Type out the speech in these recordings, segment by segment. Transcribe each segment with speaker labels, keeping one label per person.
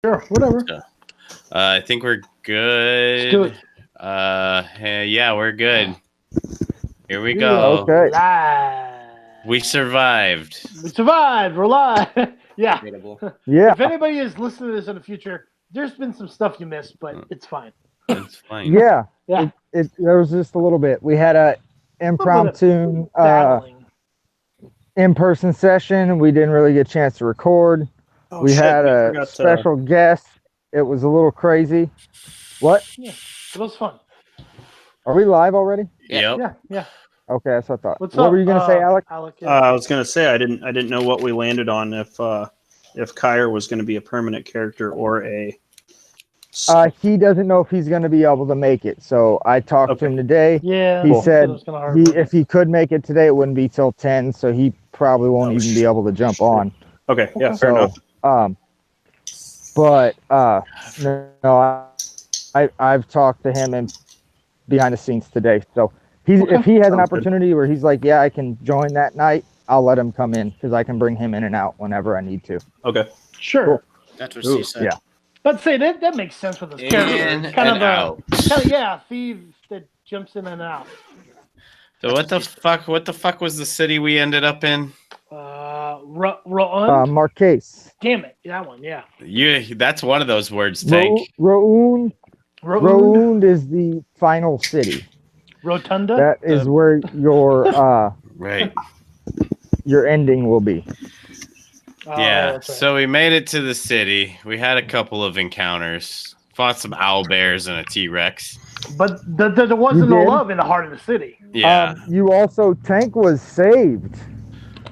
Speaker 1: Sure, whatever.
Speaker 2: So, I think we're good.
Speaker 1: Let's do it.
Speaker 2: Yeah, we're good. Here we
Speaker 1: We
Speaker 2: go.
Speaker 1: are
Speaker 3: Okay.
Speaker 1: live.
Speaker 2: We survived.
Speaker 1: We survived. We're live. Yeah.
Speaker 4: Debatable.
Speaker 3: Yeah.
Speaker 1: If anybody is listening to this in the future, there's been some stuff you missed, but it's fine.
Speaker 2: It's fine.
Speaker 3: Yeah.
Speaker 1: Yeah.
Speaker 3: There was just a little bit. We had a impromptu
Speaker 1: Battling.
Speaker 3: in-person session, and we didn't really get a chance to record.
Speaker 5: Oh,
Speaker 3: We
Speaker 5: shit,
Speaker 3: had
Speaker 5: we
Speaker 3: a
Speaker 5: forgot to-
Speaker 3: special guest. It was a little crazy. What?
Speaker 1: Yeah. It was fun.
Speaker 3: Are we live already?
Speaker 2: Yep.
Speaker 1: Yeah. Yeah.
Speaker 3: Okay, that's what I thought.
Speaker 1: What's
Speaker 3: what
Speaker 1: up?
Speaker 3: were you gonna say, Alec?
Speaker 1: Alec, yeah.
Speaker 5: I was gonna say I didn't know what we landed on if Kyre was gonna be a permanent character or a.
Speaker 3: He doesn't know if he's gonna be able to make it. So I talked to him today.
Speaker 1: yeah.
Speaker 3: He
Speaker 1: it
Speaker 3: said
Speaker 1: was kinda hard.
Speaker 3: if he could make it today, it wouldn't be till 10. So he probably won't even be able to jump on.
Speaker 5: Okay, yeah, fair
Speaker 3: So,
Speaker 5: enough.
Speaker 3: but no, I've talked to him and behind the scenes today. So if he has an
Speaker 5: Sounds good.
Speaker 3: opportunity where he's like, yeah, I can join that night, I'll let him come in because I can bring him in and out whenever I need to.
Speaker 5: Okay.
Speaker 1: Sure.
Speaker 4: That's what
Speaker 5: Ooh,
Speaker 4: she said.
Speaker 3: yeah.
Speaker 1: Let's say that makes sense with this character.
Speaker 2: In
Speaker 1: It's kind
Speaker 2: and
Speaker 1: of
Speaker 2: out.
Speaker 1: a thief that jumps in and out.
Speaker 2: So what the fuck? What the fuck was the city we ended up in?
Speaker 1: Ro'und?
Speaker 3: Marquez.
Speaker 1: Damn it, that one. Yeah.
Speaker 2: That's one of those words, Tank.
Speaker 3: Ro'und
Speaker 1: Ro'und.
Speaker 3: is the final city.
Speaker 1: Rotunda.
Speaker 3: That is where
Speaker 2: Right.
Speaker 3: your ending will be.
Speaker 1: Oh,
Speaker 2: Yeah.
Speaker 1: that's right.
Speaker 2: So we made it to the city. We had a couple of encounters. Fought some owl bears and a T-Rex.
Speaker 1: But there wasn't
Speaker 3: You
Speaker 1: no
Speaker 3: did?
Speaker 1: love in the heart of the city.
Speaker 2: Yeah.
Speaker 3: You also Tank was saved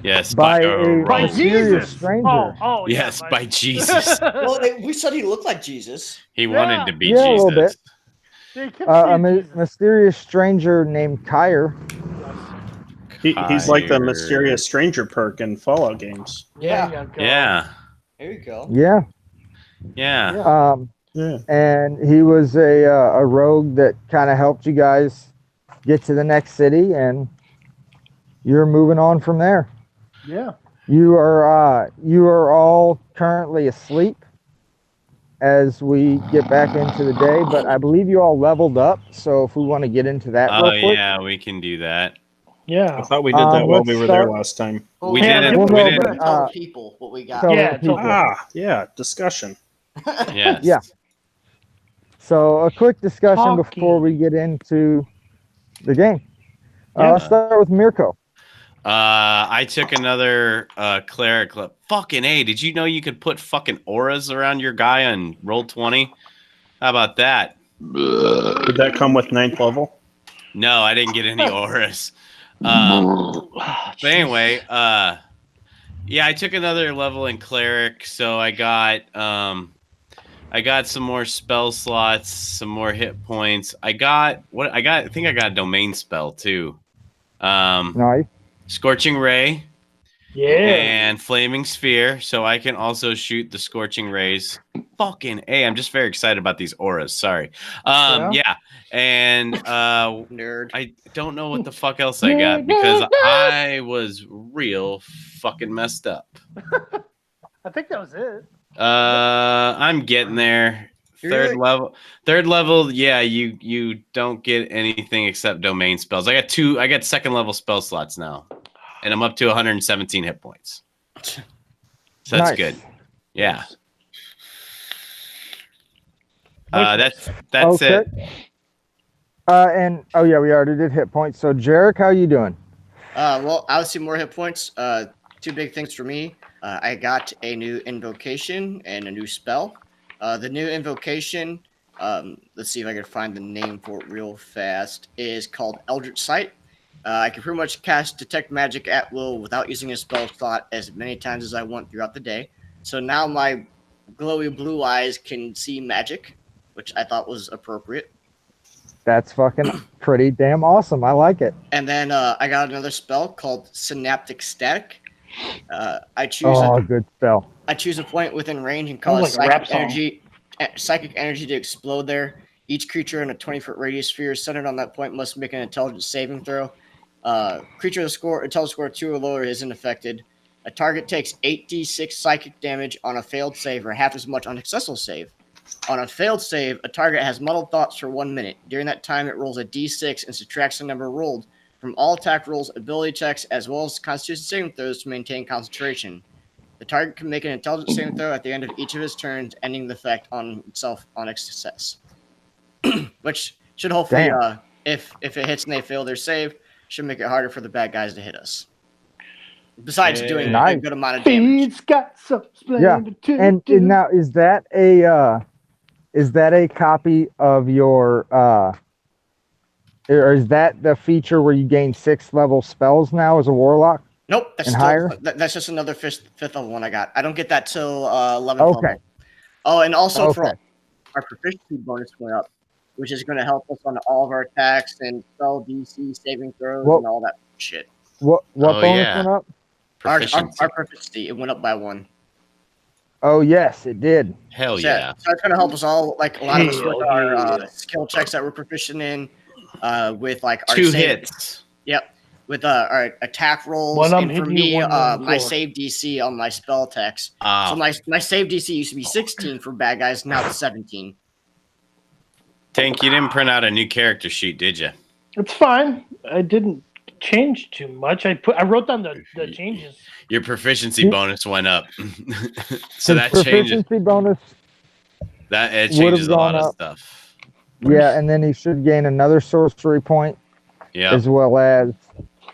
Speaker 2: Yes.
Speaker 3: by
Speaker 2: By,
Speaker 3: a
Speaker 1: By
Speaker 3: mysterious
Speaker 1: Jesus.
Speaker 3: stranger.
Speaker 1: Oh, yeah,
Speaker 2: yes. By Jesus.
Speaker 4: Well, we said he looked like Jesus.
Speaker 2: He wanted to be
Speaker 3: Yeah, a little
Speaker 2: Jesus.
Speaker 1: They kept
Speaker 3: A
Speaker 1: saying Jesus.
Speaker 3: mysterious stranger named Kyre.
Speaker 5: He's like the
Speaker 2: Kyre.
Speaker 5: mysterious stranger perk in Fallout games.
Speaker 1: There you go.
Speaker 2: Yeah.
Speaker 4: There you go.
Speaker 3: Yeah.
Speaker 2: Yeah.
Speaker 5: Yeah.
Speaker 3: And he was a rogue that kind of helped you guys get to the next city, and you're moving on from there.
Speaker 1: Yeah.
Speaker 3: You are all currently asleep as we get back into the day, but I believe you all leveled up. So if we want to get into that
Speaker 2: Oh
Speaker 3: real quick,
Speaker 2: yeah, we can do that.
Speaker 5: I
Speaker 1: Yeah.
Speaker 5: thought we did that while
Speaker 3: let's
Speaker 5: we were
Speaker 3: start-
Speaker 5: there last time.
Speaker 4: Well,
Speaker 2: We
Speaker 1: Yeah,
Speaker 2: didn't.
Speaker 1: well,
Speaker 2: We
Speaker 3: no,
Speaker 2: didn't.
Speaker 3: but,
Speaker 4: tell the people what we got.
Speaker 3: tell
Speaker 1: Yeah,
Speaker 3: the people.
Speaker 5: Yeah, discussion.
Speaker 2: Yes.
Speaker 3: Yeah. So a quick discussion
Speaker 1: Talking.
Speaker 3: before we get into the game.
Speaker 1: Yeah.
Speaker 3: Let's start with Mirko.
Speaker 2: I took another cleric. Fucking A, did you know you could put fucking auras around your guy on roll 20? How about that?
Speaker 5: Did that come with 9th level?
Speaker 2: No, I didn't get any auras.
Speaker 1: Oh,
Speaker 2: But anyway, yeah, I took another level in cleric, so I got some more spell slots, some more hit points. I think I got a domain spell too.
Speaker 3: Nice.
Speaker 2: Scorching Ray
Speaker 1: yeah.
Speaker 2: and Flaming Sphere, so I can also shoot the Scorching Rays. Fucking A, I'm just very excited about these auras. Sorry. Yeah. And
Speaker 4: Nerd.
Speaker 2: I don't know what the fuck else I got because I was real fucking messed up.
Speaker 1: I think that was it.
Speaker 2: I'm getting there. Third level. Yeah, you don't get anything except domain spells. I got second level spell slots now, and I'm up to 117 hit points. So that's
Speaker 3: Nice.
Speaker 2: good. Yeah.
Speaker 1: Nice.
Speaker 2: That's it.
Speaker 3: And oh yeah, we already did hit points. So Jarek, how you doing?
Speaker 4: Well, obviously more hit points. Two big things for me. I got a new invocation and a new spell. The new invocation, let's see if I can find the name for it real fast, is called Eldritch Sight. I can pretty much cast Detect Magic at will without using a spell slot as many times as I want throughout the day. So now my glowy blue eyes can see magic, which I thought was appropriate.
Speaker 3: That's fucking pretty damn awesome. I like it.
Speaker 4: And then I got another spell called Synaptic Static. I choose
Speaker 3: Good spell.
Speaker 4: I choose a point within range and
Speaker 1: Sounds
Speaker 4: cause
Speaker 1: like a rap song.
Speaker 4: psychic energy to explode there. Each creature in a 20-foot radius sphere centered on that point must make an intelligence saving throw. Creature with intelligence score 2 or lower isn't affected. A target takes 8d6 psychic damage on a failed save or half as much on a successful save. On a failed save, a target has muddled thoughts for 1 minute. During that time, it rolls a d6 and subtracts the number rolled from all attack rolls, ability checks, as well as Constitution saving throws to maintain concentration. The target can make an intelligence saving throw at the end of each of his turns, ending the effect on itself on a success. Which should hopefully, if it hits and they fail their save, should make it harder for the bad guys to hit us. Besides doing a
Speaker 3: Nice.
Speaker 4: good amount of damage.
Speaker 1: He's got some
Speaker 3: Yeah,
Speaker 1: splendid to
Speaker 3: And
Speaker 1: do.
Speaker 3: now is that a copy of your or is that the feature where you gain 6th level spells now as a warlock?
Speaker 4: Nope, that's
Speaker 3: And
Speaker 4: still,
Speaker 3: higher?
Speaker 4: that's just another fifth level one I got. I don't get that till 11th
Speaker 3: Okay.
Speaker 4: level. Oh, and also for
Speaker 3: Okay.
Speaker 4: our proficiency bonus went up, which is going to help us on all of our attacks and spell DC, saving throws,
Speaker 3: Well-
Speaker 4: and all that shit.
Speaker 3: What
Speaker 2: Oh,
Speaker 3: bonus
Speaker 2: yeah.
Speaker 3: went up?
Speaker 2: Proficiency.
Speaker 4: Our proficiency, it went up by 1.
Speaker 3: Oh yes, it did.
Speaker 2: Hell
Speaker 4: So,
Speaker 2: yeah.
Speaker 4: So it's going to help us all, like a lot of us with
Speaker 1: Hell
Speaker 4: our
Speaker 1: yeah.
Speaker 4: skill checks that we're proficient in, with like our
Speaker 2: 2
Speaker 4: save-
Speaker 2: hits.
Speaker 4: Yep. With our attack rolls,
Speaker 1: One I'm
Speaker 4: and for
Speaker 1: hitting
Speaker 4: me,
Speaker 1: you, one on the
Speaker 4: my
Speaker 1: floor.
Speaker 4: save DC on my spell attacks. So
Speaker 2: Oh,
Speaker 4: my save DC used to be 16 for bad guys, now it's 17.
Speaker 2: Tank, you didn't print out a new character sheet, did you?
Speaker 1: It's fine. I didn't change too much. I wrote down the changes.
Speaker 2: Your proficiency
Speaker 3: You-
Speaker 2: bonus went up. So
Speaker 3: His
Speaker 2: that changes.
Speaker 3: proficiency bonus.
Speaker 2: That it
Speaker 3: would've
Speaker 2: changes a lot
Speaker 3: gone
Speaker 2: of
Speaker 3: up.
Speaker 2: stuff.
Speaker 3: Yeah, and then he should gain another sorcery point,
Speaker 2: Yeah.
Speaker 3: as well as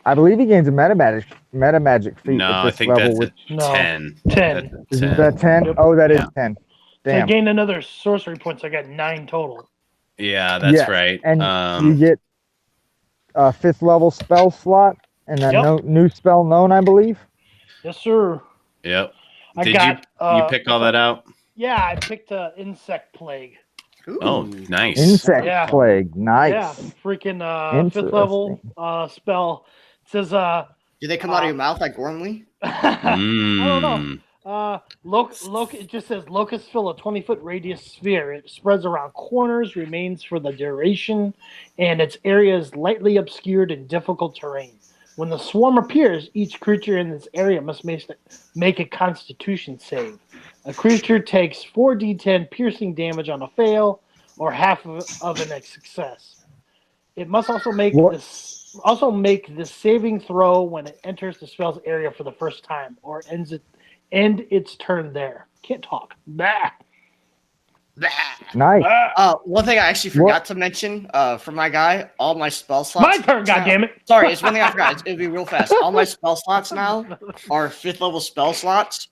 Speaker 3: I believe he gains a metamagic feat
Speaker 2: No,
Speaker 3: at
Speaker 2: I
Speaker 3: this
Speaker 2: think
Speaker 3: level.
Speaker 2: that's
Speaker 3: Which,
Speaker 2: a
Speaker 1: No.
Speaker 2: 10.
Speaker 1: 10.
Speaker 2: That's a
Speaker 3: is
Speaker 2: 10.
Speaker 3: that 10?
Speaker 1: Yep.
Speaker 3: Oh, that is
Speaker 2: Yeah.
Speaker 3: 10.
Speaker 1: So I
Speaker 3: Damn.
Speaker 1: gained another sorcery points. I got 9 total.
Speaker 2: Yeah, that's
Speaker 3: Yes,
Speaker 2: right.
Speaker 3: And you get a 5th level spell slot and a
Speaker 1: Yep.
Speaker 3: new spell known, I believe.
Speaker 1: Yes, sir.
Speaker 2: Yep.
Speaker 1: I
Speaker 2: Did
Speaker 1: got.
Speaker 2: you pick all that out?
Speaker 1: Yeah, I picked insect plague.
Speaker 2: Oh,
Speaker 4: Ooh.
Speaker 2: nice.
Speaker 3: Insect
Speaker 1: Yeah.
Speaker 3: plague. Nice.
Speaker 1: Yeah, freaking 5th level spell. It says
Speaker 4: Do they come out of your mouth like Gormley?
Speaker 1: I don't know.
Speaker 2: Mm.
Speaker 1: It just says locusts fill a 20-foot radius sphere. It spreads around corners, remains for the duration, and its area is lightly obscured in difficult terrain. When the swarm appears, each creature in this area must make a Constitution save. A creature takes 4d10 piercing damage on a fail, or half of a success. It must also make this saving throw when it enters the spell's area for the first time, or end its turn there. Can't talk. Bah.
Speaker 3: Nice.
Speaker 4: One thing I actually forgot to mention for my guy, all my spell slots.
Speaker 1: My turn, goddammit.
Speaker 4: Sorry, it's one thing I forgot. It'll be real fast. All my spell slots now are 5th level spell slots.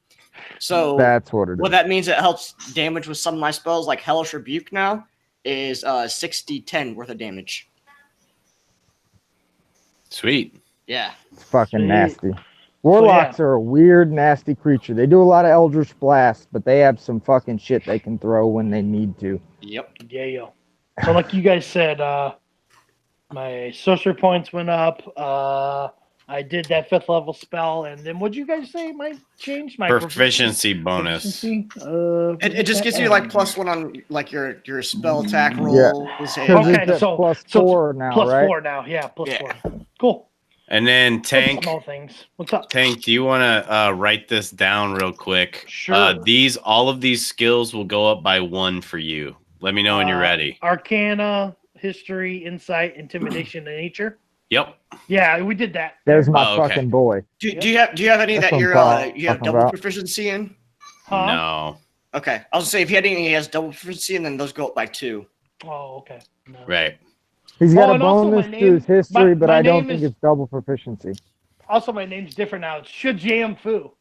Speaker 4: So
Speaker 3: That's what it is.
Speaker 4: what that means, it helps damage with some of my spells, like Hellish Rebuke now is 6d10 worth of damage.
Speaker 2: Sweet.
Speaker 4: Yeah.
Speaker 3: It's fucking
Speaker 1: Sweet.
Speaker 3: nasty. Warlocks are a weird, nasty creature. They do a lot of Eldritch Blast, but they have some fucking shit they can throw when they need to.
Speaker 4: Yep.
Speaker 1: Yeah, yo. So like you guys said, my sorcery points went up. I did that 5th level spell, and then what'd you guys say? My change my
Speaker 2: Proficiency bonus.
Speaker 1: proficiency?
Speaker 4: It just gives you like +1 on like your spell attack
Speaker 3: Yeah.
Speaker 4: rolls.
Speaker 3: Because
Speaker 1: Okay,
Speaker 3: it's at
Speaker 1: so-
Speaker 3: plus
Speaker 1: so
Speaker 3: 4 now,
Speaker 1: plus
Speaker 3: right?
Speaker 1: 4 now. Yeah, plus
Speaker 4: Yeah.
Speaker 1: 4. Cool.
Speaker 2: And then
Speaker 1: Those
Speaker 2: Tank,
Speaker 1: small things. What's up?
Speaker 2: Tank, do you want to write this down real quick?
Speaker 1: Sure.
Speaker 2: All of these skills will go up by 1 for you. Let me know when you're ready.
Speaker 1: Arcana, history, insight, intimidation, and nature.
Speaker 2: Yep.
Speaker 1: Yeah, we did that.
Speaker 3: There's my
Speaker 2: Oh, okay.
Speaker 3: fucking boy.
Speaker 4: Do you have any
Speaker 3: That's
Speaker 4: that
Speaker 3: what
Speaker 4: you're
Speaker 3: I'm
Speaker 4: you have
Speaker 3: talking
Speaker 4: double
Speaker 3: about.
Speaker 4: proficiency in?
Speaker 1: Huh?
Speaker 2: No.
Speaker 4: Okay, I was gonna say if you had any, he has double proficiency, and then those go up by 2.
Speaker 1: Oh, okay. No.
Speaker 2: Right.
Speaker 3: He's got
Speaker 1: Oh,
Speaker 3: a
Speaker 1: and also
Speaker 3: bonus
Speaker 1: my
Speaker 3: to his
Speaker 1: name-
Speaker 3: history, but
Speaker 1: my
Speaker 3: I don't
Speaker 1: name
Speaker 3: think
Speaker 1: is-
Speaker 3: it's double proficiency.
Speaker 1: Also, my name's different now. It's Shajam Fu.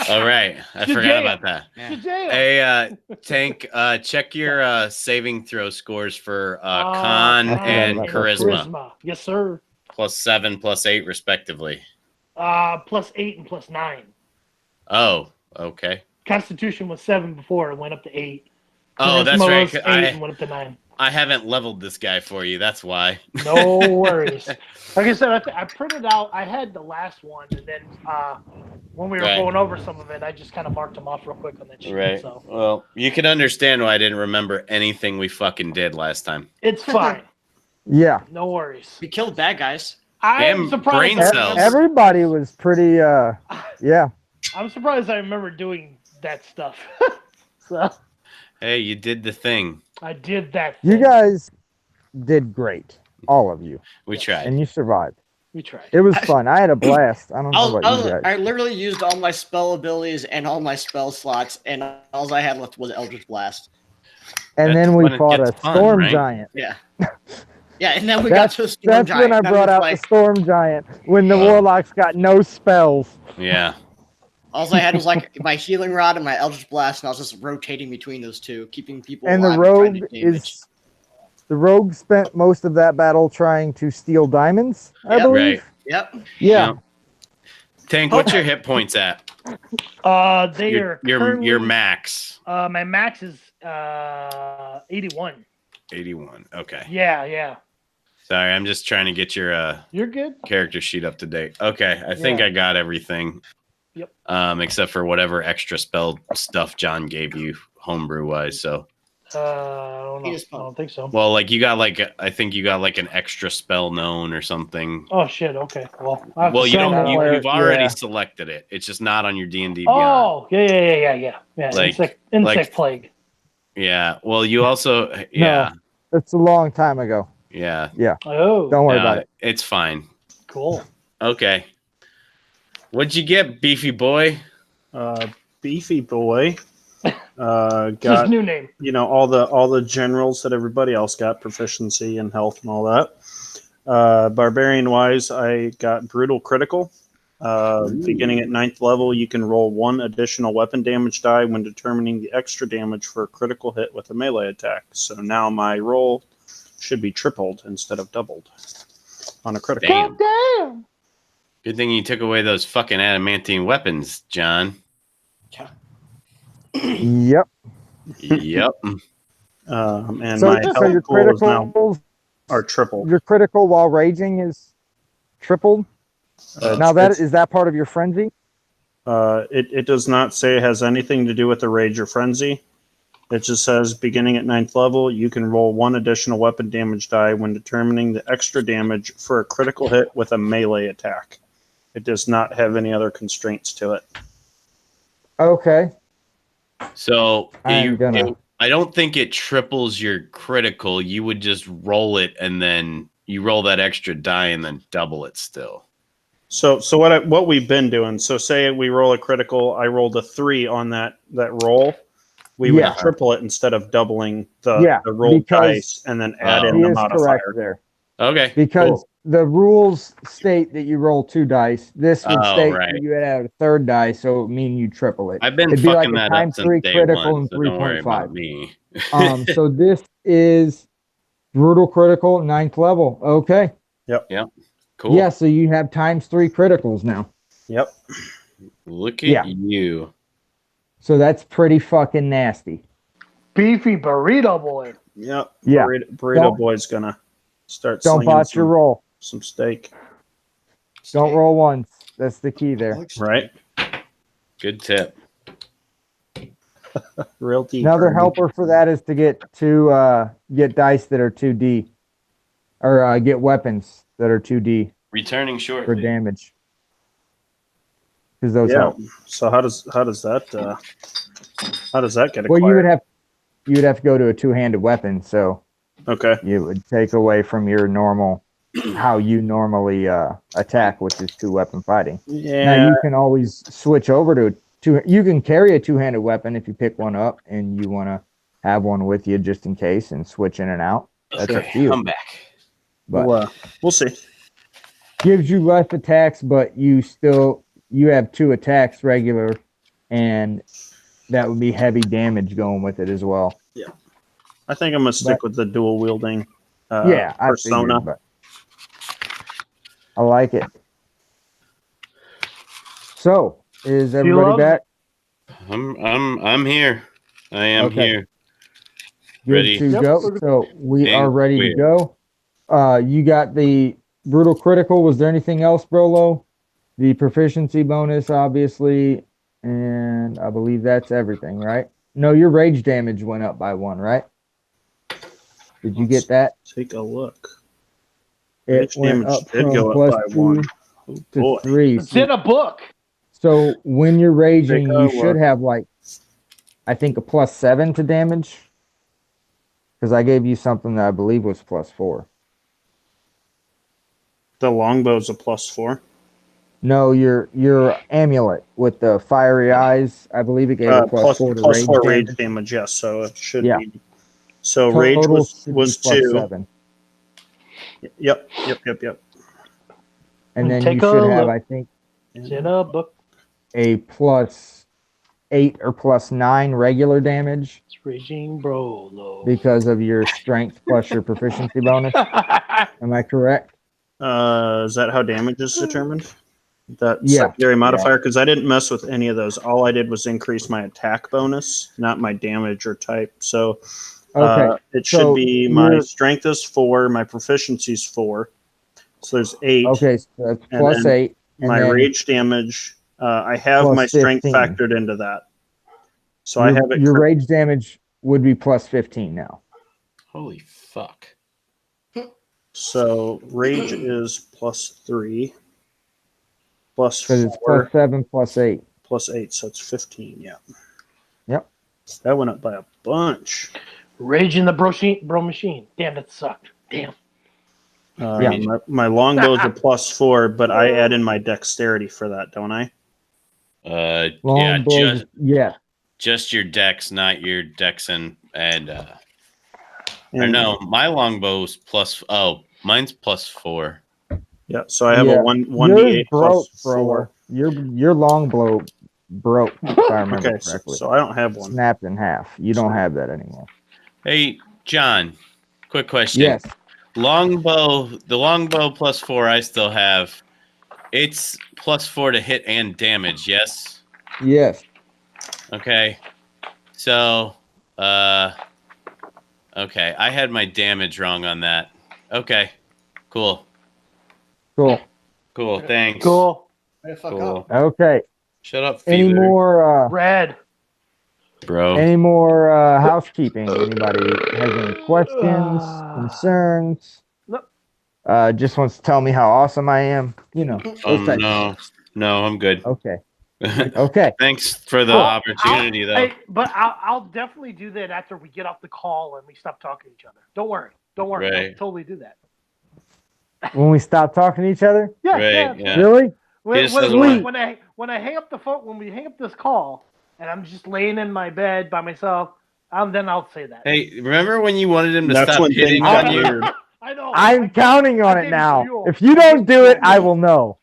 Speaker 2: All right. I
Speaker 1: Shazam.
Speaker 2: forgot about that.
Speaker 1: Shajam.
Speaker 2: Hey, Tank, check your saving throw scores for con
Speaker 3: I forgot
Speaker 2: and
Speaker 3: about that.
Speaker 2: charisma.
Speaker 1: Yes, sir.
Speaker 2: +7, +8, respectively.
Speaker 1: +8 and +9.
Speaker 2: Oh, okay.
Speaker 1: Constitution was 7 before. It went up to 8.
Speaker 2: Oh, that's
Speaker 1: Charisma
Speaker 2: right.
Speaker 1: was 8 and went up to 9.
Speaker 2: I haven't leveled this guy for you. That's why.
Speaker 1: No worries. Like I said, I printed out. I had the last one, and then when we were
Speaker 2: Right.
Speaker 1: going over some of it, I just kind of marked them off real quick on that sheet.
Speaker 2: Right.
Speaker 1: So
Speaker 2: Well, you can understand why I didn't remember anything we fucking did last time.
Speaker 1: it's fine.
Speaker 3: Yeah.
Speaker 1: No worries.
Speaker 4: We killed bad guys.
Speaker 1: I'm
Speaker 2: Damn
Speaker 1: surprised.
Speaker 2: brain
Speaker 1: that-
Speaker 2: cells.
Speaker 3: Everybody was pretty, yeah.
Speaker 1: I'm surprised I remember doing that stuff. So
Speaker 2: Hey, you did the thing.
Speaker 1: I did that.
Speaker 3: You
Speaker 1: thing.
Speaker 3: guys did great, all of you,
Speaker 2: We
Speaker 1: Yes.
Speaker 2: tried.
Speaker 3: and you survived.
Speaker 1: We tried.
Speaker 3: It was fun. I had a blast. I don't know about you guys.
Speaker 4: I literally used all my spell abilities and all my spell slots, and all I had left was Eldritch Blast.
Speaker 3: And
Speaker 2: That's
Speaker 3: then we
Speaker 2: when it
Speaker 3: fought a
Speaker 2: gets fun,
Speaker 3: storm
Speaker 2: right?
Speaker 3: giant.
Speaker 4: Yeah. Yeah, and then we got to a storm
Speaker 3: That's
Speaker 4: giant.
Speaker 3: when I
Speaker 4: and
Speaker 3: brought
Speaker 4: was
Speaker 3: out
Speaker 4: like,
Speaker 3: the storm giant. When the
Speaker 2: Oh.
Speaker 3: warlocks got no spells.
Speaker 2: Yeah.
Speaker 4: all I had was like my healing rod and my Eldritch Blast, and I was just rotating between those two, keeping people
Speaker 3: And the
Speaker 4: alive. and trying
Speaker 3: rogue
Speaker 4: to do damage.
Speaker 3: is the rogue spent most of that battle trying to steal diamonds, I
Speaker 4: Yep.
Speaker 3: believe.
Speaker 2: Right.
Speaker 4: Yep.
Speaker 3: Yeah.
Speaker 2: Yep. Tank, what's your hit points at?
Speaker 1: They are
Speaker 2: Your
Speaker 1: currently,
Speaker 2: max.
Speaker 1: my max is 81.
Speaker 2: 81. Okay.
Speaker 1: Yeah.
Speaker 2: Sorry, I'm just trying to get your
Speaker 1: You're good.
Speaker 2: character sheet up to date. Okay, I think
Speaker 1: Yeah.
Speaker 2: I got everything.
Speaker 1: Yep.
Speaker 2: Except for whatever extra spell stuff John gave you homebrew wise. So,
Speaker 1: I don't know.
Speaker 4: He is
Speaker 1: I don't think so.
Speaker 2: well, like you got I think you got like an extra spell known or something.
Speaker 1: Oh shit. Okay. Well. I'll have to
Speaker 2: Well, you
Speaker 1: check
Speaker 2: don't.
Speaker 1: that out.
Speaker 2: You've already
Speaker 3: Yeah.
Speaker 2: selected it. It's just not on your D&D Beyond.
Speaker 1: Oh yeah.
Speaker 2: Like-
Speaker 1: Insect plague.
Speaker 2: Yeah. Well, you also. Yeah.
Speaker 3: It's a long time ago.
Speaker 2: Yeah.
Speaker 1: Oh.
Speaker 3: Don't worry
Speaker 2: No,
Speaker 3: about it.
Speaker 2: It's fine.
Speaker 1: Cool.
Speaker 2: Okay. What'd you get, beefy boy?
Speaker 5: Beefy boy.
Speaker 1: It's his
Speaker 5: Got
Speaker 1: new name.
Speaker 5: all the generals that everybody else got, proficiency and health and all that. Barbarian wise, I got brutal critical. Beginning at 9th level, you can roll 1 additional weapon damage die when determining the extra damage for a critical hit with a melee attack. So now my roll should be tripled instead of doubled on a critical.
Speaker 2: Damn.
Speaker 1: Damn.
Speaker 2: Good thing you took away those fucking adamantine weapons, John.
Speaker 3: Yep.
Speaker 2: Yep.
Speaker 5: And
Speaker 3: So,
Speaker 5: my
Speaker 3: so
Speaker 5: health
Speaker 3: your
Speaker 5: pool is now
Speaker 3: critical,
Speaker 5: are tripled.
Speaker 3: your critical while raging is tripled. Now
Speaker 5: It's-
Speaker 3: is that part of your frenzy?
Speaker 5: It does not say it has anything to do with the rage or frenzy. It just says beginning at 9th level, you can roll 1 additional weapon damage die when determining the extra damage for a critical hit with a melee attack. It does not have any other constraints to it.
Speaker 3: Okay.
Speaker 2: So
Speaker 3: I'm gonna.
Speaker 2: I don't think it triples your critical. You would just roll it and then you roll that extra die and then double it still.
Speaker 5: So what we've been doing. So say we roll a critical, I rolled a 3 on that roll. We would
Speaker 3: Yeah.
Speaker 5: triple it instead of doubling the roll
Speaker 3: because
Speaker 5: dice and then add
Speaker 2: Oh.
Speaker 5: in
Speaker 3: He
Speaker 5: the
Speaker 3: is
Speaker 5: modifier.
Speaker 3: correct there.
Speaker 2: Okay.
Speaker 3: Because
Speaker 2: cool.
Speaker 3: the rules state that you roll 2 dice. This would
Speaker 2: Oh,
Speaker 3: state
Speaker 2: right.
Speaker 3: that you had a 3rd die, so it would mean you triple it.
Speaker 2: I've been
Speaker 3: It'd be
Speaker 2: fucking
Speaker 3: like a
Speaker 2: that up
Speaker 3: times
Speaker 2: since
Speaker 3: 3
Speaker 2: day
Speaker 3: critical
Speaker 2: one,
Speaker 3: and
Speaker 2: so don't worry
Speaker 3: 3.5.
Speaker 2: about me.
Speaker 3: So this is brutal critical 9th level. Okay.
Speaker 2: Cool.
Speaker 3: Yeah, so you have times 3 criticals now.
Speaker 5: Yep.
Speaker 2: Look at
Speaker 3: Yeah.
Speaker 2: you.
Speaker 3: So that's pretty fucking nasty.
Speaker 1: Beefy burrito boy.
Speaker 5: Yep.
Speaker 3: Yeah.
Speaker 5: Burrito
Speaker 3: Don't-
Speaker 5: Boy's gonna start
Speaker 3: Don't
Speaker 5: slinging
Speaker 3: botch your roll.
Speaker 5: some steak.
Speaker 3: Don't roll once. That's the key there.
Speaker 5: Right.
Speaker 2: Good tip.
Speaker 5: Real deep.
Speaker 3: Another helper for that is to get get dice that are 2D, or get weapons that are 2D
Speaker 2: Returning
Speaker 3: for
Speaker 2: shortly.
Speaker 3: damage. Because those
Speaker 5: Yeah.
Speaker 3: help.
Speaker 5: So how does that get acquired?
Speaker 3: Well, you would have to go to a 2-handed weapon, so
Speaker 5: Okay.
Speaker 3: you would take away from your normal how you normally attack, which is 2-weapon fighting. Now
Speaker 5: Yeah.
Speaker 3: you can always switch over to you can carry a 2-handed weapon if you pick one up and you want to have one with you just in case and switch in and out. That's up to you.
Speaker 2: I'm back.
Speaker 3: But
Speaker 5: We'll see.
Speaker 3: gives you less attacks, but you have 2 attacks regular, and that would be heavy damage going with it as well.
Speaker 5: I think I'm gonna stick with the dual wielding.
Speaker 3: I
Speaker 5: persona.
Speaker 3: figured, but I like it. So, is everybody
Speaker 1: love
Speaker 3: back?
Speaker 2: I'm here. I am
Speaker 3: Okay.
Speaker 2: here.
Speaker 3: Good
Speaker 2: Ready.
Speaker 3: to
Speaker 1: Yep.
Speaker 3: go. So we
Speaker 2: And
Speaker 3: are ready to
Speaker 2: we're-
Speaker 3: go. You got the brutal critical. Was there anything else, Brolo? The proficiency bonus, obviously, and I believe that's everything, right? No, your rage damage went up by 1, right? Did you get that?
Speaker 5: Take a look.
Speaker 3: It
Speaker 5: Rage
Speaker 3: went
Speaker 5: damage
Speaker 3: up
Speaker 5: did
Speaker 3: from
Speaker 5: go up
Speaker 3: plus
Speaker 5: by
Speaker 3: 2
Speaker 5: 1. Oh,
Speaker 3: to
Speaker 5: boy.
Speaker 3: 3.
Speaker 1: It's in a book.
Speaker 3: So when you're raging,
Speaker 5: Take a
Speaker 3: you should
Speaker 5: look.
Speaker 3: have like, I think a +7 to damage. Because I gave you something that I believe was +4.
Speaker 5: The longbow's a +4.
Speaker 3: No, your amulet with the fiery eyes. I believe it gave a +4 to rage
Speaker 5: +4
Speaker 3: damage.
Speaker 5: rage damage. Yes, so it should
Speaker 3: Yeah.
Speaker 5: be. So rage
Speaker 3: Total
Speaker 5: was
Speaker 3: should
Speaker 5: was
Speaker 3: be
Speaker 5: 2.
Speaker 3: +7.
Speaker 5: Yep.
Speaker 3: And then
Speaker 1: Take
Speaker 3: you
Speaker 1: a
Speaker 3: should have,
Speaker 1: look.
Speaker 3: I think,
Speaker 1: It's in a book.
Speaker 3: a +8 or +9 regular damage
Speaker 1: It's Raging Brolo.
Speaker 3: because of your strength plus your proficiency bonus. Am I correct?
Speaker 5: Is that how damage is determined? That
Speaker 3: Yeah.
Speaker 5: secondary modifier? Because I didn't mess with any of those. All I did was increase my attack bonus, not my damage or type. So
Speaker 3: Okay.
Speaker 5: it should
Speaker 3: So
Speaker 5: be my
Speaker 3: you're-
Speaker 5: strength is 4, my proficiency is 4. So there's 8.
Speaker 3: Okay, so that's
Speaker 5: And
Speaker 3: +8. And
Speaker 5: My
Speaker 3: then
Speaker 5: rage damage, I have
Speaker 3: plus
Speaker 5: my strength
Speaker 3: 15.
Speaker 5: factored into that. So I
Speaker 3: your,
Speaker 5: have it.
Speaker 3: your rage damage would be +15 now.
Speaker 2: Holy fuck.
Speaker 5: So rage is +3,
Speaker 3: Because it's
Speaker 5: +4,
Speaker 3: +7 +8.
Speaker 5: +8. So it's 15. Yeah.
Speaker 3: Yep.
Speaker 5: That went up by a bunch.
Speaker 1: Raging the bro machine. Damn, that sucked. Damn.
Speaker 3: Yeah.
Speaker 5: My longbow's a +4, but I add in my dexterity for that, don't I?
Speaker 2: Yeah,
Speaker 3: Long blows,
Speaker 2: just your dex, not your dex and or
Speaker 5: And-
Speaker 2: no, my longbow's mine's +4.
Speaker 5: Yeah. So I have
Speaker 3: Yeah.
Speaker 5: a 1d8
Speaker 3: Yours broke,
Speaker 5: +4.
Speaker 3: bro. Your long blow broke, if I remember
Speaker 5: Okay, so,
Speaker 3: correctly.
Speaker 5: so I don't have one.
Speaker 3: Snapped in half. You don't have that anymore.
Speaker 2: Hey, John, quick question.
Speaker 3: Yes.
Speaker 2: The longbow +4 I still have. It's +4 to hit and damage, yes?
Speaker 3: Yes.
Speaker 2: Okay. So, okay, I had my damage wrong on that. Okay. Cool.
Speaker 3: Cool.
Speaker 2: Cool. Thanks.
Speaker 1: Cool.
Speaker 4: Way to fuck
Speaker 2: Cool.
Speaker 4: up.
Speaker 3: Okay.
Speaker 2: Shut up,
Speaker 3: Any
Speaker 2: Fever,
Speaker 3: more
Speaker 1: Red.
Speaker 2: bro.
Speaker 3: housekeeping? Anybody has any questions, concerns?
Speaker 1: Nope.
Speaker 3: Just wants to tell me how awesome I am. You know. those types of
Speaker 2: No.
Speaker 3: things.
Speaker 2: No, I'm good.
Speaker 3: Okay. Okay.
Speaker 2: Thanks for the
Speaker 1: Well,
Speaker 2: opportunity, though.
Speaker 1: I'll definitely do that after we get off the call and we stop talking to each other. Don't worry. Don't worry. I'll
Speaker 2: Right.
Speaker 1: totally do that.
Speaker 3: When we stop talking to each other?
Speaker 1: Yeah.
Speaker 2: Right,
Speaker 1: Yeah.
Speaker 2: yeah.
Speaker 3: Really?
Speaker 2: He just doesn't want-
Speaker 1: When I hang up the phone, when we hang up this call, and I'm just laying in my bed by myself, then I'll say that.
Speaker 2: Hey, remember when you wanted him to
Speaker 5: That's
Speaker 2: stop
Speaker 5: when
Speaker 2: hitting
Speaker 5: things got
Speaker 2: on you?
Speaker 5: weird.
Speaker 1: I know.
Speaker 3: I'm counting on
Speaker 1: I
Speaker 3: it
Speaker 1: gave
Speaker 3: now.
Speaker 1: you-
Speaker 3: If you don't do it, I will know.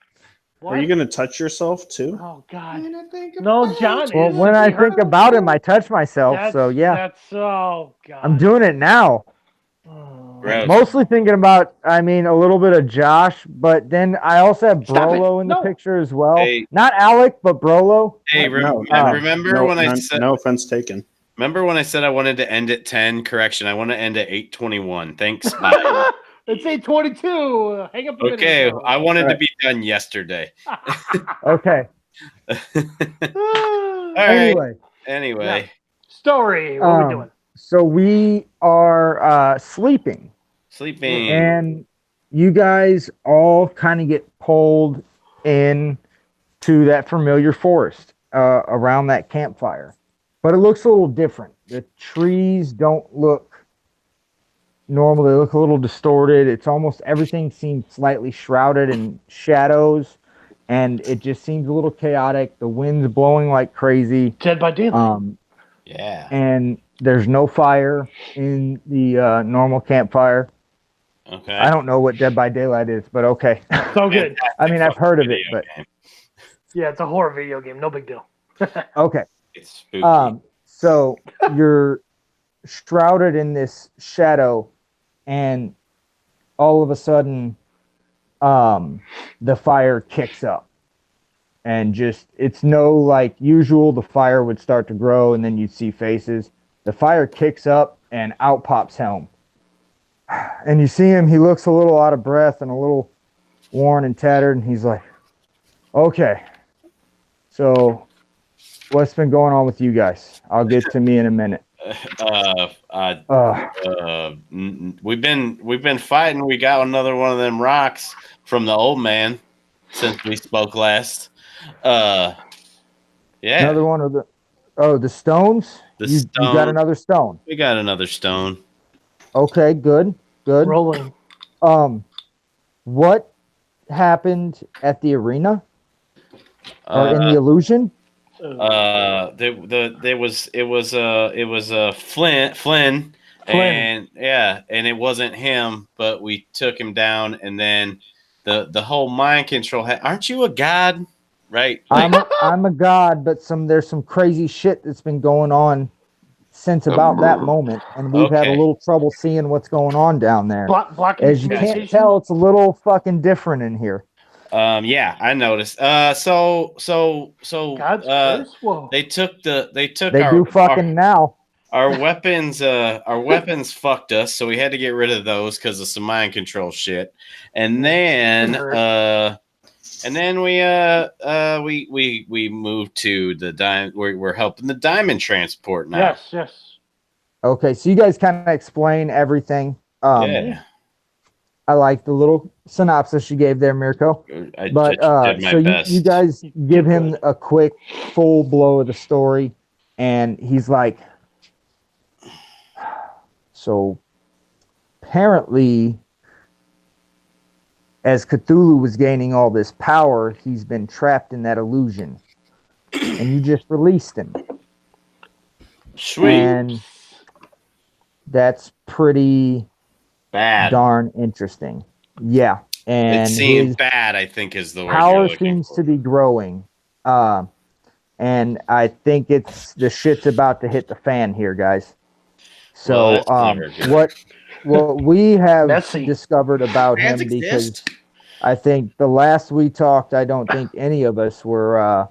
Speaker 1: What?
Speaker 5: Are you going to touch yourself too?
Speaker 1: Oh God. No, John.
Speaker 3: Well,
Speaker 1: is-
Speaker 3: when I
Speaker 1: we heard-
Speaker 3: think about him, I touch myself.
Speaker 1: That's-
Speaker 3: So yeah,
Speaker 1: That's oh God.
Speaker 3: I'm doing it now.
Speaker 1: Oh.
Speaker 2: Gross.
Speaker 3: Mostly thinking about, a little bit of Josh, but then I also have
Speaker 1: Stop it.
Speaker 3: Brolo in the
Speaker 1: No.
Speaker 3: picture as well.
Speaker 2: Hey.
Speaker 3: Not Alec, but Brolo.
Speaker 2: Hey,
Speaker 5: No,
Speaker 2: remember
Speaker 5: no,
Speaker 2: when I
Speaker 5: none-
Speaker 2: said?
Speaker 5: no offense taken.
Speaker 2: Remember when I said I wanted to end at 10? Correction, I want to end at 8:21. Thanks. Bye.
Speaker 1: It's 8:22. Hang up. A minute
Speaker 2: Okay,
Speaker 1: ago.
Speaker 2: I wanted to
Speaker 5: Alright.
Speaker 2: be done yesterday.
Speaker 3: Okay.
Speaker 2: All right. Anyway,
Speaker 1: Story. What are we
Speaker 3: Um,
Speaker 1: doing?
Speaker 3: So we are sleeping,
Speaker 2: sleeping.
Speaker 3: and you guys all kind of get pulled in to that familiar forest around that campfire, but it looks a little different. The trees don't look normal; they look a little distorted. It's almost everything seems slightly shrouded in shadows, and it just seems a little chaotic. The wind's blowing like crazy.
Speaker 1: Dead by Daylight.
Speaker 2: Yeah.
Speaker 3: And there's no fire in the normal campfire.
Speaker 2: Okay.
Speaker 3: I don't know what Dead by Daylight is, but okay.
Speaker 1: So good.
Speaker 3: I mean, I've heard of it,
Speaker 2: Video
Speaker 3: but
Speaker 2: game.
Speaker 1: Yeah, it's a horror video game. No big deal.
Speaker 3: okay.
Speaker 2: It's spooky.
Speaker 3: So you're shrouded in this shadow, and all of a sudden, the fire kicks up. And just, it's no like usual, the fire would start to grow and then you'd see faces. The fire kicks up and out pops Helm. And you see him, he looks a little out of breath and a little worn and tattered. And he's like, okay, so what's been going on with you guys? I'll get to me in a minute.
Speaker 2: We've been fighting. We got another one of them rocks from the old man since we spoke last. Yeah.
Speaker 3: Another one of the stones.
Speaker 2: The
Speaker 3: You got
Speaker 2: stone.
Speaker 3: another stone.
Speaker 2: We got another stone.
Speaker 3: Okay, good.
Speaker 1: Rolling.
Speaker 3: What happened at the arena or in the
Speaker 2: Uh,
Speaker 3: illusion?
Speaker 2: there was it was Flynn, and yeah, and it wasn't him, but we took him down, and then the whole mind control. Aren't you a god? Right?
Speaker 3: I'm a god, but there's some crazy shit that's been going on since about that moment, and we've had a
Speaker 2: Okay.
Speaker 3: little trouble seeing what's going on down there.
Speaker 1: Blocking
Speaker 3: As you can't
Speaker 1: communication?
Speaker 3: tell, it's a little fucking different in here.
Speaker 2: Yeah, I noticed. So
Speaker 1: God's curse? Whoa.
Speaker 2: they took
Speaker 3: They do fucking now.
Speaker 2: our weapons fucked us, so we had to get rid of those because of some mind control shit. And then we moved to the diamond. We're helping the diamond transport now.
Speaker 1: Yes.
Speaker 3: Okay, so you guys kind of explain everything.
Speaker 2: Yeah.
Speaker 3: I like the little synopsis you gave there, Mirko.
Speaker 2: I
Speaker 3: But
Speaker 2: did my
Speaker 3: so
Speaker 2: best.
Speaker 3: you guys give him a quick full blow of the story, and he's like, so apparently as Cthulhu was gaining all this power, he's been trapped in that illusion, and you just released him.
Speaker 2: Sweet.
Speaker 3: And that's pretty
Speaker 2: Bad.
Speaker 3: darn interesting. Yeah. And
Speaker 2: It seemed
Speaker 3: his
Speaker 2: bad, I think, is the word
Speaker 3: power
Speaker 2: you're looking
Speaker 3: seems
Speaker 2: for.
Speaker 3: to be growing. And I think the shit's about to hit the fan here, guys. So
Speaker 2: Well, that's never good.
Speaker 3: what we have
Speaker 1: Messy.
Speaker 3: discovered about him,
Speaker 4: Fans
Speaker 3: because
Speaker 4: exist.
Speaker 3: I think the last we talked, I don't think any of us were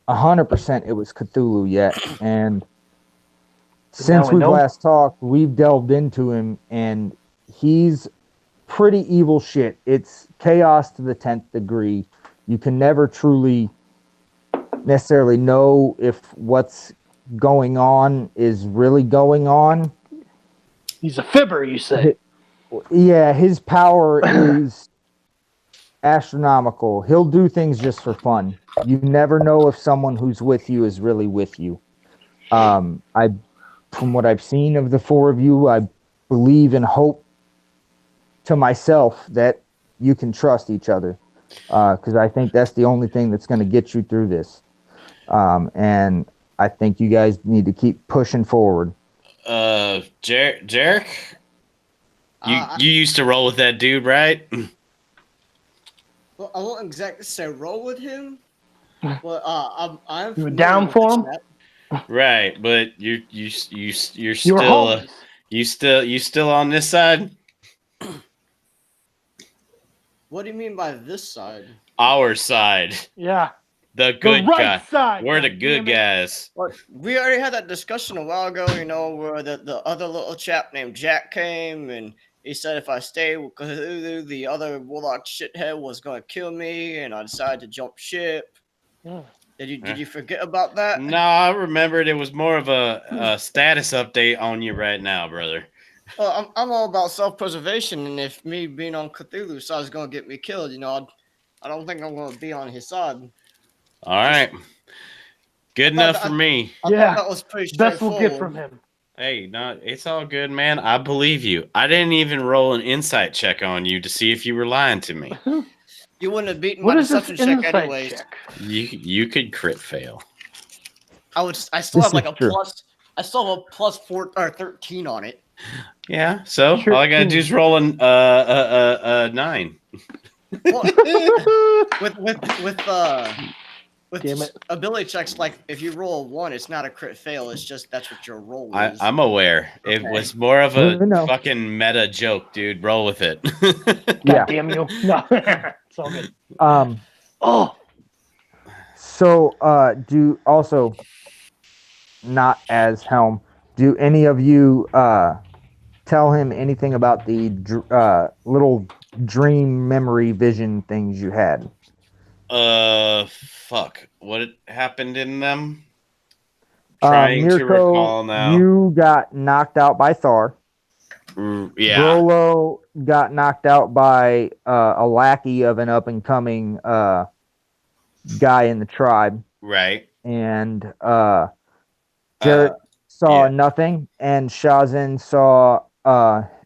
Speaker 3: 100% it was Cthulhu yet. And since
Speaker 1: now we
Speaker 3: we've
Speaker 1: know.
Speaker 3: last talked, we've delved into him, and he's pretty evil shit. It's chaos to the 10th degree. You can never truly necessarily know if what's going on is really going on.
Speaker 1: He's a fibber, you say.
Speaker 3: Yeah, his power is astronomical. He'll do things just for fun. You never know if someone who's with you is really with you. From what I've seen of the four of you, I believe and hope to myself that you can trust each other, because I think that's the only thing that's going to get you through this. And I think you guys need to keep pushing forward.
Speaker 2: Jarek, you used to roll with that dude, right?
Speaker 4: Well, I won't exactly say roll with him, but I'm
Speaker 1: You were
Speaker 4: familiar
Speaker 1: down
Speaker 4: with
Speaker 1: for
Speaker 4: the
Speaker 1: him?
Speaker 4: chap.
Speaker 2: Right, but you're
Speaker 1: You were
Speaker 2: still
Speaker 1: homies.
Speaker 2: you still on this side?
Speaker 4: What do you mean by this side?
Speaker 2: Our side,
Speaker 1: Yeah.
Speaker 2: the
Speaker 1: The
Speaker 2: good
Speaker 1: right
Speaker 2: guy.
Speaker 1: side.
Speaker 2: We're the
Speaker 1: God
Speaker 2: good
Speaker 1: damn it.
Speaker 2: guys.
Speaker 4: Well, we already had that discussion a while ago, where the other little chap named Jack came and he said if I stayed with Cthulhu, the other warlock shithead was going to kill me, and I decided to jump ship.
Speaker 1: Yeah.
Speaker 4: Did you forget about that?
Speaker 2: No, I remembered it was more of a status update on you right now, brother.
Speaker 4: Well, I'm all about self-preservation, and if me being on Cthulhu's side is going to get me killed, I don't think I'm going to be on his side.
Speaker 2: All right, good enough for me.
Speaker 4: I
Speaker 1: Yeah.
Speaker 4: thought that was pretty
Speaker 1: Best we'll
Speaker 4: straightforward.
Speaker 1: get from him.
Speaker 2: Hey, no, it's all good, man. I believe you. I didn't even roll an insight check on you to see if you were lying to me.
Speaker 4: You wouldn't have beaten
Speaker 1: What
Speaker 4: my
Speaker 1: is this
Speaker 4: deception check
Speaker 1: insight
Speaker 4: anyways.
Speaker 1: check?
Speaker 2: You could crit fail.
Speaker 4: I still
Speaker 3: This
Speaker 4: have like
Speaker 3: is
Speaker 4: a
Speaker 3: true.
Speaker 4: plus. I still have a plus 4 or 13 on it.
Speaker 2: Yeah, so
Speaker 1: Sure.
Speaker 2: all I gotta do is roll a 9.
Speaker 4: Well, with
Speaker 1: Damn it.
Speaker 4: ability checks, like if you roll a 1, it's not a crit fail. It's just that's what your roll is.
Speaker 2: I'm aware. It
Speaker 4: Okay.
Speaker 2: was more of a
Speaker 3: We know.
Speaker 2: fucking meta joke, dude. Roll with it.
Speaker 1: God
Speaker 3: Yeah.
Speaker 1: damn you. No. It's all good.
Speaker 3: Oh, so do also not as Helm. Do any of you tell him anything about the little dream memory vision things you had?
Speaker 2: Fuck. What happened in them? Trying to
Speaker 3: Mirko,
Speaker 2: recall now.
Speaker 3: you got knocked out by Thar.
Speaker 2: Yeah.
Speaker 3: Rolo got knocked out by a lackey of an up and coming guy in the tribe,
Speaker 2: Right.
Speaker 3: and Jarrett saw
Speaker 2: yeah.
Speaker 3: nothing, and Shazin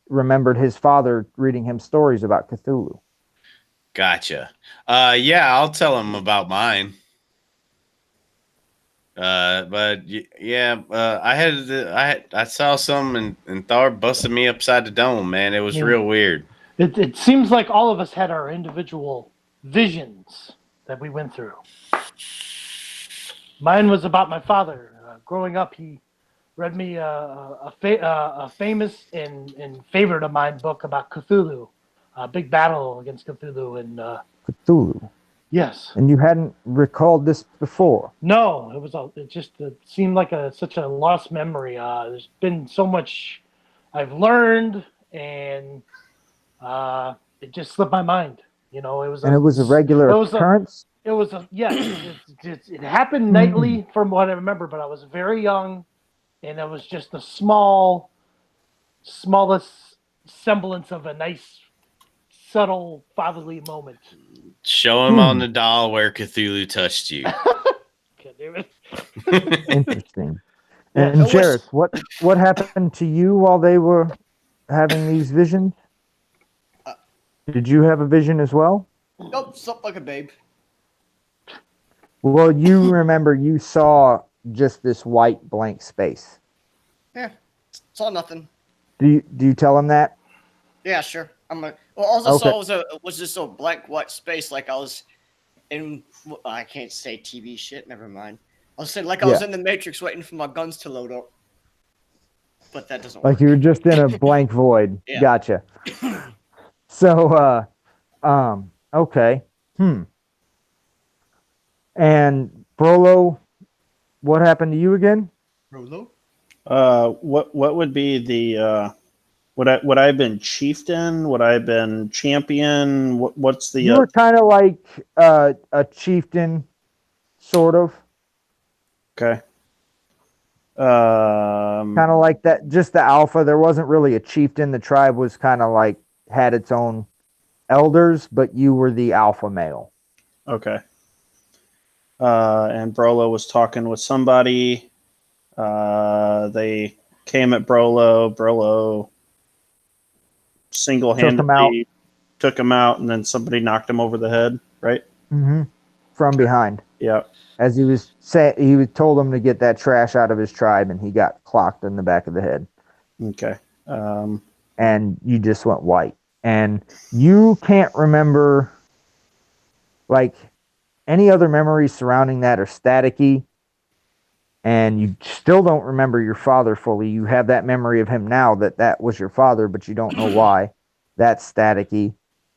Speaker 3: remembered his father reading him stories about Cthulhu.
Speaker 2: Gotcha. Yeah, I'll tell him about mine. But yeah, I saw some and Thor busted me upside the dome, man. It was
Speaker 1: Yeah.
Speaker 2: real weird.
Speaker 1: It seems like all of us had our individual visions that we went through. Mine was about my father. Growing up, he read me a famous and favorite of mine book about Cthulhu, a big battle against Cthulhu. And
Speaker 3: Cthulhu.
Speaker 1: yes,
Speaker 3: And you hadn't recalled this before.
Speaker 1: no, it seemed like such a lost memory. There's been so much I've learned, and it just slipped my mind. You know, it was
Speaker 3: a regular
Speaker 1: it was a-
Speaker 3: occurrence.
Speaker 1: It was it happened nightly from what I remember, but I was very young, and it was just the smallest semblance of a nice, subtle fatherly moment.
Speaker 2: Show him on the doll where Cthulhu touched you.
Speaker 1: God damn it.
Speaker 3: Interesting.
Speaker 1: Yeah,
Speaker 3: And
Speaker 4: it was-
Speaker 3: Jarrett, what happened to you while they were having these visions? Did you have a vision as well?
Speaker 4: Nope, slept like a babe.
Speaker 3: Well, you remember you saw just this white blank space.
Speaker 4: Yeah, saw nothing.
Speaker 3: Do you tell him that?
Speaker 4: Yeah, sure. All I
Speaker 3: Okay.
Speaker 4: saw was just a blank white space, like I was in. I can't say TV shit. Never mind. I was saying like I was
Speaker 3: Yeah.
Speaker 4: in the Matrix, waiting for my guns to load up. But that doesn't
Speaker 3: Like
Speaker 4: work.
Speaker 3: you were just in a blank void.
Speaker 4: Yeah.
Speaker 3: Gotcha. So, okay. And Brolo, what happened to you again?
Speaker 4: Rolo?
Speaker 5: What would be the would I have been chieftain? Would I have been champion? What's the
Speaker 3: You were kind of like a chieftain, sort of.
Speaker 5: okay?
Speaker 3: Kind of like that, just the alpha. There wasn't really a chieftain. The tribe was kind of like had its own elders, but you were the alpha male.
Speaker 5: Okay. And Brolo was talking with somebody. They came at Brolo. Brolo single-handedly took him out, and then somebody knocked him over the head. Right?
Speaker 3: Mm-hmm. From behind,
Speaker 5: Yeah.
Speaker 3: as he told him to get that trash out of his tribe, and he got clocked in the back of the head.
Speaker 5: Okay.
Speaker 3: And you just went white, and you can't remember like any other memories surrounding that are staticky, and you still don't remember your father fully. You have that memory of him now that was your father, but you don't know why. That's staticky,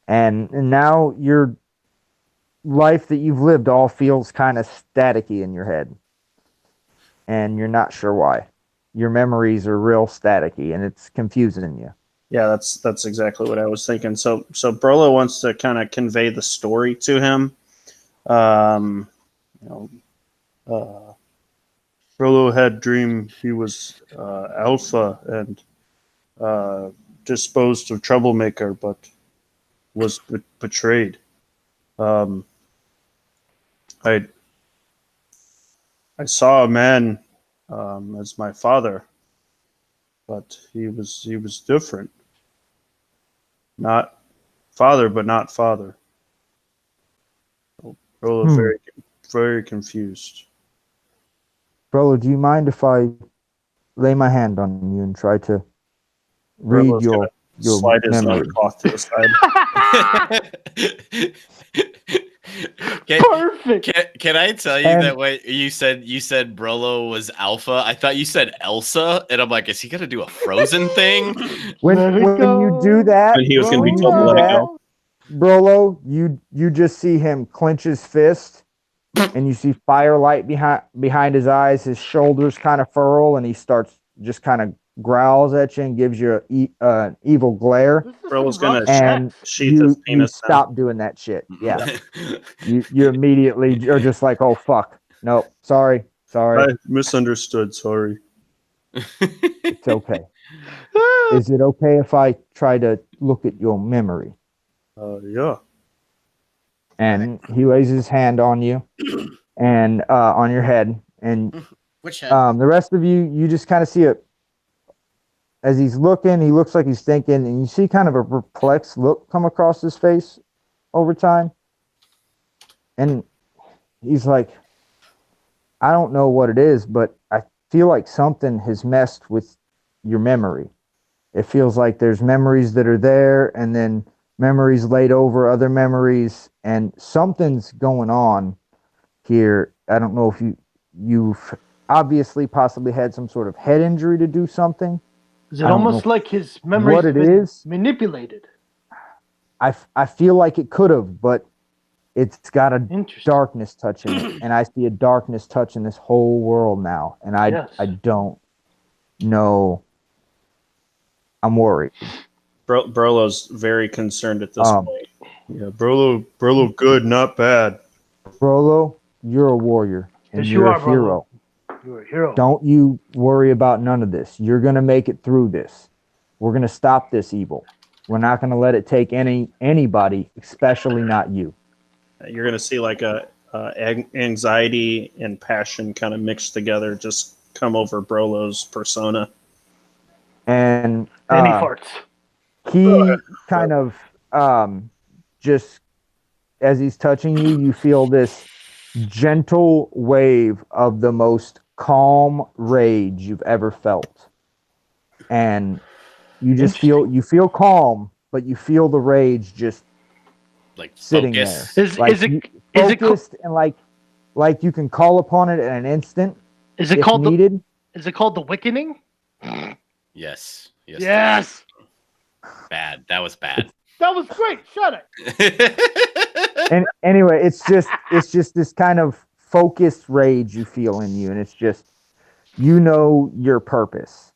Speaker 3: and now your life that you've lived all feels kind of staticky in your head, and you're not sure why. Your memories are real staticky, and it's confusing you.
Speaker 5: Yeah, that's exactly what I was thinking. So Brolo wants to kind of convey the story to him. Brolo had dream he was alpha and disposed of troublemaker, but was betrayed. I saw a man as my father, but he was different. Not father, but not father. Brolo very very confused.
Speaker 3: Brolo, do you mind if I lay my hand on you and try to read
Speaker 5: Brolo's
Speaker 3: your
Speaker 5: gonna slide his
Speaker 3: memory?
Speaker 5: cloth to the side.
Speaker 1: Perfect.
Speaker 2: Can I tell you
Speaker 3: And-
Speaker 2: that way you said Brolo was alpha? I thought you said Elsa, and I'm like, is he gonna do a Frozen thing?
Speaker 3: When
Speaker 1: Let it
Speaker 3: you do
Speaker 1: go.
Speaker 3: that,
Speaker 5: And he was going to be
Speaker 3: when
Speaker 5: told to
Speaker 3: you
Speaker 5: let
Speaker 3: do
Speaker 5: it
Speaker 3: that,
Speaker 5: go.
Speaker 3: Brolo, you just see him clench his fist, and you see firelight behind his eyes. His shoulders kind of furl, and he starts just kind of growls at you and gives you an evil glare.
Speaker 1: This is
Speaker 5: Bro's
Speaker 1: some rough
Speaker 5: gonna
Speaker 3: And
Speaker 1: sex.
Speaker 5: sheath his
Speaker 3: you
Speaker 5: penis now.
Speaker 3: stop doing that shit. Yeah, you immediately are just like, oh fuck, nope, sorry,
Speaker 5: I misunderstood. Sorry.
Speaker 3: it's okay. Is it okay if I try to look at your memory?
Speaker 5: Yeah.
Speaker 3: and he lays his hand on you and on your head, and
Speaker 4: Which head?
Speaker 3: the rest of you, you just kind of see it as he's looking. He looks like he's thinking, and you see kind of a perplexed look come across his face over time, and he's like, I don't know what it is, but I feel like something has messed with your memory. It feels like there's memories that are there, and then memories laid over other memories, and something's going on here. I don't know if you've obviously possibly had some sort of head injury to do something.
Speaker 1: Is it
Speaker 3: I don't
Speaker 1: almost
Speaker 3: know
Speaker 1: like his memories
Speaker 3: what it
Speaker 1: been
Speaker 3: is.
Speaker 1: manipulated?
Speaker 3: I feel like it could have, but it's got a
Speaker 1: Interesting.
Speaker 3: darkness touching it, and I see a darkness touching this whole world now, and I
Speaker 1: Yes.
Speaker 3: don't know. I'm worried.
Speaker 5: Brolo's very concerned at this
Speaker 3: Um,
Speaker 5: point. Yeah, Brolo, good, not bad.
Speaker 3: Brolo, you're a warrior, and
Speaker 1: Yes,
Speaker 3: you're
Speaker 1: you
Speaker 3: a
Speaker 1: are, Brolo.
Speaker 3: hero.
Speaker 1: You're a hero.
Speaker 3: Don't you worry about none of this. You're gonna make it through this. We're gonna stop this evil. We're not gonna let it take anybody, especially not you.
Speaker 5: You're gonna see like anxiety and passion kind of mixed together, just come over Brolo's persona.
Speaker 3: And
Speaker 1: Then he farts.
Speaker 3: he kind of just as he's touching you, you feel this gentle wave of the most calm rage you've ever felt, and you just feel calm, but you feel the rage just
Speaker 2: Like
Speaker 3: sitting
Speaker 2: focus.
Speaker 3: there.
Speaker 1: Is
Speaker 3: Like
Speaker 1: it
Speaker 3: you-
Speaker 1: is it
Speaker 3: focused and like you can call upon it in an instant
Speaker 1: is it
Speaker 3: if
Speaker 1: called
Speaker 3: needed.
Speaker 1: is it called the Wickening?
Speaker 2: Yes. Yes.
Speaker 1: Yes.
Speaker 2: Bad. That was bad.
Speaker 1: That was great. Shut it.
Speaker 3: And anyway, it's just this kind of focused rage you feel in you, and it's just, you know, your purpose.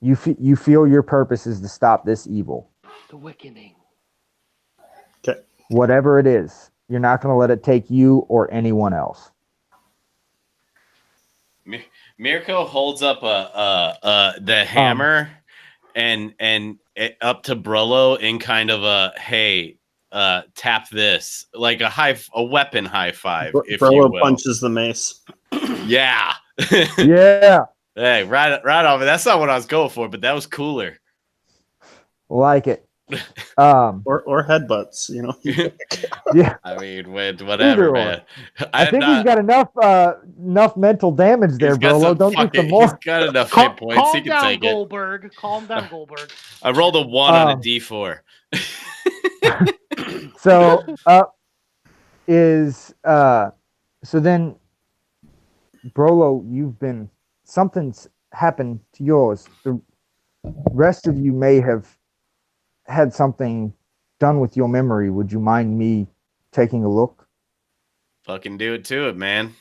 Speaker 3: You feel your purpose is to stop this evil,
Speaker 1: The Wickening.
Speaker 3: whatever it is. You're not going to let it take you or anyone else.
Speaker 2: Mirko holds up the hammer and it up to Brolo in kind of a hey, tap this, like a weapon high five, if you
Speaker 5: Brolo
Speaker 2: will.
Speaker 5: punches the mace.
Speaker 2: Yeah.
Speaker 3: Yeah,
Speaker 2: Hey, right off. That's not what I was going for, but that was cooler.
Speaker 3: like it.
Speaker 5: Or headbutts, you know.
Speaker 3: Yeah,
Speaker 2: I mean, whatever,
Speaker 3: Either
Speaker 2: man.
Speaker 3: I think he's got enough mental damage there, Brolo. Don't do some more.
Speaker 2: He's got enough hit points. He
Speaker 1: Calm
Speaker 2: can
Speaker 1: down,
Speaker 2: take it.
Speaker 1: Goldberg. Calm down, Goldberg.
Speaker 2: I rolled a 1 on a D4.
Speaker 3: So up is so then Brolo, something's happened to yours. The rest of you may have had something done with your memory. Would you mind me taking a look?
Speaker 2: Fucking do it to it, man.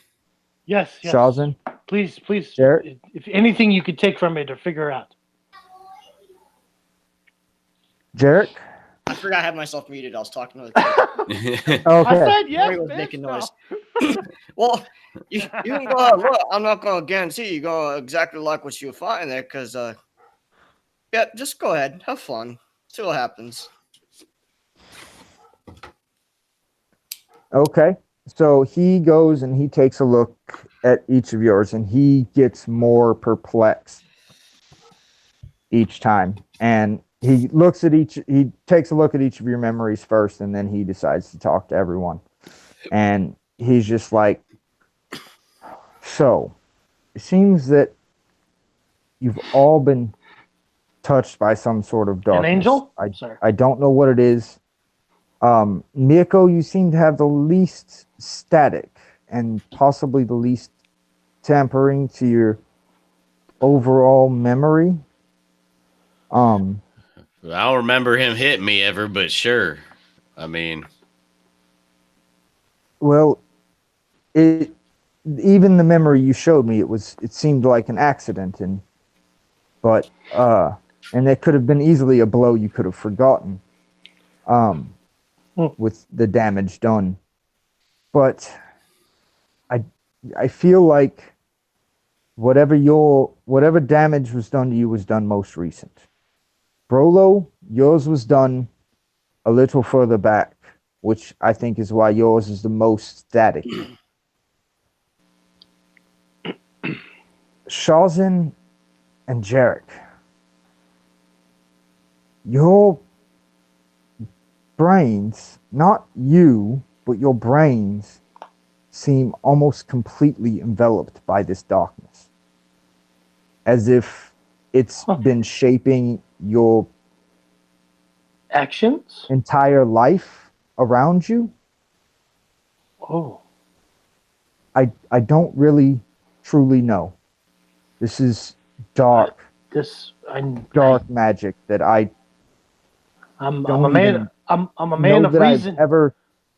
Speaker 1: Yes, yes.
Speaker 3: Shazin?
Speaker 1: Please.
Speaker 3: Jarrett?
Speaker 1: If anything you could take from it or figure out.
Speaker 3: Jarrett?
Speaker 4: I forgot I had myself muted. I was talking to the kid.
Speaker 1: I
Speaker 3: Okay.
Speaker 1: said yes.
Speaker 4: Somebody was
Speaker 1: bitch,
Speaker 4: making
Speaker 1: no.
Speaker 4: noise. Well, you can go ahead. Look, I'm not going to guarantee you go exactly like what you'll find there, because yeah, just go ahead, have fun, see what happens.
Speaker 3: Okay. So he goes and he takes a look at each of yours, and he gets more perplexed each time. And he takes a look at each of your memories first, and then he decides to talk to everyone. And he's just like, so it seems that you've all been touched by some sort of darkness.
Speaker 1: An angel?
Speaker 3: I don't know what it is. Mirko, you seem to have the least static and possibly the least tampering to your overall memory.
Speaker 2: I don't remember him hitting me ever, but sure. I mean,
Speaker 3: well, even the memory you showed me, it seemed like an accident, and it could have been easily a blow you could have forgotten. With the damage done. But I feel like whatever damage was done to you was done most recent. Brolo, yours was done a little further back, which I think is why yours is the most static. Shazin and Jarek, your brains, not you, but your brains seem almost completely enveloped by this darkness. As if it's been shaping your
Speaker 1: Actions?
Speaker 3: entire life around you.
Speaker 1: Oh.
Speaker 3: I don't really truly know. This is dark magic that
Speaker 1: I'm
Speaker 3: don't
Speaker 1: a man.
Speaker 3: even
Speaker 1: I'm a man
Speaker 3: know
Speaker 1: of
Speaker 3: that
Speaker 1: reason.
Speaker 3: I've ever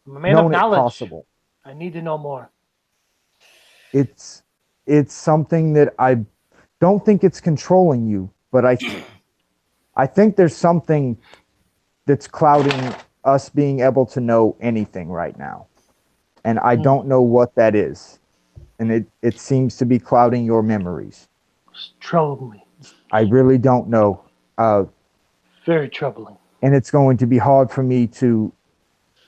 Speaker 1: I'm a man
Speaker 3: known
Speaker 1: of
Speaker 3: it
Speaker 1: knowledge.
Speaker 3: possible.
Speaker 1: I need to know more.
Speaker 3: It's something that I don't think it's controlling you, but I think there's something that's clouding us being able to know anything right now. And I don't know what that is. And it seems to be clouding your memories.
Speaker 1: It's troubling me.
Speaker 3: I really don't know.
Speaker 1: Very troubling.
Speaker 3: And it's going to be hard for me to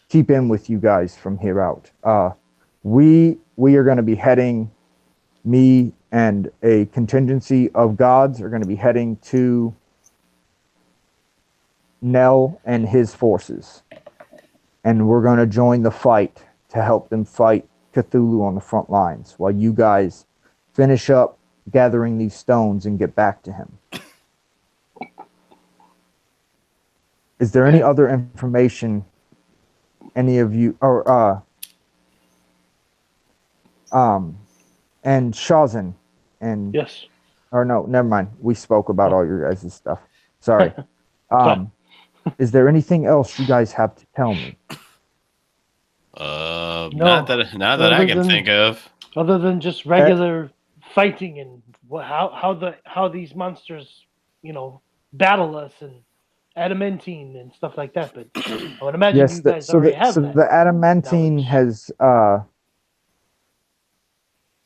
Speaker 3: keep in with you guys from here out. We are going to be heading, me and a contingency of gods are going to be heading to Nell and his forces. And we're going to join the fight to help them fight Cthulhu on the front lines while you guys finish up gathering these stones and get back to him. Is there any other information any of you or and Shazin and
Speaker 1: Yes.
Speaker 3: or no, never mind. We spoke about all your guys' stuff. Sorry. Is there anything else you guys have to tell me?
Speaker 2: Not that I can think of.
Speaker 1: Other than just regular fighting and how these monsters, battle us and adamantine and stuff like that. But I would imagine you guys already have that.
Speaker 3: The adamantine has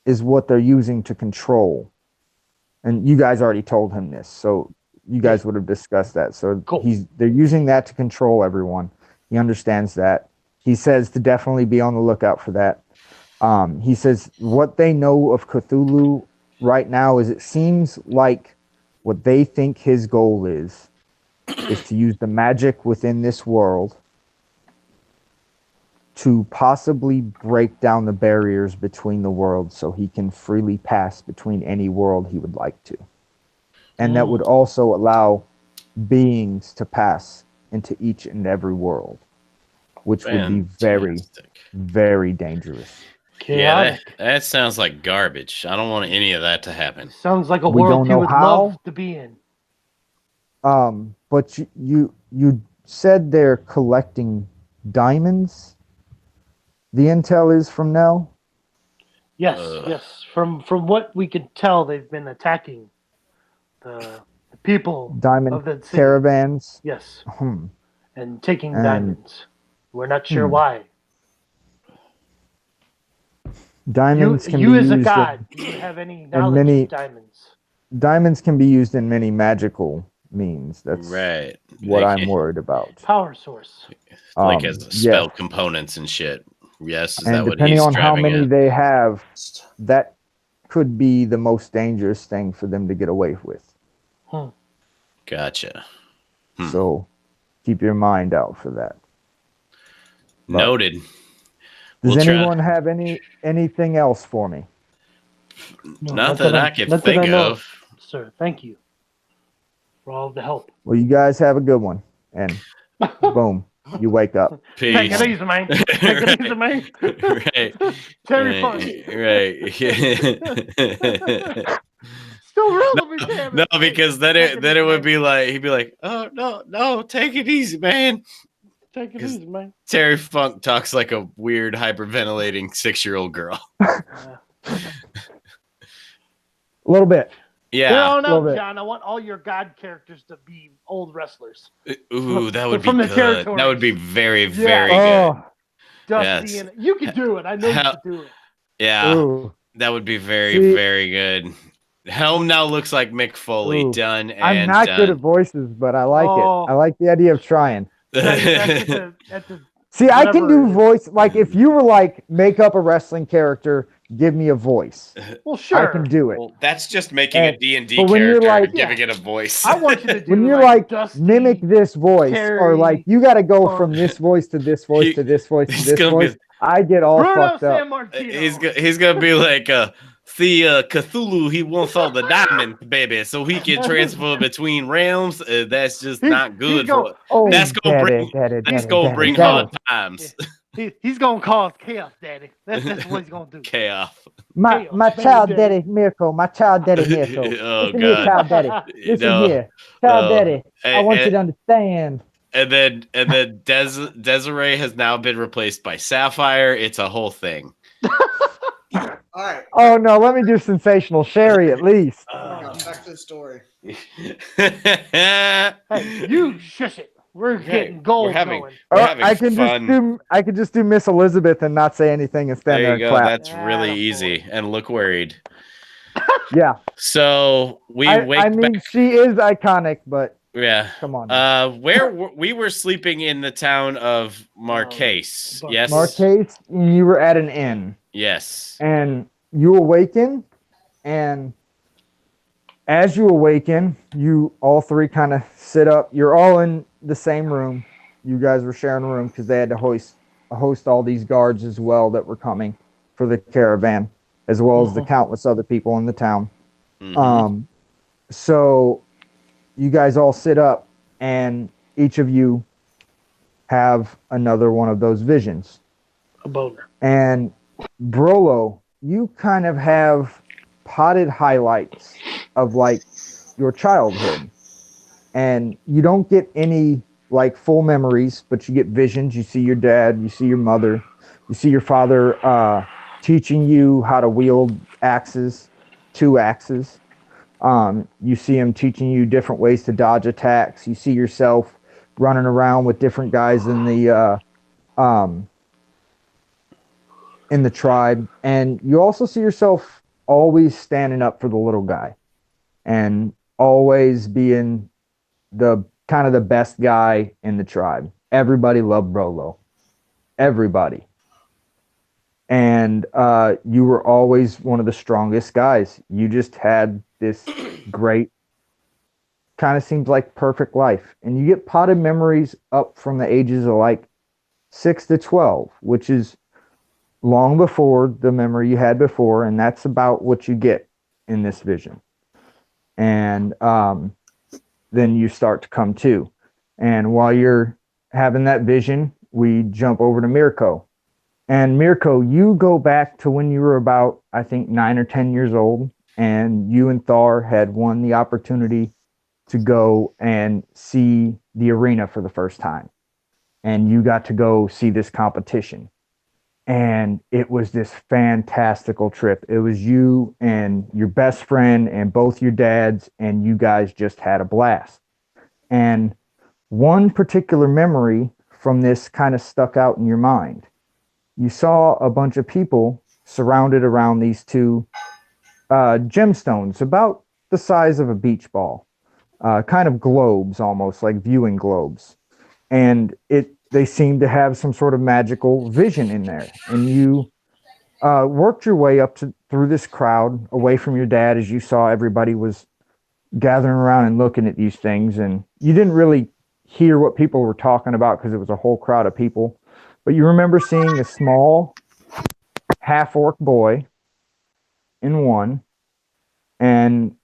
Speaker 3: is what they're using to control, and you guys already told him this, so you guys would have discussed that. So
Speaker 1: cool.
Speaker 3: They're using that to control everyone. He understands that. He says to definitely be on the lookout for that. He says what they know of Cthulhu right now is it seems like what they think his goal is to use the magic within this world to possibly break down the barriers between the worlds so he can freely pass between any world he would like to. And that would also allow beings to pass into each and every world, which would be very, very dangerous.
Speaker 1: Chaotic.
Speaker 2: Yeah, that sounds like garbage. I don't want any of that to happen.
Speaker 1: Sounds like a
Speaker 3: We
Speaker 1: world
Speaker 3: don't
Speaker 1: you would
Speaker 3: know how.
Speaker 1: love to be in.
Speaker 3: But you said they're collecting diamonds. The intel is from Nell?
Speaker 1: Yes, yes. From what we can tell, they've been attacking the people
Speaker 3: Diamond
Speaker 1: of the city.
Speaker 3: caravans?
Speaker 1: Yes.
Speaker 3: Hmm.
Speaker 1: And taking diamonds. We're not sure why.
Speaker 3: Diamonds can be
Speaker 1: you as a
Speaker 3: used
Speaker 1: god, do you have any knowledge of diamonds?
Speaker 3: Diamonds can be used in many magical means. That's
Speaker 2: right.
Speaker 3: what I'm worried about.
Speaker 1: Power source.
Speaker 2: Like as spell components and shit. Yes, is
Speaker 3: and
Speaker 2: that what
Speaker 3: depending
Speaker 2: he's
Speaker 3: on how many
Speaker 2: at?
Speaker 3: they have, that could be the most dangerous thing for them to get away with.
Speaker 2: Gotcha.
Speaker 3: So keep your mind out for that.
Speaker 2: Noted.
Speaker 3: Does anyone have anything else for me?
Speaker 2: No, not that I can think of.
Speaker 1: Sir, thank you for all the help.
Speaker 3: Well, you guys have a good one. And boom, you wake up.
Speaker 2: Peace.
Speaker 1: Take it easy, man. Take it easy, man.
Speaker 2: Right.
Speaker 1: Terry Funk.
Speaker 2: Right.
Speaker 1: Still real to me, damn
Speaker 2: No,
Speaker 1: it.
Speaker 2: because then it would be like he'd be like, "Oh no, take it easy, man."
Speaker 1: Take it easy, man.
Speaker 2: Terry Funk talks like a weird hyperventilating 6-year-old girl.
Speaker 3: A little bit.
Speaker 2: Yeah.
Speaker 1: No, John. I want all your god characters to be old wrestlers.
Speaker 2: Ooh, that would be
Speaker 1: From the
Speaker 2: good.
Speaker 1: territories.
Speaker 2: That would be very, very
Speaker 3: Oh,
Speaker 2: good.
Speaker 1: Dusty
Speaker 2: Yes.
Speaker 1: and you can do it. I know you can do it.
Speaker 2: Yeah,
Speaker 3: ooh.
Speaker 2: that would be very,
Speaker 3: See-
Speaker 2: very good. Helm now looks like Mick Foley.
Speaker 3: Ooh.
Speaker 2: Done and
Speaker 3: I'm not good at
Speaker 2: done.
Speaker 3: voices, but I like
Speaker 1: Oh.
Speaker 3: it. I like the idea of trying.
Speaker 1: Back at the
Speaker 3: See, I can
Speaker 1: Whatever
Speaker 3: do
Speaker 1: it is.
Speaker 3: voice. Like if you were like, make up a wrestling character, give me a voice.
Speaker 1: Well, sure.
Speaker 3: I can do it.
Speaker 2: Well, that's just making a
Speaker 3: And-
Speaker 2: D&D
Speaker 3: but when you're
Speaker 2: character
Speaker 3: like-
Speaker 2: and giving it a voice.
Speaker 1: I want you to do
Speaker 3: When you're
Speaker 1: like,
Speaker 3: like,
Speaker 1: Dusty,
Speaker 3: mimic this voice, or like,
Speaker 1: Terry,
Speaker 3: you got to go
Speaker 1: Punk.
Speaker 3: from this voice to this voice
Speaker 2: He-
Speaker 3: to this voice to
Speaker 2: he's
Speaker 3: this
Speaker 2: gonna be-
Speaker 3: voice. I get all
Speaker 1: Bruno
Speaker 3: fucked up.
Speaker 1: San Martino.
Speaker 2: he's gonna be like, see, Cthulhu, he wants all the diamonds, baby, so he can transfer between realms. That's just
Speaker 1: He-
Speaker 2: not
Speaker 1: he's
Speaker 2: good.
Speaker 1: go-
Speaker 3: Oh,
Speaker 2: That's gonna bring- That's gonna bring hard times.
Speaker 1: He's gonna cause chaos, Daddy. That's what he's gonna do.
Speaker 2: Chaos.
Speaker 3: My
Speaker 1: Chaos,
Speaker 3: child
Speaker 1: baby.
Speaker 3: daddy Mirko, my child daddy Mirko.
Speaker 2: Oh,
Speaker 3: Listen here,
Speaker 2: God.
Speaker 3: child daddy. Listen
Speaker 2: No.
Speaker 3: here, child
Speaker 2: No.
Speaker 3: daddy. I want you to understand.
Speaker 2: And then Desiree has now been replaced by Sapphire. It's a whole thing.
Speaker 4: All right.
Speaker 3: Oh no, let me do sensational Sherry at least.
Speaker 4: Back to the story.
Speaker 1: Hey, you shush it. We're getting gold
Speaker 2: we're having-
Speaker 1: going.
Speaker 2: We're
Speaker 3: Or
Speaker 2: having
Speaker 3: I can
Speaker 2: fun.
Speaker 3: I could just do Miss Elizabeth and not say anything and stand
Speaker 2: There
Speaker 3: there
Speaker 2: you
Speaker 3: and
Speaker 2: go.
Speaker 3: clap.
Speaker 2: That's really
Speaker 1: Attaboy.
Speaker 2: easy. And look worried.
Speaker 3: Yeah,
Speaker 2: So we wake
Speaker 3: I mean
Speaker 2: back.
Speaker 3: she is iconic, but
Speaker 2: Yeah.
Speaker 3: come on.
Speaker 2: We were sleeping in the town of Marquise.
Speaker 1: But-
Speaker 2: Yes.
Speaker 3: Marquise, you were at an inn
Speaker 2: Yes.
Speaker 3: and you awaken, and as you awaken, you all three kind of sit up. You're all in the same room. You guys were sharing a room because they had to host all these guards as well that were coming for the caravan, as well as the countless other people in the town.
Speaker 2: Mhm.
Speaker 3: So you guys all sit up, and each of you have another one of those visions.
Speaker 1: A boner.
Speaker 3: And Brolo, you kind of have potted highlights of like your childhood, and you don't get any like full memories, but you get visions. You see your dad, you see your mother, you see your father teaching you how to wield axes, 2 axes. You see him teaching you different ways to dodge attacks. You see yourself running around with different guys in the tribe, and you also see yourself always standing up for the little guy and always being the kind of the best guy in the tribe. Everybody loved Brolo. Everybody. And you were always one of the strongest guys. You just had this great, kind of seems like perfect life. And you get potted memories up from the ages of like 6 to 12, which is long before the memory you had before. And that's about what you get in this vision. And then you start to come to. And while you're having that vision, we jump over to Mirko. And Mirko, you go back to when you were about, I think, 9 or 10 years old, and you and Thar had won the opportunity to go and see the arena for the first time. And you got to go see this competition. And it was this fantastical trip. It was you and your best friend and both your dads, and you guys just had a blast. And one particular memory from this kind of stuck out in your mind. You saw a bunch of people surrounded around these 2 gemstones, about the size of a beach ball, kind of globes, almost like viewing globes. And they seemed to have some sort of magical vision in there. And you worked your way up through this crowd, away from your dad, as you saw everybody was gathering around and looking at these things. And you didn't really hear what people were talking about because it was a whole crowd of people. But you remember seeing a small half-orc boy in one and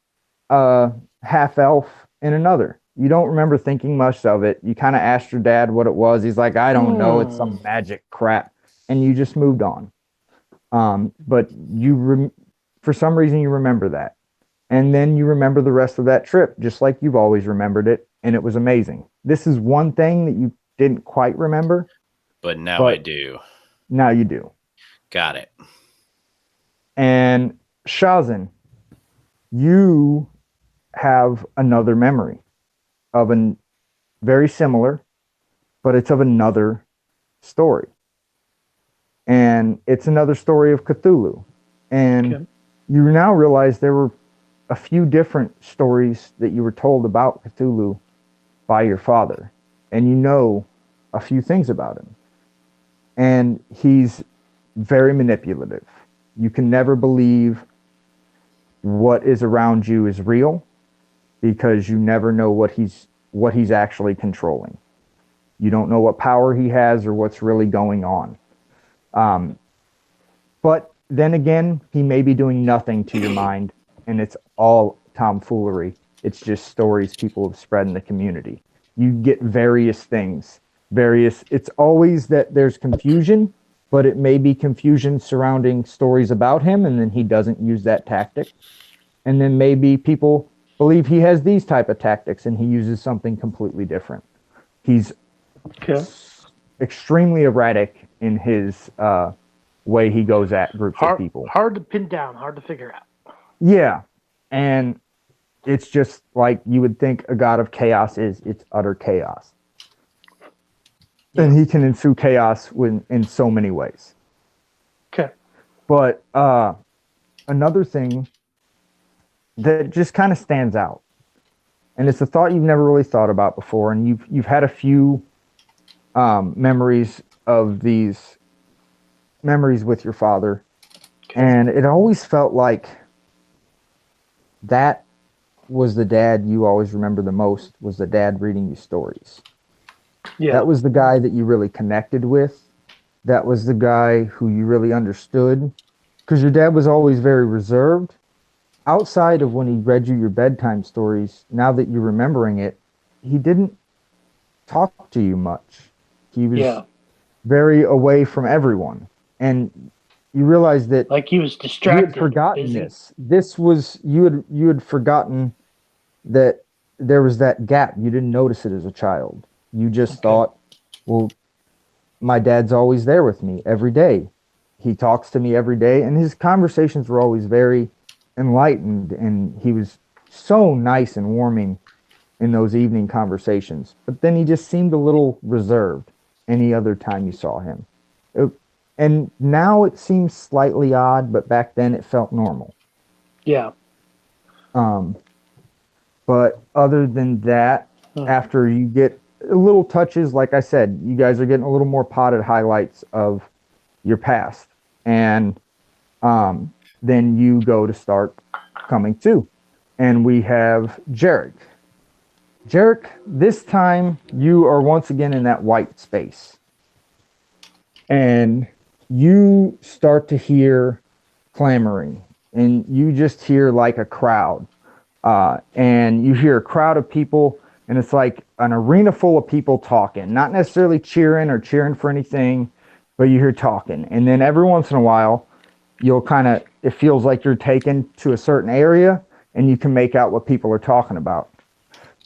Speaker 3: a half-elf in another. You don't remember thinking much of it. You kind of asked your dad what it was. He's like, I don't know. It's some magic crap. And you just moved on. But for some reason, you remember that. And then you remember the rest of that trip, just like you've always remembered it. And it was amazing. This is one thing that you didn't quite remember.
Speaker 2: But now I do.
Speaker 3: Now you do.
Speaker 2: Got it.
Speaker 3: And Shazin, you have another memory of very similar, but it's of another story. And it's another story of Cthulhu. And you now realize there were a few different stories that you were told about Cthulhu by your father. And you know a few things about him. and he's very manipulative. You can never believe what is around you is real because you never know what he's actually controlling. You don't know what power he has or what's really going on. But then again, he may be doing nothing to your mind, and it's all tomfoolery. It's just stories people have spread in the community. You get various things. It's always that there's confusion, but it may be confusion surrounding stories about him, and then he doesn't use that tactic. And then maybe people believe he has these type of tactics, and he uses something completely different. He's extremely erratic in his way he goes at groups of people.
Speaker 1: Hard to pin down, hard to figure out.
Speaker 3: Yeah. And it's just like you would think a god of chaos is. It's utter chaos. Yeah. And he can ensue chaos in so many ways.
Speaker 1: Okay.
Speaker 3: But another thing that just kind of stands out, and it's a thought you've never really thought about before, and you've had a few memories of these memories with your father, and it always felt like that was the dad you always remember the most, was the dad reading you stories. Yeah. That was the guy that you really connected with. That was the guy who you really understood, because your dad was always very reserved. Outside of when he read you your bedtime stories, now that you're remembering it, he didn't talk to you much. He was very away from everyone. And you realize that,
Speaker 1: like, he was distracted.
Speaker 3: You had forgotten this. This was you had forgotten that there was that gap. You didn't notice it as a child. You just thought, well, my dad's always there with me every day. He talks to me every day, and his conversations were always very enlightened, and he was so nice and warming in those evening conversations. But then he just seemed a little reserved any other time you saw him. And now it seems slightly odd, but back then it felt normal.
Speaker 1: Yeah.
Speaker 3: But other than that, after you get little touches, like I said, you guys are getting a little more potted highlights of your past. And then you go to start coming to. And we have Jarek. Jarek, this time you are once again in that white space. And you start to hear clamoring, and you just hear like a crowd. And you hear a crowd of people, and it's like an arena full of people talking, not necessarily cheering for anything, but you hear talking. And then every once in a while, it feels like you're taken to a certain area, and you can make out what people are talking about.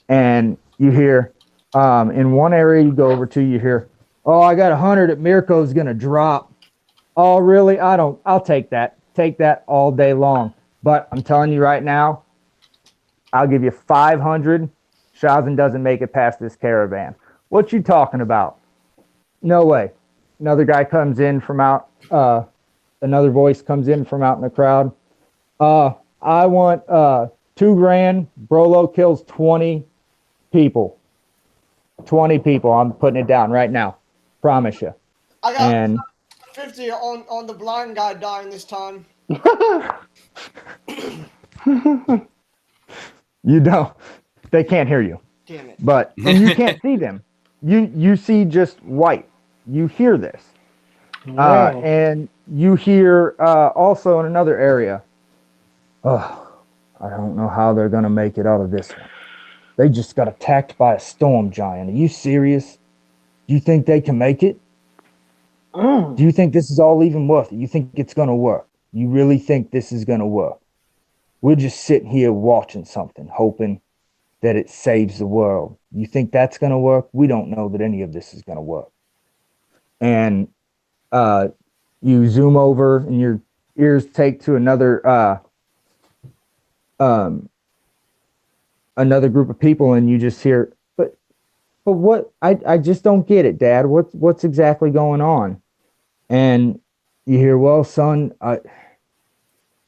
Speaker 3: And you hear, in one area you go over to, you hear, "Oh, I got 100 that Mirko's going to drop." "Oh, really? I'll take that. Take that all day long. But I'm telling you right now, I'll give you 500. Shazin doesn't make it past this caravan." "What you talking about?" "No way." Another guy comes in from out, another voice comes in from out in the crowd. "I want $2,000. Brolo kills 20 people. 20 people. I'm putting it down right now. Promise you."
Speaker 6: I got 50 on the blind guy dying this time.
Speaker 3: You don't. They can't hear you.
Speaker 6: Damn it.
Speaker 3: And you can't see them. You see just white. You hear this.
Speaker 1: Wow.
Speaker 3: And you hear also in another area, "Oh, I don't know how they're going to make it out of this one. They just got attacked by a storm giant. Are you serious? Do you think they can make it? Do you think this is all even worth it? You think it's going to work? You really think this is going to work? We're just sitting here watching something, hoping that it saves the world. You think that's going to work? We don't know that any of this is going to work." And you zoom over, and your ears take to another group of people, and you just hear, but what? I just don't get it, Dad. What's exactly going on? And you hear, "Well, son,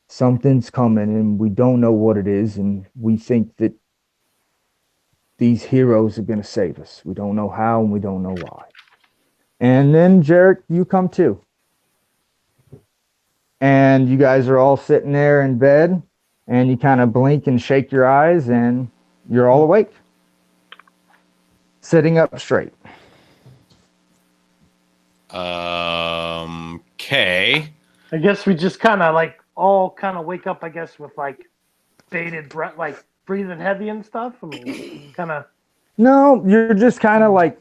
Speaker 3: something's coming, and we don't know what it is, and we think that these heroes are going to save us. We don't know how, and we don't know why." And then Jarek, you come too. And you guys are all sitting there in bed, and you kind of blink and shake your eyes, and you're all awake. Sitting up straight.
Speaker 2: Okay.
Speaker 1: I guess we just kind of like all kind of wake up, I guess, with like bated breath, like breathing heavy and stuff. I mean, kind of.
Speaker 3: No, you're just kind of like,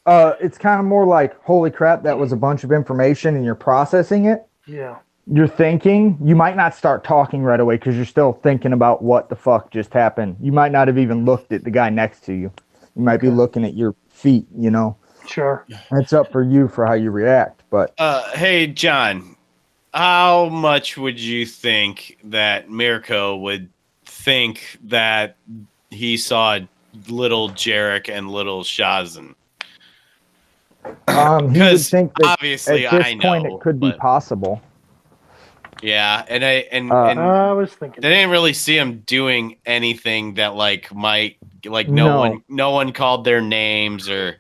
Speaker 3: it's kind of more like, holy crap, that was a bunch of information and you're processing it.
Speaker 1: Yeah.
Speaker 3: You're thinking. You might not start talking right away because you're still thinking about what the fuck just happened. You might not have even looked at the guy next to you. You might be looking at your feet, you know.
Speaker 1: Sure.
Speaker 3: It's up for you for how you react. But
Speaker 2: Hey, John, how much would you think that Mirko would think that he saw little Jarek and little Shazan?
Speaker 3: he would
Speaker 2: Because
Speaker 3: think that
Speaker 2: obviously
Speaker 3: at this
Speaker 2: I
Speaker 3: point
Speaker 2: know,
Speaker 3: it could be
Speaker 2: but-
Speaker 3: possible.
Speaker 2: Yeah, and
Speaker 1: I was thinking.
Speaker 2: they didn't really see him doing anything that might
Speaker 3: No.
Speaker 2: no one called their names or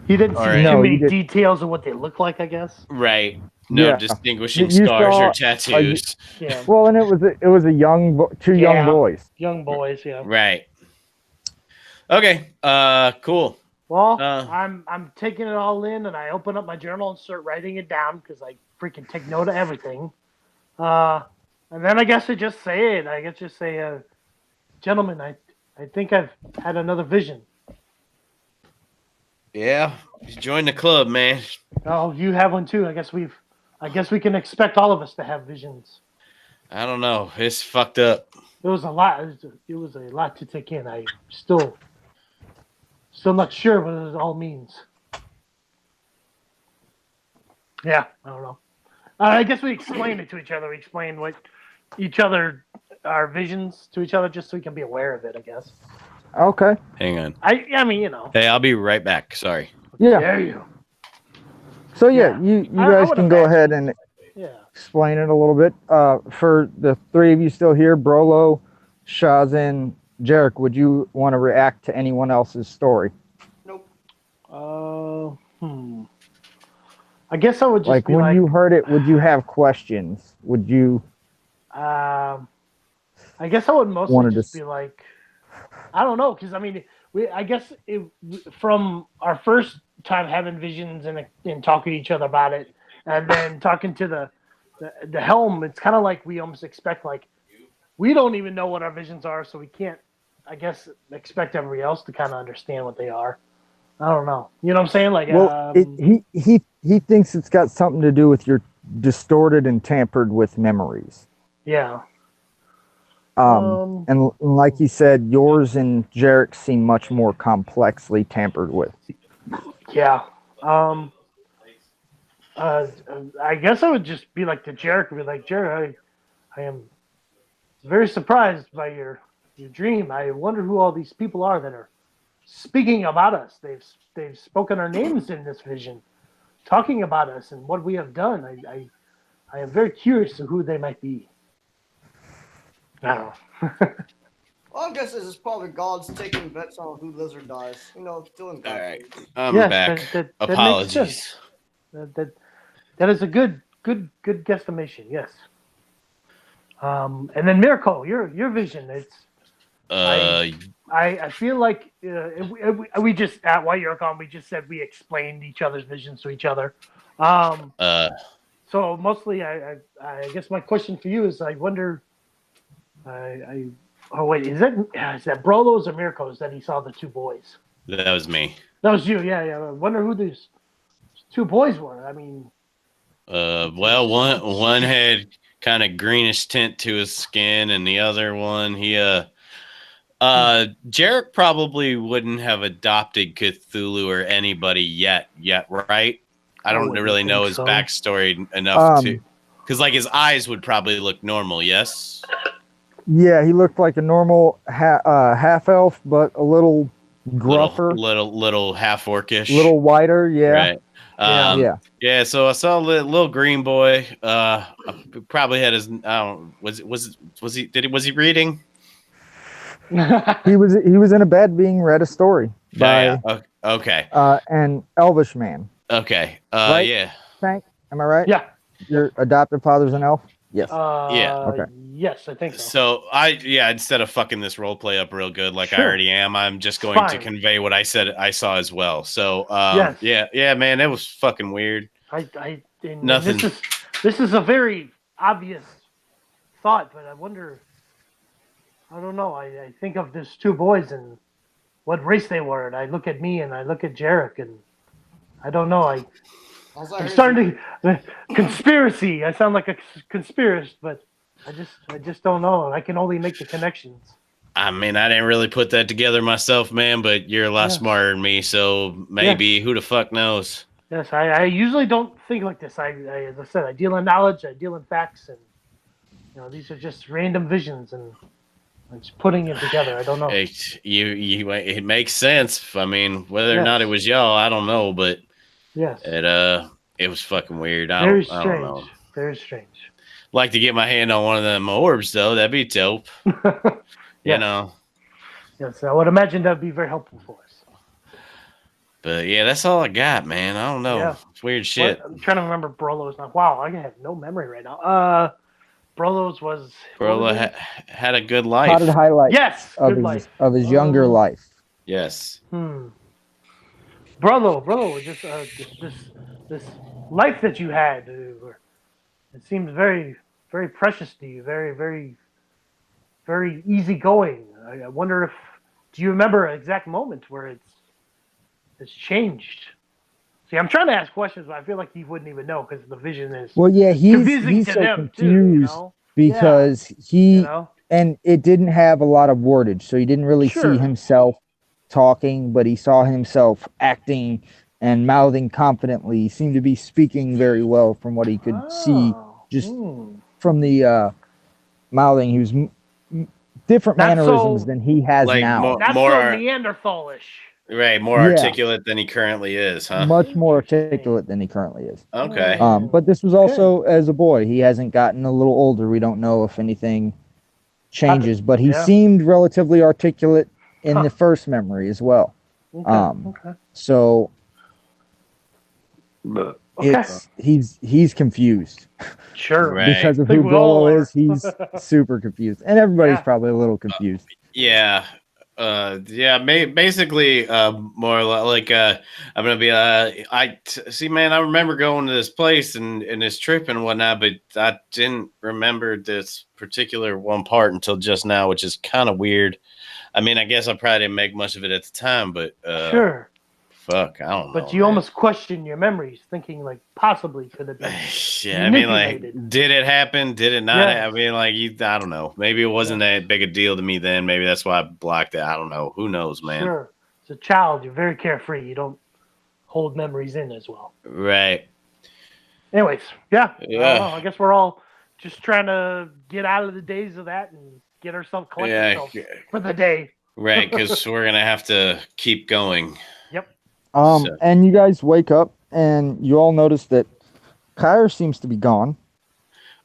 Speaker 1: He didn't see
Speaker 2: All right.
Speaker 1: too
Speaker 3: No,
Speaker 1: many
Speaker 3: you did-
Speaker 1: details of what they look like, I guess.
Speaker 2: right. No
Speaker 3: Yeah.
Speaker 2: distinguishing
Speaker 3: You
Speaker 2: scars
Speaker 3: saw
Speaker 2: or tattoos.
Speaker 1: Yeah.
Speaker 3: Well, and it was a two young
Speaker 1: Yeah.
Speaker 3: boys.
Speaker 1: Young boys, yeah.
Speaker 2: Right. Okay. Cool.
Speaker 1: Well,
Speaker 2: Uh.
Speaker 1: I'm taking it all in, and I open up my journal and start writing it down because I freaking take note of everything. And then I guess I just say it. I guess just say, gentlemen, I think I've had another vision.
Speaker 2: Yeah. Join the club, man.
Speaker 1: Oh, you have one too. I guess we can expect all of us to have visions.
Speaker 2: I don't know. It's fucked up.
Speaker 1: It was a lot. It was a lot to take in. I still not sure what it all means. Yeah, I don't know. I guess we explain it to each other. We explain what our visions to each other, just so we can be aware of it. I guess.
Speaker 3: Okay.
Speaker 2: Hang on.
Speaker 1: I mean, you know.
Speaker 2: Hey, I'll be right back. Sorry.
Speaker 3: Yeah.
Speaker 1: Dare you?
Speaker 3: So yeah,
Speaker 1: Yeah.
Speaker 3: you
Speaker 1: I
Speaker 3: guys
Speaker 1: would
Speaker 3: can go
Speaker 1: imagine.
Speaker 3: ahead and
Speaker 1: Yeah.
Speaker 3: explain it a little bit. For the three of you still here, Brolo, Shazin, Jarek, would you want to react to anyone else's story?
Speaker 6: Nope.
Speaker 1: I guess I would just
Speaker 3: Like
Speaker 1: be
Speaker 3: when
Speaker 1: like,
Speaker 3: you heard it, would you have questions? Would you?
Speaker 1: I guess I would mostly
Speaker 3: Wanted
Speaker 1: just
Speaker 3: to
Speaker 1: be like, I don't know, because I mean, I guess from our first time having visions and talking to each other about it, and then talking to the helm, it's kind of like we almost expect like we don't even know what our visions are, so we can't, I guess, expect everybody else to kind of understand what they are. I don't know. You know what I'm saying? Like,
Speaker 3: Well, he thinks it's got something to do with your distorted and tampered with memories.
Speaker 1: yeah.
Speaker 3: And like you said, yours and Jarek seem much more complexly tampered with.
Speaker 1: Yeah. I guess I would just be like to Jarek, be like, Jarek, I am very surprised by your dream. I wonder who all these people are that are speaking about us. They've spoken our names in this vision, talking about us and what we have done. I am very curious to who they might be. I don't know.
Speaker 6: Well, I'm guessing this is probably God's taking bets on who Lizard dies. You know, doing God.
Speaker 2: All right. I'm
Speaker 1: Yes,
Speaker 2: back.
Speaker 1: that makes
Speaker 2: Apologies.
Speaker 1: sense. That is a good guesstimation. Yes. And then Miracle, your vision. It's I feel like we just while you're gone, we just said we explained each other's visions to each other. So mostly, I guess my question for you is, I wonder. Oh wait, is that Brolo's or Mirko's that he saw the two boys?
Speaker 2: That was me.
Speaker 1: That was you, yeah. I wonder who these two boys were. I mean,
Speaker 2: Well, one had kind of greenish tint to his skin, and the other one, Jarek probably wouldn't have adopted Cthulhu or anybody yet, right? I don't
Speaker 1: wouldn't
Speaker 2: really know
Speaker 1: think
Speaker 2: his
Speaker 1: so.
Speaker 2: backstory enough to, because like his eyes would probably look normal. Yes.
Speaker 3: Yeah, he looked like a normal half elf, but a little gruffer,
Speaker 2: little half orcish,
Speaker 3: little whiter. Yeah,
Speaker 2: right.
Speaker 3: yeah.
Speaker 2: Yeah, so I saw a little green boy. Probably had his. I don't. Was he reading?
Speaker 3: He was in a bed being read a story. by
Speaker 2: Okay.
Speaker 3: and Elvish Man.
Speaker 2: Okay.
Speaker 3: Right?
Speaker 2: Yeah.
Speaker 3: Tank, am I right?
Speaker 1: Yeah.
Speaker 3: Your adopted father's an elf? Yes.
Speaker 1: Okay.
Speaker 3: Okay.
Speaker 1: Yes, I think so.
Speaker 2: So instead of fucking this role play up real good like I
Speaker 1: Sure.
Speaker 2: already am, I'm just
Speaker 1: It's
Speaker 2: going to
Speaker 1: fine.
Speaker 2: convey what I said I saw as well. So
Speaker 1: Yes.
Speaker 2: yeah, man, that was fucking weird.
Speaker 1: And
Speaker 2: Nothing.
Speaker 1: This is a very obvious thought, but I wonder. I don't know. I think of these two boys and what race they were, and I look at me and I look at Jarek, and I don't know. I'm starting to conspiracy. I sound like a conspiracist, but I just don't know. I can only make the connections.
Speaker 2: I mean, I didn't really put that together myself, man, but you're a lot
Speaker 1: Yeah.
Speaker 2: smarter than me, so maybe who the fuck knows?
Speaker 1: Yes, I usually don't think like this. As I said, I deal in knowledge, I deal in facts, and these are just random visions, and I'm just putting it together. I don't know.
Speaker 2: It makes sense. I mean, whether or not it
Speaker 1: Yes.
Speaker 2: was y'all, I don't know, but
Speaker 1: Yes.
Speaker 2: it was fucking weird. I
Speaker 1: Very
Speaker 2: don't
Speaker 1: strange.
Speaker 2: know.
Speaker 1: Very strange.
Speaker 2: Like to get my hand on one of them orbs though. That'd be dope. You
Speaker 1: Yes.
Speaker 2: know.
Speaker 1: Yes, I would imagine that would be very helpful for us.
Speaker 2: But yeah, that's all I got, man. I don't know.
Speaker 1: Yeah.
Speaker 2: It's weird shit.
Speaker 1: I'm trying to remember Brolo's now. Wow, I have no memory right now. Brolo's was.
Speaker 2: Brola had a good life.
Speaker 3: Potted highlight
Speaker 1: Yes,
Speaker 3: of
Speaker 1: good
Speaker 3: his
Speaker 1: life.
Speaker 3: younger life.
Speaker 2: Yes.
Speaker 1: Brolo was just this life that you had. It seems very, very precious to you. Very, very, very easygoing. I wonder if do you remember an exact moment where it's changed? See, I'm trying to ask questions, but I feel like he wouldn't even know because the vision is
Speaker 3: Well, yeah,
Speaker 1: confusing
Speaker 3: he's
Speaker 1: to
Speaker 3: so
Speaker 1: them
Speaker 3: confused
Speaker 1: too.
Speaker 3: because and it didn't have a lot of wordage, so he didn't really
Speaker 1: Sure.
Speaker 3: see himself talking, but he saw himself acting and mouthing confidently. He seemed to be speaking very well from what he could see just from the mouthing. He was different
Speaker 1: Not
Speaker 3: mannerisms
Speaker 1: so-
Speaker 3: than he has
Speaker 2: Like
Speaker 3: now.
Speaker 1: Not
Speaker 2: More
Speaker 1: so
Speaker 2: are-
Speaker 1: Neanderthalish.
Speaker 2: Right, more
Speaker 3: Yeah.
Speaker 2: articulate than he currently is, huh?
Speaker 3: Much more articulate than he currently is.
Speaker 2: Okay.
Speaker 3: But this was also as a boy. He hasn't gotten a little older. We don't know if anything changes, but he
Speaker 1: Yeah.
Speaker 3: seemed relatively articulate in
Speaker 1: Huh.
Speaker 3: the first memory as well.
Speaker 1: Okay.
Speaker 3: So
Speaker 1: Okay.
Speaker 3: he's confused
Speaker 1: Sure.
Speaker 2: Right.
Speaker 3: because of
Speaker 1: I think
Speaker 3: who
Speaker 1: we all
Speaker 3: Brolo
Speaker 1: are.
Speaker 3: is. He's super confused, and everybody's
Speaker 1: Yeah.
Speaker 3: probably a little confused.
Speaker 2: Yeah. Basically, more like I'm gonna be see, man, I remember going to this place and this trip and whatnot, but I didn't remember this particular one part until just now, which is kind of weird. I mean, I guess I probably didn't make much of it at the time, but
Speaker 1: Sure.
Speaker 2: fuck, I don't know.
Speaker 1: But you
Speaker 2: man.
Speaker 1: almost question your memories, thinking like possibly could it be?
Speaker 2: Yeah, I mean, like,
Speaker 1: manipulated.
Speaker 2: did it happen? Did it not?
Speaker 1: Yes.
Speaker 2: I mean, like, I don't know. Maybe it wasn't that big a deal to me then. Maybe that's why I blocked it. I don't know. Who knows, man?
Speaker 1: Sure. As a child, you're very carefree. You don't hold memories in as well.
Speaker 2: Right.
Speaker 1: Anyways, yeah. I
Speaker 2: Yeah.
Speaker 1: don't know. I guess we're all just trying to get out of the days of that and get ourselves collected ourselves for the day.
Speaker 2: Right, because we're gonna have to keep going. So-
Speaker 3: And you guys wake up and you all notice that Kyra seems to be gone.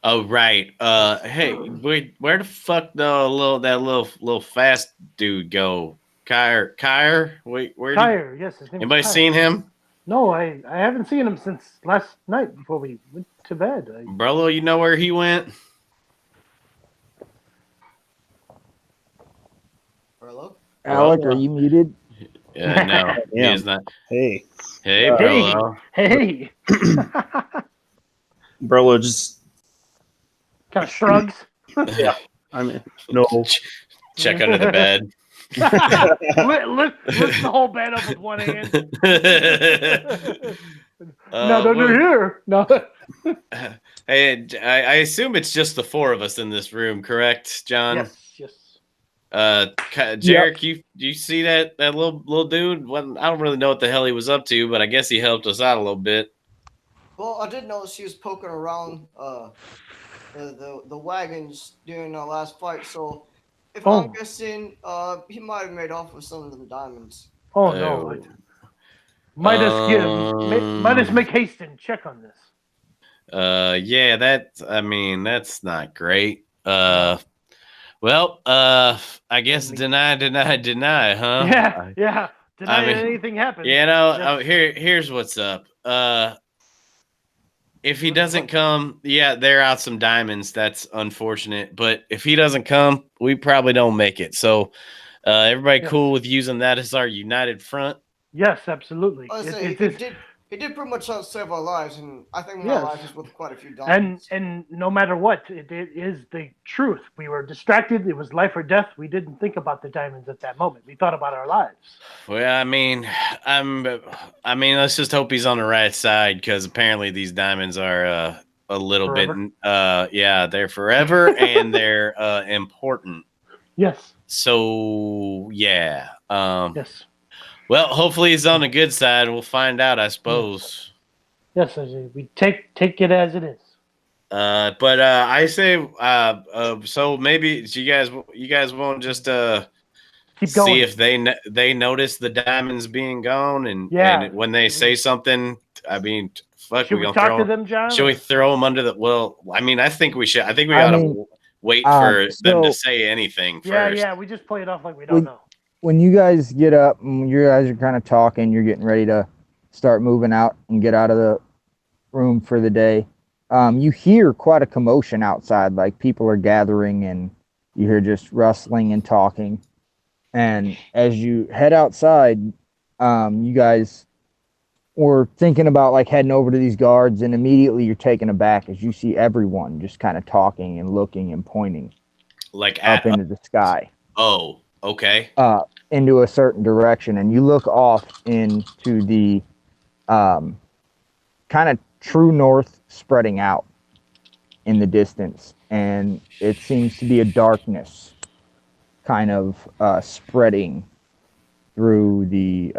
Speaker 2: Oh, right. Hey, wait, where the fuck that little fast dude go? Kyre? Wait, where?
Speaker 1: Tyre, yes. His name is
Speaker 2: Anybody
Speaker 1: Tyre.
Speaker 2: seen him?
Speaker 1: No, I haven't seen him since last night before we went to bed.
Speaker 2: Brolo, you know where he went?
Speaker 4: Hello?
Speaker 3: Alec,
Speaker 5: Well,
Speaker 3: are you muted?
Speaker 2: No, he
Speaker 5: Yeah.
Speaker 2: is not.
Speaker 5: Hey,
Speaker 2: Hey,
Speaker 5: Hey.
Speaker 2: Brolo.
Speaker 1: Hey,
Speaker 5: Brolo, just
Speaker 1: kind of shrugs.
Speaker 5: I mean, no.
Speaker 2: Check under the bed.
Speaker 1: Lift the whole bed up with one hand. No,
Speaker 2: Well,
Speaker 1: they're here. No.
Speaker 2: Hey, I assume it's just the four of us in this room, correct, John?
Speaker 1: Yes.
Speaker 2: Jarek, you see that little dude? Well, I don't really know what the hell he was up to, but I guess he helped us out a little bit.
Speaker 6: Well, I did notice he was poking around the wagons during our last fight. So, if I'm guessing, he might have made off with some of the diamonds.
Speaker 1: Oh no. Midas make haste and check on this.
Speaker 2: Yeah, that's not great. Well, I guess deny, huh?
Speaker 1: Yeah. deny
Speaker 2: I mean,
Speaker 1: anything happened.
Speaker 2: You know,
Speaker 1: Just-
Speaker 2: here's what's up. If he doesn't come, yeah, they're out some diamonds. That's unfortunate. But if he doesn't come, we probably don't make it. So, everybody
Speaker 1: Yes.
Speaker 2: cool with using that as our united front?
Speaker 1: Yes, absolutely.
Speaker 6: I say
Speaker 1: It is-
Speaker 6: he did pretty much help save our lives, and I think my
Speaker 1: Yes.
Speaker 6: life is worth quite a few
Speaker 1: and
Speaker 6: diamonds.
Speaker 1: and no matter what, it is the truth. We were distracted. It was life or death. We didn't think about the diamonds at that moment. We thought about our lives.
Speaker 2: Well, I mean, let's just hope he's on the right side because apparently these diamonds are a little
Speaker 1: Forever?
Speaker 2: bit, yeah, they're forever and they're important.
Speaker 1: Yes.
Speaker 2: So yeah,
Speaker 1: Yes.
Speaker 2: well, hopefully he's on the good side. We'll find out, I suppose.
Speaker 1: Yes. I say we take it as it is.
Speaker 2: But I say, so maybe you guys won't just
Speaker 1: Keep going.
Speaker 2: see if they notice the diamonds being gone, and
Speaker 1: Yeah.
Speaker 2: and when they say something, I mean, fuck,
Speaker 1: Should we
Speaker 2: gonna
Speaker 1: talk
Speaker 2: throw
Speaker 1: to them, John?
Speaker 2: Should we throw them under the? Well, I mean, I think we should. I think we
Speaker 3: I
Speaker 2: ought to
Speaker 3: mean,
Speaker 2: wait for them to
Speaker 3: so-
Speaker 2: say anything
Speaker 1: Yeah,
Speaker 2: first.
Speaker 1: yeah. We just play it off like we don't know.
Speaker 3: When you guys get up and you guys are kind of talking, you're getting ready to start moving out and get out of the room for the day. You hear quite a commotion outside, like people are gathering, and you hear just rustling and talking. And as you head outside, you guys were thinking about like heading over to these guards, and immediately you're taken aback as you see everyone just kind of talking and looking and pointing
Speaker 2: Like
Speaker 3: up into the sky,
Speaker 2: oh, okay.
Speaker 3: into a certain direction, and you look off into the kind of true north, spreading out in the distance, and it seems to be a darkness kind of spreading through the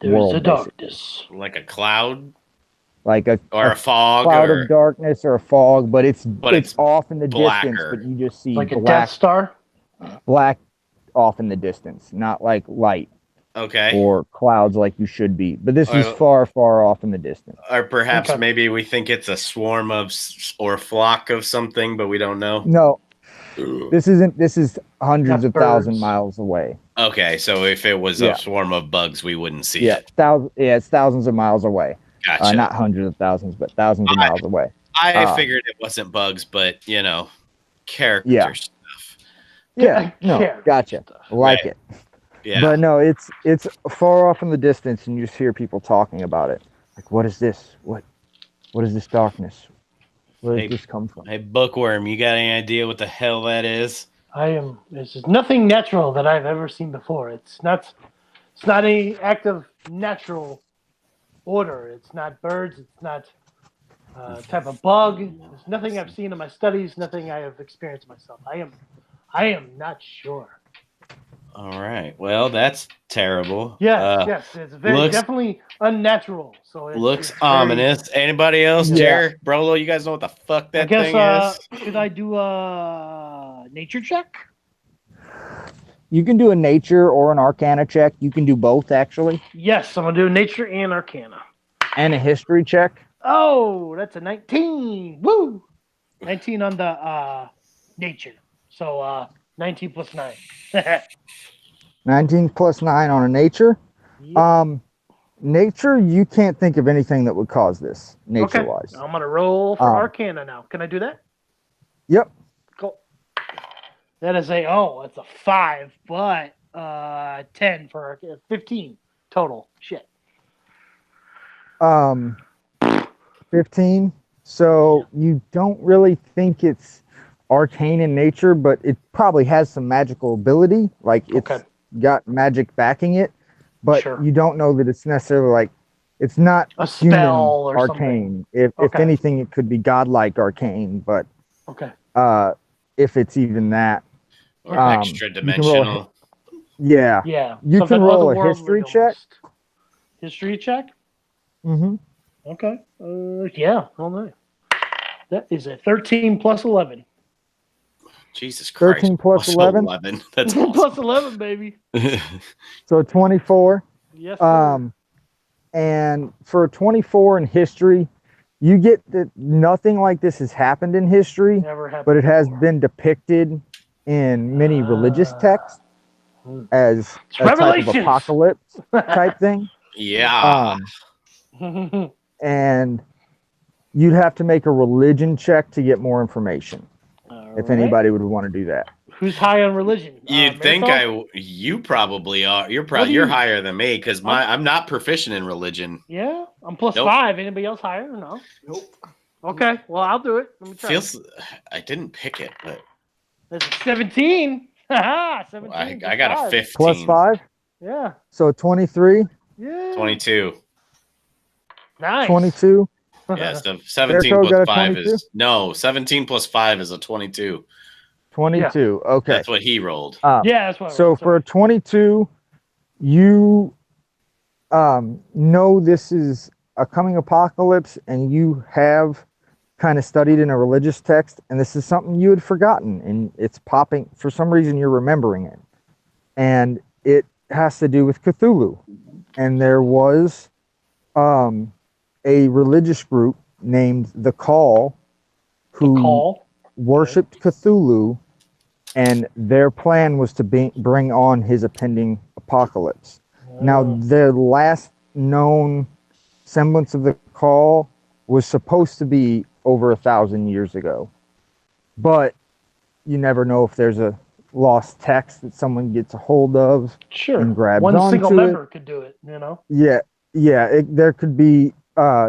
Speaker 1: There's
Speaker 3: world,
Speaker 1: a
Speaker 3: basically.
Speaker 1: darkness.
Speaker 2: Like a cloud
Speaker 3: like a
Speaker 2: or a fog
Speaker 3: cloud
Speaker 2: or
Speaker 3: of darkness or a fog, but it's
Speaker 2: it's
Speaker 3: off in the distance,
Speaker 2: blacker.
Speaker 3: but you just see
Speaker 1: Like a Death
Speaker 3: black
Speaker 1: Star.
Speaker 3: off in the distance, not like light
Speaker 2: okay.
Speaker 3: or clouds like you should be, but this is
Speaker 2: Well-
Speaker 3: far off in the distance.
Speaker 2: Or perhaps
Speaker 1: Okay.
Speaker 2: maybe we think it's a swarm of or a flock of something, but we don't know.
Speaker 3: No, this is hundreds
Speaker 1: Not
Speaker 3: of thousand
Speaker 1: birds.
Speaker 3: miles away.
Speaker 2: Okay, so if it was
Speaker 3: Yeah.
Speaker 2: a swarm of bugs, we wouldn't see
Speaker 3: Yeah,
Speaker 2: it.
Speaker 3: it's thousands of miles away.
Speaker 2: Gotcha.
Speaker 3: Not hundreds of thousands, but thousands of miles away.
Speaker 2: I figured it wasn't bugs, but character
Speaker 3: Yeah.
Speaker 2: stuff.
Speaker 3: Yeah, no,
Speaker 1: Yeah.
Speaker 3: gotcha. Like
Speaker 2: Right.
Speaker 3: it.
Speaker 2: Yeah.
Speaker 3: But no, it's far off in the distance, and you just hear people talking about it. Like, what is this? What is this darkness? Where does
Speaker 2: Hey.
Speaker 3: this come from?
Speaker 2: Hey, Bookworm, you got any idea what the hell that is?
Speaker 1: This is nothing natural that I've ever seen before. It's not any act of natural order. It's not birds. It's not type of bug. There's nothing I've seen in my studies. Nothing I have experienced myself. I am not sure.
Speaker 2: All right. Well, that's terrible.
Speaker 1: Yes, yes, it's
Speaker 2: looks-
Speaker 1: definitely unnatural. So it's,
Speaker 2: Looks
Speaker 1: it's very-
Speaker 2: ominous. Anybody else?
Speaker 3: Yeah.
Speaker 2: Jared, Brolo, you guys know what the fuck
Speaker 1: I
Speaker 2: that
Speaker 1: guess
Speaker 2: thing is?
Speaker 1: should I do a nature check?
Speaker 3: You can do a nature or an arcana check. You can do both, actually,
Speaker 1: Yes, I'm gonna do nature and arcana.
Speaker 3: and a history check.
Speaker 1: Oh, that's a 19. Woo! 19 on the nature. So 19 plus 9.
Speaker 3: 19 plus 9 on a nature.
Speaker 1: Yep.
Speaker 3: Nature, you can't think of anything that would cause this,
Speaker 1: Okay.
Speaker 3: nature-wise.
Speaker 1: I'm gonna roll for
Speaker 3: Um,
Speaker 1: arcana now. Can I do that?
Speaker 3: Yep.
Speaker 1: Cool. That is it's a 5, but 10 for 15 total. Shit.
Speaker 3: 15. So you don't really think it's arcane in nature, but it probably has some magical ability. Like it's
Speaker 1: Okay.
Speaker 3: got magic backing it, but
Speaker 1: Sure.
Speaker 3: you don't know that it's necessarily like it's not
Speaker 1: A
Speaker 3: human
Speaker 1: spell or something.
Speaker 3: arcane. If
Speaker 1: Okay.
Speaker 3: anything, it could be godlike arcane, but
Speaker 1: Okay.
Speaker 3: if it's even that,
Speaker 2: Or
Speaker 3: um,
Speaker 2: extra
Speaker 3: you can roll a-
Speaker 2: dimensional.
Speaker 3: yeah.
Speaker 1: Yeah.
Speaker 3: You
Speaker 1: if
Speaker 3: can
Speaker 1: it
Speaker 3: roll
Speaker 1: was
Speaker 3: a
Speaker 1: world
Speaker 3: history
Speaker 1: ring
Speaker 3: check.
Speaker 1: almost. History check?
Speaker 3: Mm-hmm.
Speaker 1: Okay. Yeah. All right. That is a 13 plus 11.
Speaker 2: Jesus Christ.
Speaker 3: 13 plus 11?
Speaker 2: That's
Speaker 1: Plus 11, baby.
Speaker 2: awesome.
Speaker 3: So 24.
Speaker 1: Yes. Sir.
Speaker 3: And for a 24 in history, you get that nothing like this has happened in history,
Speaker 1: Never happened.
Speaker 3: but it has
Speaker 1: before.
Speaker 3: been depicted in many religious
Speaker 1: Ah.
Speaker 3: texts. as
Speaker 1: It's
Speaker 3: a type of
Speaker 1: Revelations.
Speaker 3: apocalypse type thing.
Speaker 2: Yeah.
Speaker 3: And you'd have to make a religion check to get more information if anybody would want to do that.
Speaker 1: Who's high on religion?
Speaker 2: You'd think
Speaker 1: Marisol?
Speaker 2: you probably are. You're
Speaker 1: What
Speaker 2: probably
Speaker 1: do
Speaker 2: you're
Speaker 1: you-
Speaker 2: higher than me because I'm not proficient in religion.
Speaker 1: Yeah, I'm plus
Speaker 2: Nope.
Speaker 1: 5. Anybody else higher? No.
Speaker 6: Nope.
Speaker 1: Okay, well I'll do it. Let me try.
Speaker 2: Feels I didn't pick it, but
Speaker 1: There's a 17. Haha, 17.
Speaker 2: I got a
Speaker 1: plus
Speaker 2: 15.
Speaker 3: Plus 5,
Speaker 1: Yeah.
Speaker 3: so 23,
Speaker 1: Yeah.
Speaker 2: 22.
Speaker 1: Nice.
Speaker 3: 22.
Speaker 2: Yeah, so 17
Speaker 3: Jericho got a
Speaker 2: plus 5
Speaker 3: 22?
Speaker 2: is no 17 plus 5 is a 22.
Speaker 3: 22. Okay.
Speaker 2: That's what he rolled.
Speaker 1: Yeah, that's what. I
Speaker 3: So
Speaker 1: rolled,
Speaker 3: for a 22, you know this is a coming apocalypse, and you have kind of studied in a religious text, and this is something you had forgotten, and it's popping for some reason. You're remembering it, and it has to do with Cthulhu. And there was a religious group named the Call, who
Speaker 1: call.
Speaker 3: worshipped Cthulhu, and their plan was to bring on his impending apocalypse. Now, the last known semblance of the Call was supposed to be over 1,000 years ago, but you never know if there's a lost text that someone gets a hold of
Speaker 1: Sure.
Speaker 3: and grabs
Speaker 1: One single
Speaker 3: onto it.
Speaker 1: member could do it. You know.
Speaker 3: Yeah, there could be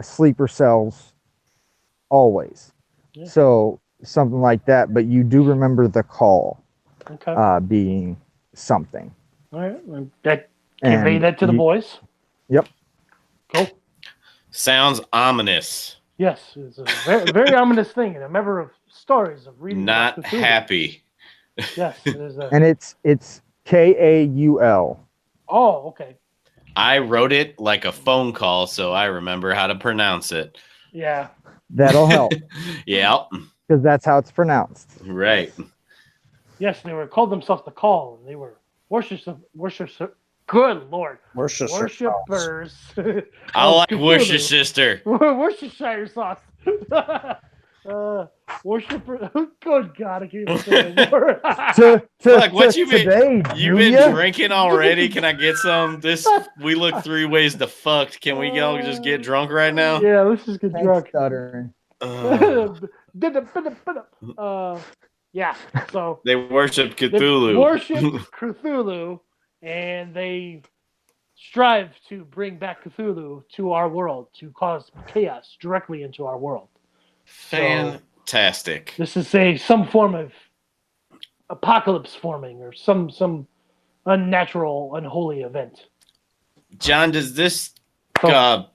Speaker 3: sleeper cells always.
Speaker 1: Yeah.
Speaker 3: So something like that, but you do remember the Call
Speaker 1: Okay.
Speaker 3: being something.
Speaker 1: All right. That
Speaker 3: And
Speaker 1: convey that to the
Speaker 3: you-
Speaker 1: boys.
Speaker 3: Yep.
Speaker 1: Cool.
Speaker 2: Sounds ominous.
Speaker 1: Yes, it's a very, very ominous thing, and a member of stories of reading. about
Speaker 2: Not
Speaker 1: Cthulhu.
Speaker 2: happy.
Speaker 1: Yes, it is.
Speaker 3: And it's Kaul.
Speaker 1: Oh, okay.
Speaker 2: I wrote it like a phone call, so I remember how to pronounce it.
Speaker 1: Yeah.
Speaker 3: That'll help
Speaker 2: Yeah,
Speaker 3: because that's how it's pronounced.
Speaker 2: right.
Speaker 1: Yes, they were called themselves the Call, and they were worshipers. Good Lord, worshippers.
Speaker 2: I
Speaker 1: of
Speaker 2: like
Speaker 1: Cthulhu.
Speaker 2: Worcestershire.
Speaker 1: Worcestershire sauce. Worshipper. Good God, I can't even say it anymore.
Speaker 2: Look, what you been-
Speaker 3: today,
Speaker 2: You
Speaker 3: Julia?
Speaker 2: been drinking already? Can I get some? We look 3 ways to fucked. Can we all just get drunk right now?
Speaker 1: Yeah, let's just get
Speaker 3: Thanks,
Speaker 1: drunk.
Speaker 3: stuttering.
Speaker 1: Yeah, so
Speaker 2: They worship
Speaker 1: they
Speaker 2: Cthulhu.
Speaker 1: worship Cthulhu, and they strive to bring back Cthulhu to our world to cause chaos directly into our world.
Speaker 2: Fantastic.
Speaker 1: This is some form of apocalypse forming, or some unnatural, unholy event.
Speaker 2: John, does this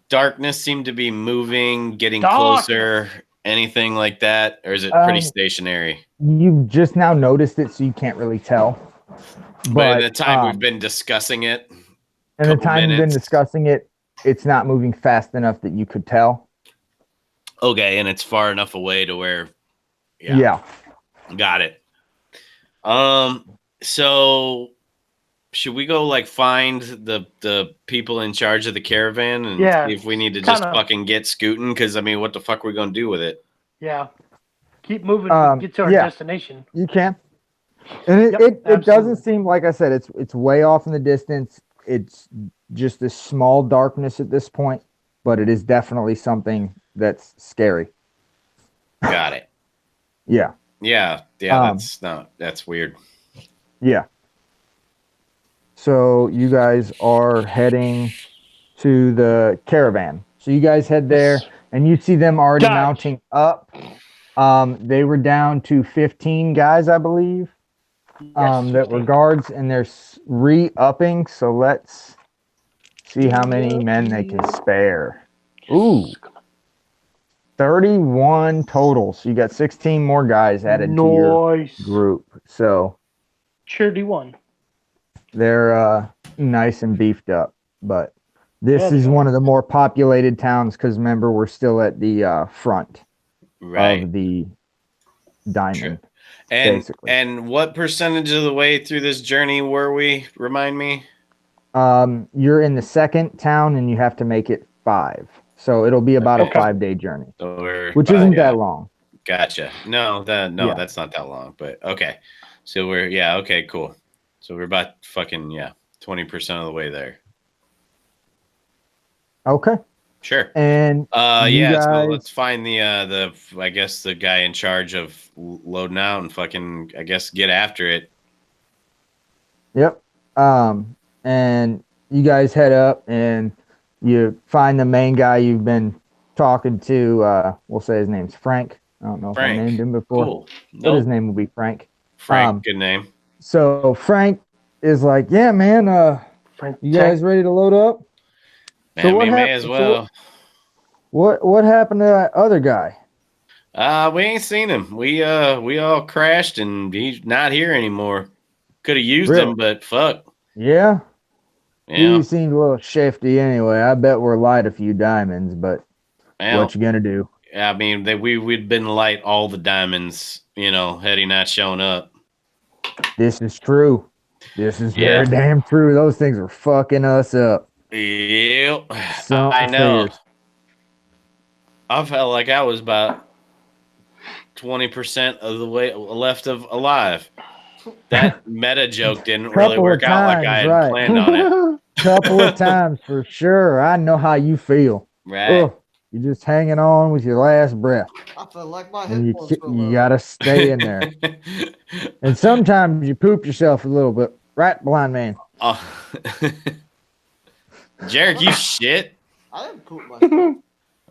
Speaker 2: darkness seem to be moving, getting
Speaker 1: Dark.
Speaker 2: closer, anything like that? Or is it pretty stationary?
Speaker 3: You've just now noticed it, so you can't really tell.
Speaker 2: But in the time we've been discussing it,
Speaker 3: and the
Speaker 2: couple
Speaker 3: time we've been
Speaker 2: minutes.
Speaker 3: discussing it, it's not moving fast enough that you could tell.
Speaker 2: okay, and it's far enough away to where,
Speaker 3: Yeah.
Speaker 2: got it. So should we go like find the people in charge of the caravan and
Speaker 1: Yeah,
Speaker 2: see if we need to just
Speaker 1: kinda-
Speaker 2: fucking get scooting? Because I mean, what the fuck are we gonna do with it?
Speaker 1: Yeah, keep moving, get to our
Speaker 3: yeah.
Speaker 1: destination.
Speaker 3: You can. And it,
Speaker 1: Yep,
Speaker 3: it doesn't
Speaker 1: absolutely.
Speaker 3: seem, like I said, it's way off in the distance. It's just this small darkness at this point, but it is definitely something that's scary.
Speaker 2: Got it.
Speaker 3: Yeah.
Speaker 2: Yeah. That's weird.
Speaker 3: Yeah. So you guys are heading to the caravan. So you guys head there, and you see them already
Speaker 1: Dodge.
Speaker 3: mounting up. They were down to 15 guys, I believe, that were
Speaker 1: 15.
Speaker 3: guards, and they're re-upping. So let's see how many men they can spare. Ooh, 31 total. So you got 16 more guys added to your
Speaker 1: Nice.
Speaker 3: group. So
Speaker 1: Charity one.
Speaker 3: they're nice and beefed up. But this
Speaker 1: Yeah, they
Speaker 3: is
Speaker 1: are.
Speaker 3: one of the more populated towns because remember, we're still at the front
Speaker 2: Right.
Speaker 3: of the diamond.
Speaker 2: And
Speaker 3: basically.
Speaker 2: and what percentage of the way through this journey were we? Remind me.
Speaker 3: You're in the second town and you have to make it 5. So it'll be about a
Speaker 1: Okay.
Speaker 3: 5-day journey,
Speaker 2: So we're
Speaker 3: which isn't that long.
Speaker 2: Gotcha. No,
Speaker 3: Yeah.
Speaker 2: that's not that long. But okay. So okay, cool. So we're about fucking 20% of the way there.
Speaker 3: Okay.
Speaker 2: Sure.
Speaker 3: And
Speaker 2: So
Speaker 3: guys-
Speaker 2: let's find the I guess the guy in charge of loading out and fucking I guess get after it.
Speaker 3: Yep. And you guys head up and you find the main guy you've been talking to. We'll say his name's Frank. I don't know if
Speaker 2: Frank.
Speaker 3: I named him before,
Speaker 2: Cool.
Speaker 3: but his
Speaker 2: No,
Speaker 3: name will be Frank.
Speaker 2: Frank, good name.
Speaker 3: So Frank is like, yeah, man,
Speaker 1: Frank,
Speaker 3: you guys ready to load up?
Speaker 2: Man,
Speaker 3: so what
Speaker 2: we may
Speaker 3: hap-
Speaker 2: as
Speaker 3: so
Speaker 2: well.
Speaker 3: What happened to that other guy?
Speaker 2: We ain't seen him. We all crashed and he's not here anymore. Could have used
Speaker 3: Really?
Speaker 2: him, but fuck.
Speaker 3: Yeah,
Speaker 2: Yeah.
Speaker 3: he seemed a little shifty anyway. I bet we're light a few diamonds, but
Speaker 2: Well,
Speaker 3: what you gonna do?
Speaker 2: I mean, we'd been light all the diamonds, had he not shown up.
Speaker 3: This is true. This is
Speaker 2: Yeah.
Speaker 3: very damn true. Those things are fucking us up.
Speaker 2: Yep.
Speaker 3: Something
Speaker 2: I know.
Speaker 3: fierce.
Speaker 2: I felt like I was about 20% of the way left of alive. That meta joke didn't really
Speaker 3: Couple
Speaker 2: work
Speaker 3: of
Speaker 2: out like I
Speaker 3: times,
Speaker 2: had
Speaker 3: right.
Speaker 2: planned on it.
Speaker 3: Couple of times for sure. I know how you feel.
Speaker 2: Right.
Speaker 3: Ugh, you're just hanging on with your last breath,
Speaker 6: I feel like my
Speaker 3: and
Speaker 6: headphones were
Speaker 3: you
Speaker 6: low.
Speaker 3: gotta stay in there. And sometimes you poop yourself a little bit, right, blind man?
Speaker 2: Oh. Jarek, you shit.
Speaker 6: I didn't poop myself.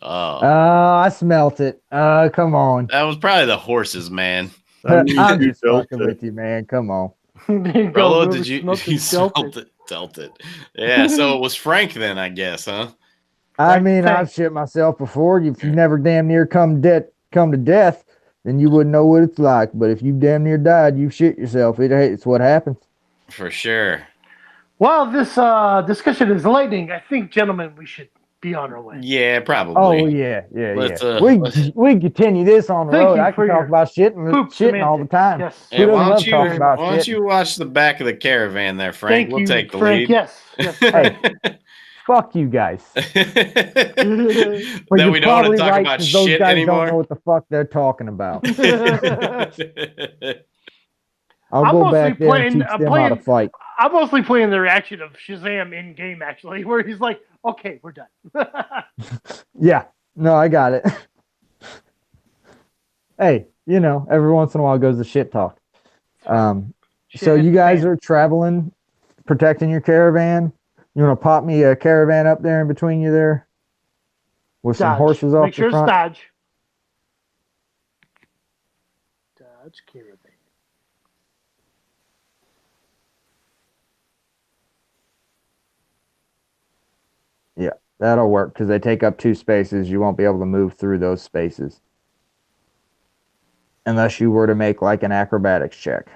Speaker 2: Oh.
Speaker 3: I smelt it. Come on.
Speaker 2: That was probably the horses, man.
Speaker 5: That means
Speaker 3: I'm
Speaker 5: you
Speaker 3: just
Speaker 5: built
Speaker 3: fucking
Speaker 5: it.
Speaker 3: with you, man. Come on.
Speaker 1: There you go,
Speaker 2: Rolo,
Speaker 1: whoever
Speaker 2: did you
Speaker 1: smelt
Speaker 2: you
Speaker 1: it, dealt
Speaker 2: smelt
Speaker 1: it.
Speaker 2: it? Dealt it. Yeah, so it was Frank then, I guess, huh?
Speaker 3: I
Speaker 1: Right,
Speaker 3: mean,
Speaker 1: thanks.
Speaker 3: I've shit myself before. If you never damn near come to death, then you wouldn't know what it's like. But if you damn near died, you shit yourself. It's what happens.
Speaker 2: For sure.
Speaker 1: Well, this discussion is lightning. I think, gentlemen, we should be on our way.
Speaker 2: Yeah, probably.
Speaker 3: Oh yeah.
Speaker 2: Let's,
Speaker 3: We can continue this on the
Speaker 1: Thank
Speaker 3: road.
Speaker 1: you
Speaker 3: I
Speaker 1: for
Speaker 3: can talk
Speaker 1: your
Speaker 3: about shit and
Speaker 1: Poop
Speaker 3: shitting all the
Speaker 1: semantics.
Speaker 3: time.
Speaker 1: Yes.
Speaker 2: Hey,
Speaker 3: Who
Speaker 2: why
Speaker 3: doesn't
Speaker 2: don't
Speaker 3: love talking about
Speaker 2: why don't
Speaker 3: shit?
Speaker 2: you watch the back of the caravan there, Frank?
Speaker 1: Thank
Speaker 2: We'll
Speaker 1: you,
Speaker 2: take the
Speaker 1: Frank.
Speaker 2: lead.
Speaker 1: Yes. Yes.
Speaker 3: Hey, fuck you guys.
Speaker 2: Then
Speaker 3: But
Speaker 2: we don't want to talk
Speaker 3: right,
Speaker 2: about
Speaker 3: 'cause those
Speaker 2: shit
Speaker 3: guys don't know
Speaker 2: anymore.
Speaker 3: what the fuck they're talking about. I'll
Speaker 1: I'm
Speaker 3: go
Speaker 1: mostly
Speaker 3: back there
Speaker 1: playing-
Speaker 3: and teach
Speaker 1: I'm
Speaker 3: them how to
Speaker 1: playing-
Speaker 3: fight.
Speaker 1: I'm mostly playing the reaction of Shazam in game, actually, where he's like, "Okay, we're done."
Speaker 3: Yeah, no, I got it. Hey, every once in a while goes the shit talk. So
Speaker 1: Shit,
Speaker 3: you guys
Speaker 1: man.
Speaker 3: are traveling, protecting your caravan. You want to pop me a caravan up there in between you there, with some
Speaker 1: Dodge.
Speaker 3: horses off
Speaker 1: Make sure
Speaker 3: the
Speaker 1: it's
Speaker 3: front.
Speaker 1: Dodge. Dodge caravan.
Speaker 3: That'll work because they take up 2 spaces. You won't be able to move through those spaces unless you were to make like an acrobatics check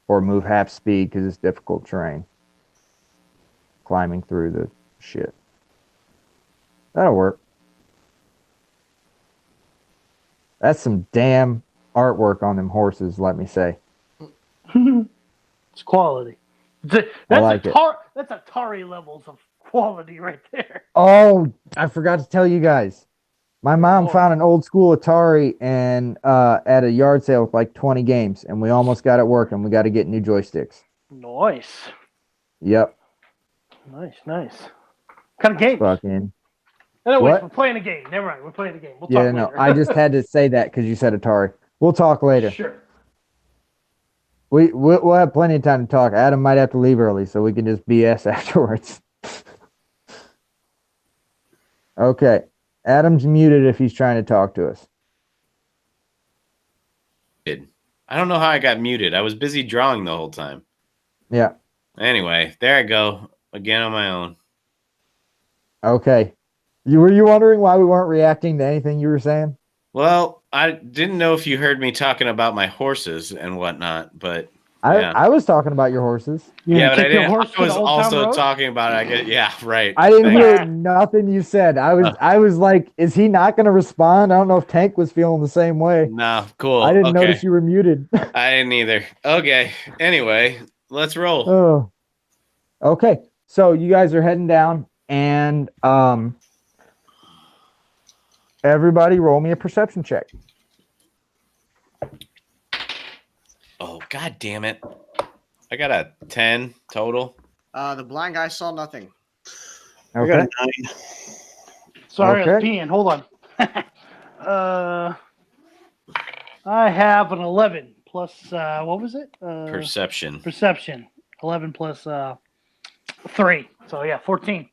Speaker 3: or move half speed because it's difficult terrain. Climbing through the shit. That'll work. That's some damn artwork on them horses, let me say.
Speaker 1: It's quality. That's
Speaker 3: like it.
Speaker 1: That's Atari levels of quality right there.
Speaker 3: Oh, I forgot to tell you guys. My mom
Speaker 1: What?
Speaker 3: found an old school Atari and at a yard sale with like 20 games, and we almost got it working. We got to get new joysticks.
Speaker 1: Nice.
Speaker 3: Yep.
Speaker 1: Nice. What kind of game?
Speaker 3: Fucking.
Speaker 1: Anyways,
Speaker 3: What?
Speaker 1: we're playing a game. Never mind. We're playing a game. We'll
Speaker 3: Yeah,
Speaker 1: talk
Speaker 3: no,
Speaker 1: later.
Speaker 3: I just had to say that because you said Atari. We'll talk later.
Speaker 1: Sure.
Speaker 3: We'll have plenty of time to talk. Adam might have to leave early, so we can just BS afterwards. Okay. Adam's muted if he's trying to talk to us.
Speaker 2: I don't know how I got muted. I was busy drawing the whole time.
Speaker 3: Yeah.
Speaker 2: Anyway, there I go. Again on my own.
Speaker 3: Okay. Were you wondering why we weren't reacting to anything you were saying?
Speaker 2: Well, I didn't know if you heard me talking about my horses and whatnot, but yeah.
Speaker 3: I was talking about your horses.
Speaker 2: yeah, but I
Speaker 1: take your
Speaker 2: didn't.
Speaker 1: horse
Speaker 2: I
Speaker 1: to the
Speaker 2: was
Speaker 1: Old Town
Speaker 2: also
Speaker 1: Road?
Speaker 2: talking about. Yeah, right.
Speaker 3: I didn't
Speaker 2: Thanks.
Speaker 3: hear nothing you said. I was like, is he not going to respond? I don't know if Tank was feeling the same way.
Speaker 2: No, cool.
Speaker 3: I didn't
Speaker 2: okay.
Speaker 3: notice you were muted.
Speaker 2: I didn't either. Okay. Anyway, let's roll.
Speaker 3: Oh. Okay. So you guys are heading down and everybody roll me a perception check.
Speaker 2: Oh, god damn it. I got a 10 total.
Speaker 4: The blind guy saw nothing.
Speaker 5: I got a
Speaker 3: Okay.
Speaker 5: 9.
Speaker 1: Sorry, I was
Speaker 3: Okay.
Speaker 1: peeing. Hold on. I have an 11 plus, what was it?
Speaker 2: Perception.
Speaker 1: Perception. 11 plus 3. So, yeah, 14.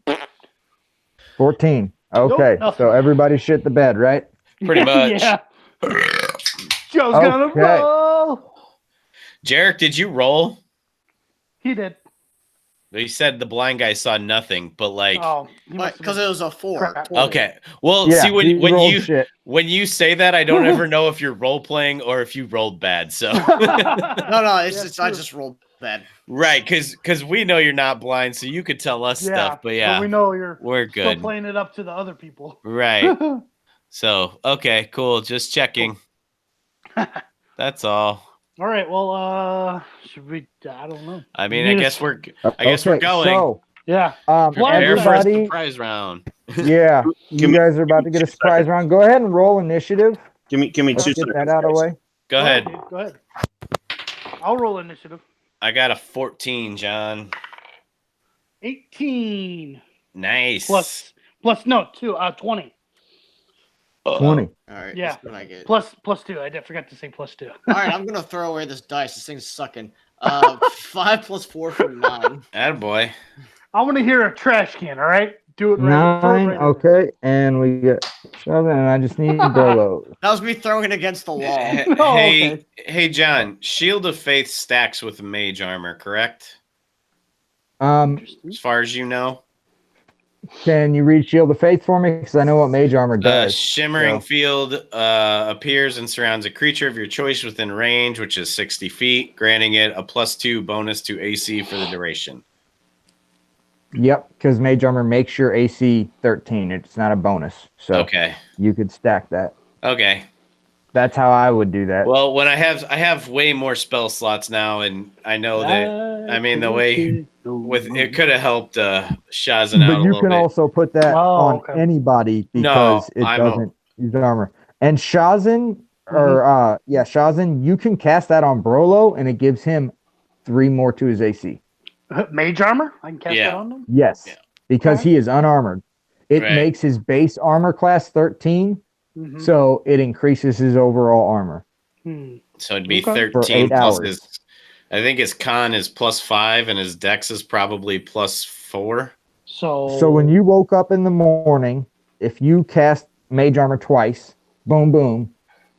Speaker 3: 14. Okay.
Speaker 1: nothing.
Speaker 3: So everybody shit the bed, right?
Speaker 2: Pretty much.
Speaker 1: Yeah. Joe's gonna
Speaker 3: Okay.
Speaker 1: roll.
Speaker 2: Jarek, did you roll?
Speaker 1: He did.
Speaker 2: He said the blind guy saw nothing, but like,
Speaker 1: Oh, he must have
Speaker 4: Because
Speaker 1: been-
Speaker 4: it was a 4.
Speaker 1: Crap.
Speaker 4: total.
Speaker 2: okay. Well,
Speaker 3: Yeah.
Speaker 2: see
Speaker 3: he
Speaker 2: when
Speaker 3: rolled
Speaker 2: you
Speaker 3: shit.
Speaker 2: when you say that, I don't ever know if you're role playing or if you rolled bad. So
Speaker 4: No, it's
Speaker 1: Yeah,
Speaker 4: just I
Speaker 1: true.
Speaker 4: just rolled bad.
Speaker 2: right, because we know you're not blind, so you could tell us stuff. But yeah,
Speaker 1: we know you're
Speaker 2: we're
Speaker 1: still
Speaker 2: good.
Speaker 1: playing it up to the other people.
Speaker 2: Right. So okay, cool. Just checking. That's all.
Speaker 1: All right. Well, should we? I don't know.
Speaker 2: I mean, I guess we're we're
Speaker 3: Okay,
Speaker 2: going.
Speaker 3: So,
Speaker 1: Yeah.
Speaker 2: Prepare for a
Speaker 3: everybody,
Speaker 2: surprise round.
Speaker 3: yeah, you guys are about to get a surprise round. Go ahead and roll initiative.
Speaker 5: Give me
Speaker 3: Let's
Speaker 5: 2
Speaker 3: get
Speaker 5: seconds.
Speaker 3: that out of the way.
Speaker 2: Go ahead.
Speaker 1: dude, go ahead. I'll roll initiative.
Speaker 2: I got a 14, John.
Speaker 1: 18
Speaker 2: Nice.
Speaker 1: plus no 20
Speaker 3: 20.
Speaker 4: All right.
Speaker 1: Yeah.
Speaker 4: That's what I get.
Speaker 1: plus 2. I forgot to say plus 2.
Speaker 4: All right, I'm gonna throw away this dice. This thing's sucking. 5 plus 4 for 9.
Speaker 2: Attaboy.
Speaker 1: I want to hear a trash can. All right. Do it right. throw it
Speaker 3: 9.
Speaker 1: right in.
Speaker 3: Okay. And we get 7. And I just need Brolo.
Speaker 4: That was me throwing it against the wall.
Speaker 1: Oh,
Speaker 2: hey,
Speaker 1: okay.
Speaker 2: hey, John. Shield of Faith stacks with mage armor, correct? As far as you know,
Speaker 3: Can you read Shield of Faith for me? Because I know what Mage Armor
Speaker 2: the
Speaker 3: does.
Speaker 2: shimmering
Speaker 3: so.
Speaker 2: field appears and surrounds a creature of your choice within range, which is 60 feet, granting it a +2 bonus to AC for the duration.
Speaker 3: Yep, because Mage Armor makes your AC 13. It's not a bonus. So
Speaker 2: Okay.
Speaker 3: you could stack that.
Speaker 2: Okay.
Speaker 3: That's how I would do that.
Speaker 2: Well, when I have way more spell slots now, and I know that I mean the way with it could have helped Shazan out
Speaker 3: But
Speaker 2: a
Speaker 3: you
Speaker 2: little
Speaker 3: can
Speaker 2: bit.
Speaker 3: also put that
Speaker 1: Oh,
Speaker 3: on
Speaker 1: okay.
Speaker 3: anybody
Speaker 2: No,
Speaker 3: because it
Speaker 2: I'm
Speaker 3: doesn't use armor. And Shazan, Shazan, you can cast that on Brolo, and it gives him 3 more to his AC.
Speaker 1: Mage armor. I can cast
Speaker 2: Yeah.
Speaker 1: that on them.
Speaker 3: Yes,
Speaker 2: Yeah.
Speaker 3: because
Speaker 1: Okay.
Speaker 3: he is unarmored. It
Speaker 2: Right.
Speaker 3: makes his base armor class 13,
Speaker 1: Mhm.
Speaker 3: so it increases his overall armor.
Speaker 1: Hmm.
Speaker 2: So it'd be
Speaker 1: Okay.
Speaker 2: 13
Speaker 3: For 8
Speaker 2: plus
Speaker 3: hours.
Speaker 2: his. I think his con is +5 and his dex is probably +4.
Speaker 3: So when you woke up in the morning, if you cast Mage Armor twice, boom, boom,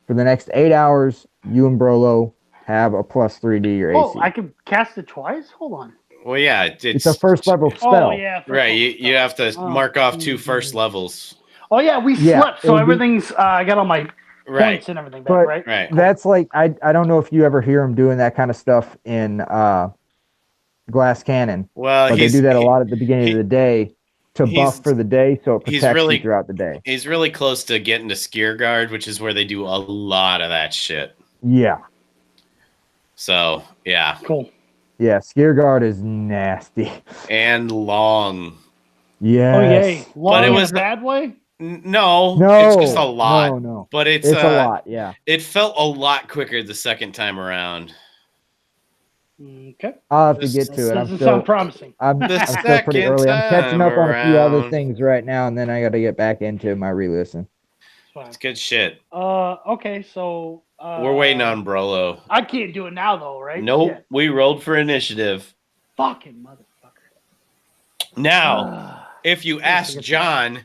Speaker 3: for the next 8 hours, you and Brolo have a +3 to your AC.
Speaker 1: I can cast it twice. Hold on.
Speaker 2: Well, yeah,
Speaker 3: It's a first level spell.
Speaker 1: Oh yeah. first
Speaker 2: Right,
Speaker 1: level
Speaker 2: you
Speaker 1: spell.
Speaker 2: have to
Speaker 1: Oh,
Speaker 2: mark off 2
Speaker 1: mhm.
Speaker 2: first levels.
Speaker 1: Oh yeah, we
Speaker 3: Yeah,
Speaker 1: slept, so
Speaker 3: it'll be-
Speaker 1: everything's. I got all my
Speaker 2: Right,
Speaker 1: points and everything back,
Speaker 3: But-
Speaker 1: right?
Speaker 2: right.
Speaker 3: That's like I don't know if you ever hear him doing that kind of stuff in Glass Cannon,
Speaker 2: Well,
Speaker 3: but they do that a lot at the beginning of the day to
Speaker 2: he's-
Speaker 3: buff for the day, so it
Speaker 2: he's
Speaker 3: protects
Speaker 2: really-
Speaker 3: you throughout the day.
Speaker 2: He's really close to getting to Skier Guard, which is where they do a lot of that shit.
Speaker 3: Yeah,
Speaker 2: So yeah,
Speaker 1: Cool.
Speaker 3: yeah. Scare Guard is nasty.
Speaker 2: and long.
Speaker 3: Yes.
Speaker 1: Oh yay! Long
Speaker 2: it
Speaker 1: in
Speaker 2: was
Speaker 1: a bad way.
Speaker 2: No,
Speaker 3: No,
Speaker 2: it's just a lot.
Speaker 3: No, no.
Speaker 2: But it's
Speaker 3: It's a lot. Yeah.
Speaker 2: It felt a lot quicker the second time around.
Speaker 1: Okay.
Speaker 3: I'll have to
Speaker 2: This
Speaker 3: get to it.
Speaker 1: Doesn't sound promising.
Speaker 3: I'm
Speaker 2: The
Speaker 3: still pretty
Speaker 2: second
Speaker 3: early. I'm catching up on a few other
Speaker 2: around.
Speaker 3: things right now, and then I got to get back into my re-listen.
Speaker 1: It's fine.
Speaker 2: It's good shit.
Speaker 1: Okay, so
Speaker 2: We're waiting on Brolo.
Speaker 1: I can't do it now though, right?
Speaker 2: Nope,
Speaker 1: Shit.
Speaker 2: we rolled for initiative.
Speaker 1: Fucking motherfucker.
Speaker 2: Now, if you ask John,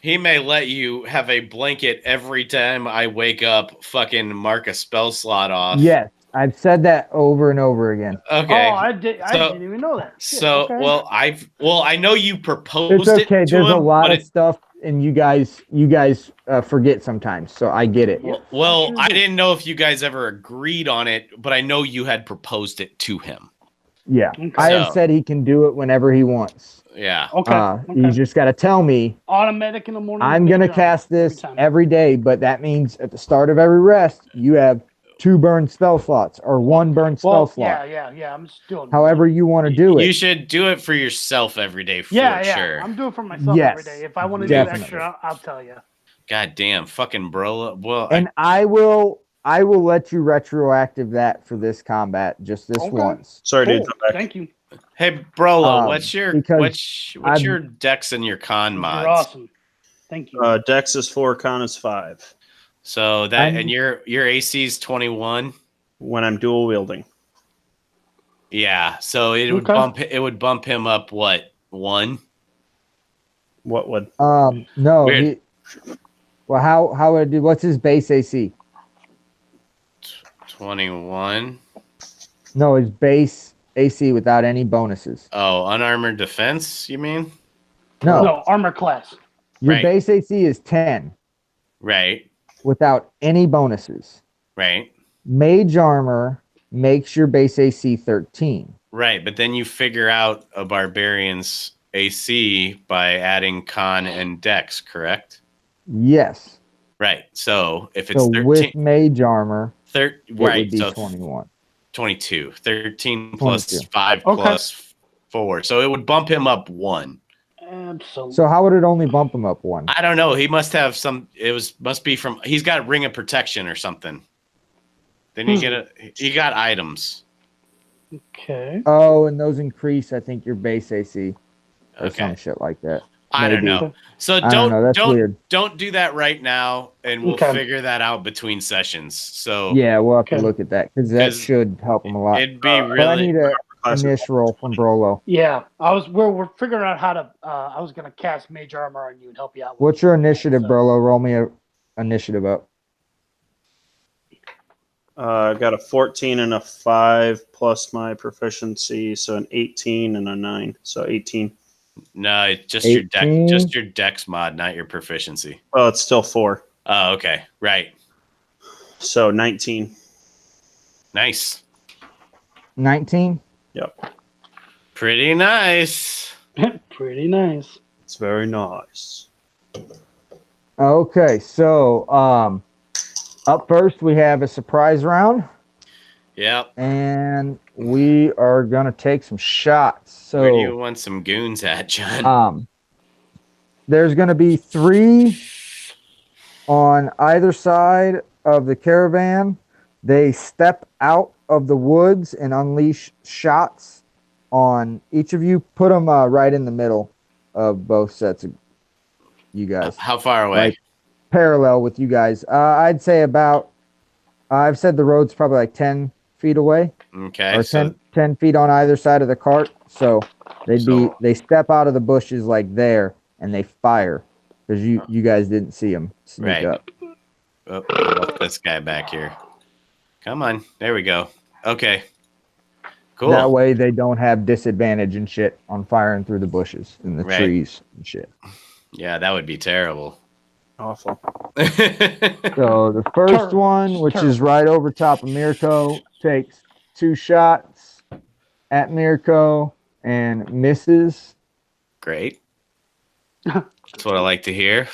Speaker 2: he may let you have a blanket every time I wake up, fucking mark a spell slot off.
Speaker 3: Yes, I've said that over and over again.
Speaker 2: Okay.
Speaker 1: Oh, I didn't even know that. Shit,
Speaker 2: So,
Speaker 1: okay.
Speaker 2: well, I know you proposed
Speaker 3: It's okay.
Speaker 2: it to
Speaker 3: There's
Speaker 2: him,
Speaker 3: a lot
Speaker 2: but
Speaker 3: of stuff, and you guys forget sometimes, so I get it.
Speaker 2: well,
Speaker 1: sure
Speaker 2: I
Speaker 1: do.
Speaker 2: didn't know if you guys ever agreed on it, but I know you had proposed it to him.
Speaker 3: Yeah,
Speaker 1: Okay.
Speaker 3: I have
Speaker 2: So-
Speaker 3: said he can do it whenever he wants.
Speaker 2: Yeah.
Speaker 1: Okay.
Speaker 3: You just got to tell me
Speaker 1: Automatic in the morning.
Speaker 3: I'm gonna cast this
Speaker 1: time.
Speaker 3: every day, but that means at the start of every rest you have 2 burn spell slots or 1 burn spell
Speaker 1: Well,
Speaker 3: slot.
Speaker 1: yeah. I'm just doing.
Speaker 3: However you want to do
Speaker 2: You
Speaker 3: it.
Speaker 2: should do it for yourself every day for
Speaker 1: Yeah.
Speaker 2: sure.
Speaker 1: I'm doing it for myself
Speaker 3: Yes,
Speaker 1: every day. If I want to do
Speaker 3: definitely.
Speaker 1: extra, I'll tell you.
Speaker 2: God damn, fucking bro. Well,
Speaker 3: And I will I will let you retroactive that for this combat, just this
Speaker 7: Okay.
Speaker 3: once.
Speaker 5: Sorry, dude.
Speaker 7: Cool.
Speaker 5: Come back.
Speaker 7: Thank you.
Speaker 2: Hey, Brolo,
Speaker 3: Um,
Speaker 2: what's your
Speaker 3: because
Speaker 2: what's
Speaker 3: I'm-
Speaker 2: your dex and your con
Speaker 7: You're
Speaker 2: mods?
Speaker 7: awesome. Thank you.
Speaker 5: Dex is 4, con is 5
Speaker 2: So that
Speaker 3: I'm-
Speaker 2: and your AC is 21.
Speaker 5: when I'm dual wielding.
Speaker 2: Yeah, so it
Speaker 7: Okay.
Speaker 2: would bump him up what 1?
Speaker 5: What would?
Speaker 3: No,
Speaker 2: Weird.
Speaker 3: well, how would it do? What's his base AC?
Speaker 2: 21.
Speaker 3: No, his base AC without any bonuses.
Speaker 2: Oh, unarmored defense, you mean?
Speaker 3: No,
Speaker 7: No, armor class.
Speaker 3: your
Speaker 2: Right.
Speaker 3: base AC is 10
Speaker 2: Right.
Speaker 3: without any bonuses.
Speaker 2: Right.
Speaker 3: Mage armor makes your base AC 13.
Speaker 2: Right, but then you figure out a barbarian's AC by adding con and dex, correct?
Speaker 3: Yes.
Speaker 2: Right. So if it's
Speaker 3: So
Speaker 2: 13,
Speaker 3: with mage armor, it
Speaker 2: right,
Speaker 3: would be
Speaker 2: so
Speaker 3: 21.
Speaker 2: 22. 13 plus
Speaker 3: 22.
Speaker 2: 5
Speaker 7: Okay.
Speaker 2: plus 4. So it would bump him up 1.
Speaker 7: Absolutely.
Speaker 3: So how would it only bump him up 1?
Speaker 2: I don't know. He must have some. Must be from. He's got ring of protection or something. Then you get he got items.
Speaker 7: Okay.
Speaker 3: Oh, and those increase, I think, your base AC or some
Speaker 2: Okay.
Speaker 3: shit like that.
Speaker 2: I don't
Speaker 3: Maybe.
Speaker 2: know. So
Speaker 3: I don't know. That's weird.
Speaker 2: don't do that right now, and we'll
Speaker 7: Okay.
Speaker 2: figure that out between sessions. So
Speaker 3: Yeah, we'll have to
Speaker 7: Okay.
Speaker 3: look at that because that
Speaker 2: 'Cause
Speaker 3: should help him a lot.
Speaker 2: it'd be
Speaker 3: But I
Speaker 2: really.
Speaker 3: need a
Speaker 5: Classic.
Speaker 3: initial roll from Brolo.
Speaker 1: Yeah, we're figuring out how to. I was gonna cast mage armor on you and help you out. with
Speaker 3: What's your
Speaker 1: it.
Speaker 3: initiative,
Speaker 1: So-
Speaker 3: Brolo? Roll me a initiative up.
Speaker 5: I got a 14 and a 5 plus my proficiency, so an 18 and a 9, so 18.
Speaker 2: No, it's just your dex.
Speaker 3: 18.
Speaker 2: Just your dex mod, not your proficiency.
Speaker 5: Well, it's still 4,
Speaker 2: Oh, okay. Right.
Speaker 5: so 19.
Speaker 2: Nice.
Speaker 3: 19.
Speaker 2: Pretty nice.
Speaker 7: Pretty nice.
Speaker 5: It's very nice.
Speaker 3: Okay, so up first we have a surprise round,
Speaker 2: Yep.
Speaker 3: and we are gonna take some shots.
Speaker 2: Where do you
Speaker 3: So
Speaker 2: want some goons at, John?
Speaker 3: there's gonna be 3 on either side of the caravan. They step out of the woods and unleash shots on each of you. Put them right in the middle of both sets of you guys.
Speaker 2: How far away?
Speaker 3: Like parallel with you guys. I'd say about, I've said the road's probably like 10 feet away
Speaker 2: Okay.
Speaker 3: or
Speaker 2: So
Speaker 3: 10 feet on either side of the cart. So they step out of the bushes like there and they fire because you guys didn't see them sneak
Speaker 2: Right.
Speaker 3: up.
Speaker 2: oh, I left this guy back here. Come on. There we go. Okay. Cool.
Speaker 3: That way they don't have disadvantage and shit on firing through the bushes and the
Speaker 2: Right.
Speaker 3: trees and shit.
Speaker 2: Yeah, that would be terrible.
Speaker 5: Awful.
Speaker 3: So the first
Speaker 1: Turn.
Speaker 3: one, which
Speaker 1: Turn.
Speaker 3: is right over top of Mirko, takes 2 shots at Mirko and misses.
Speaker 2: Great. That's what I like to hear.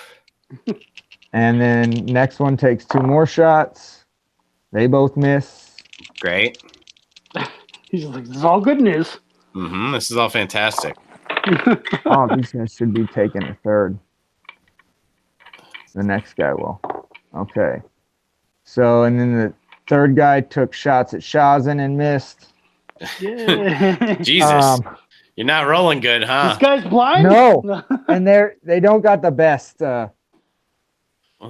Speaker 3: And then next one takes 2 more shots. They both miss.
Speaker 2: Great.
Speaker 7: He's like, this is all good news.
Speaker 2: This is all fantastic.
Speaker 3: Oh, these guys should be taking a third. The next guy will. Okay. So, and then the third guy took shots at Shazin and missed.
Speaker 7: Yeah.
Speaker 2: Jesus. You're not rolling good, huh?
Speaker 7: This guy's blind?
Speaker 3: No. And they don't got the best
Speaker 2: Well,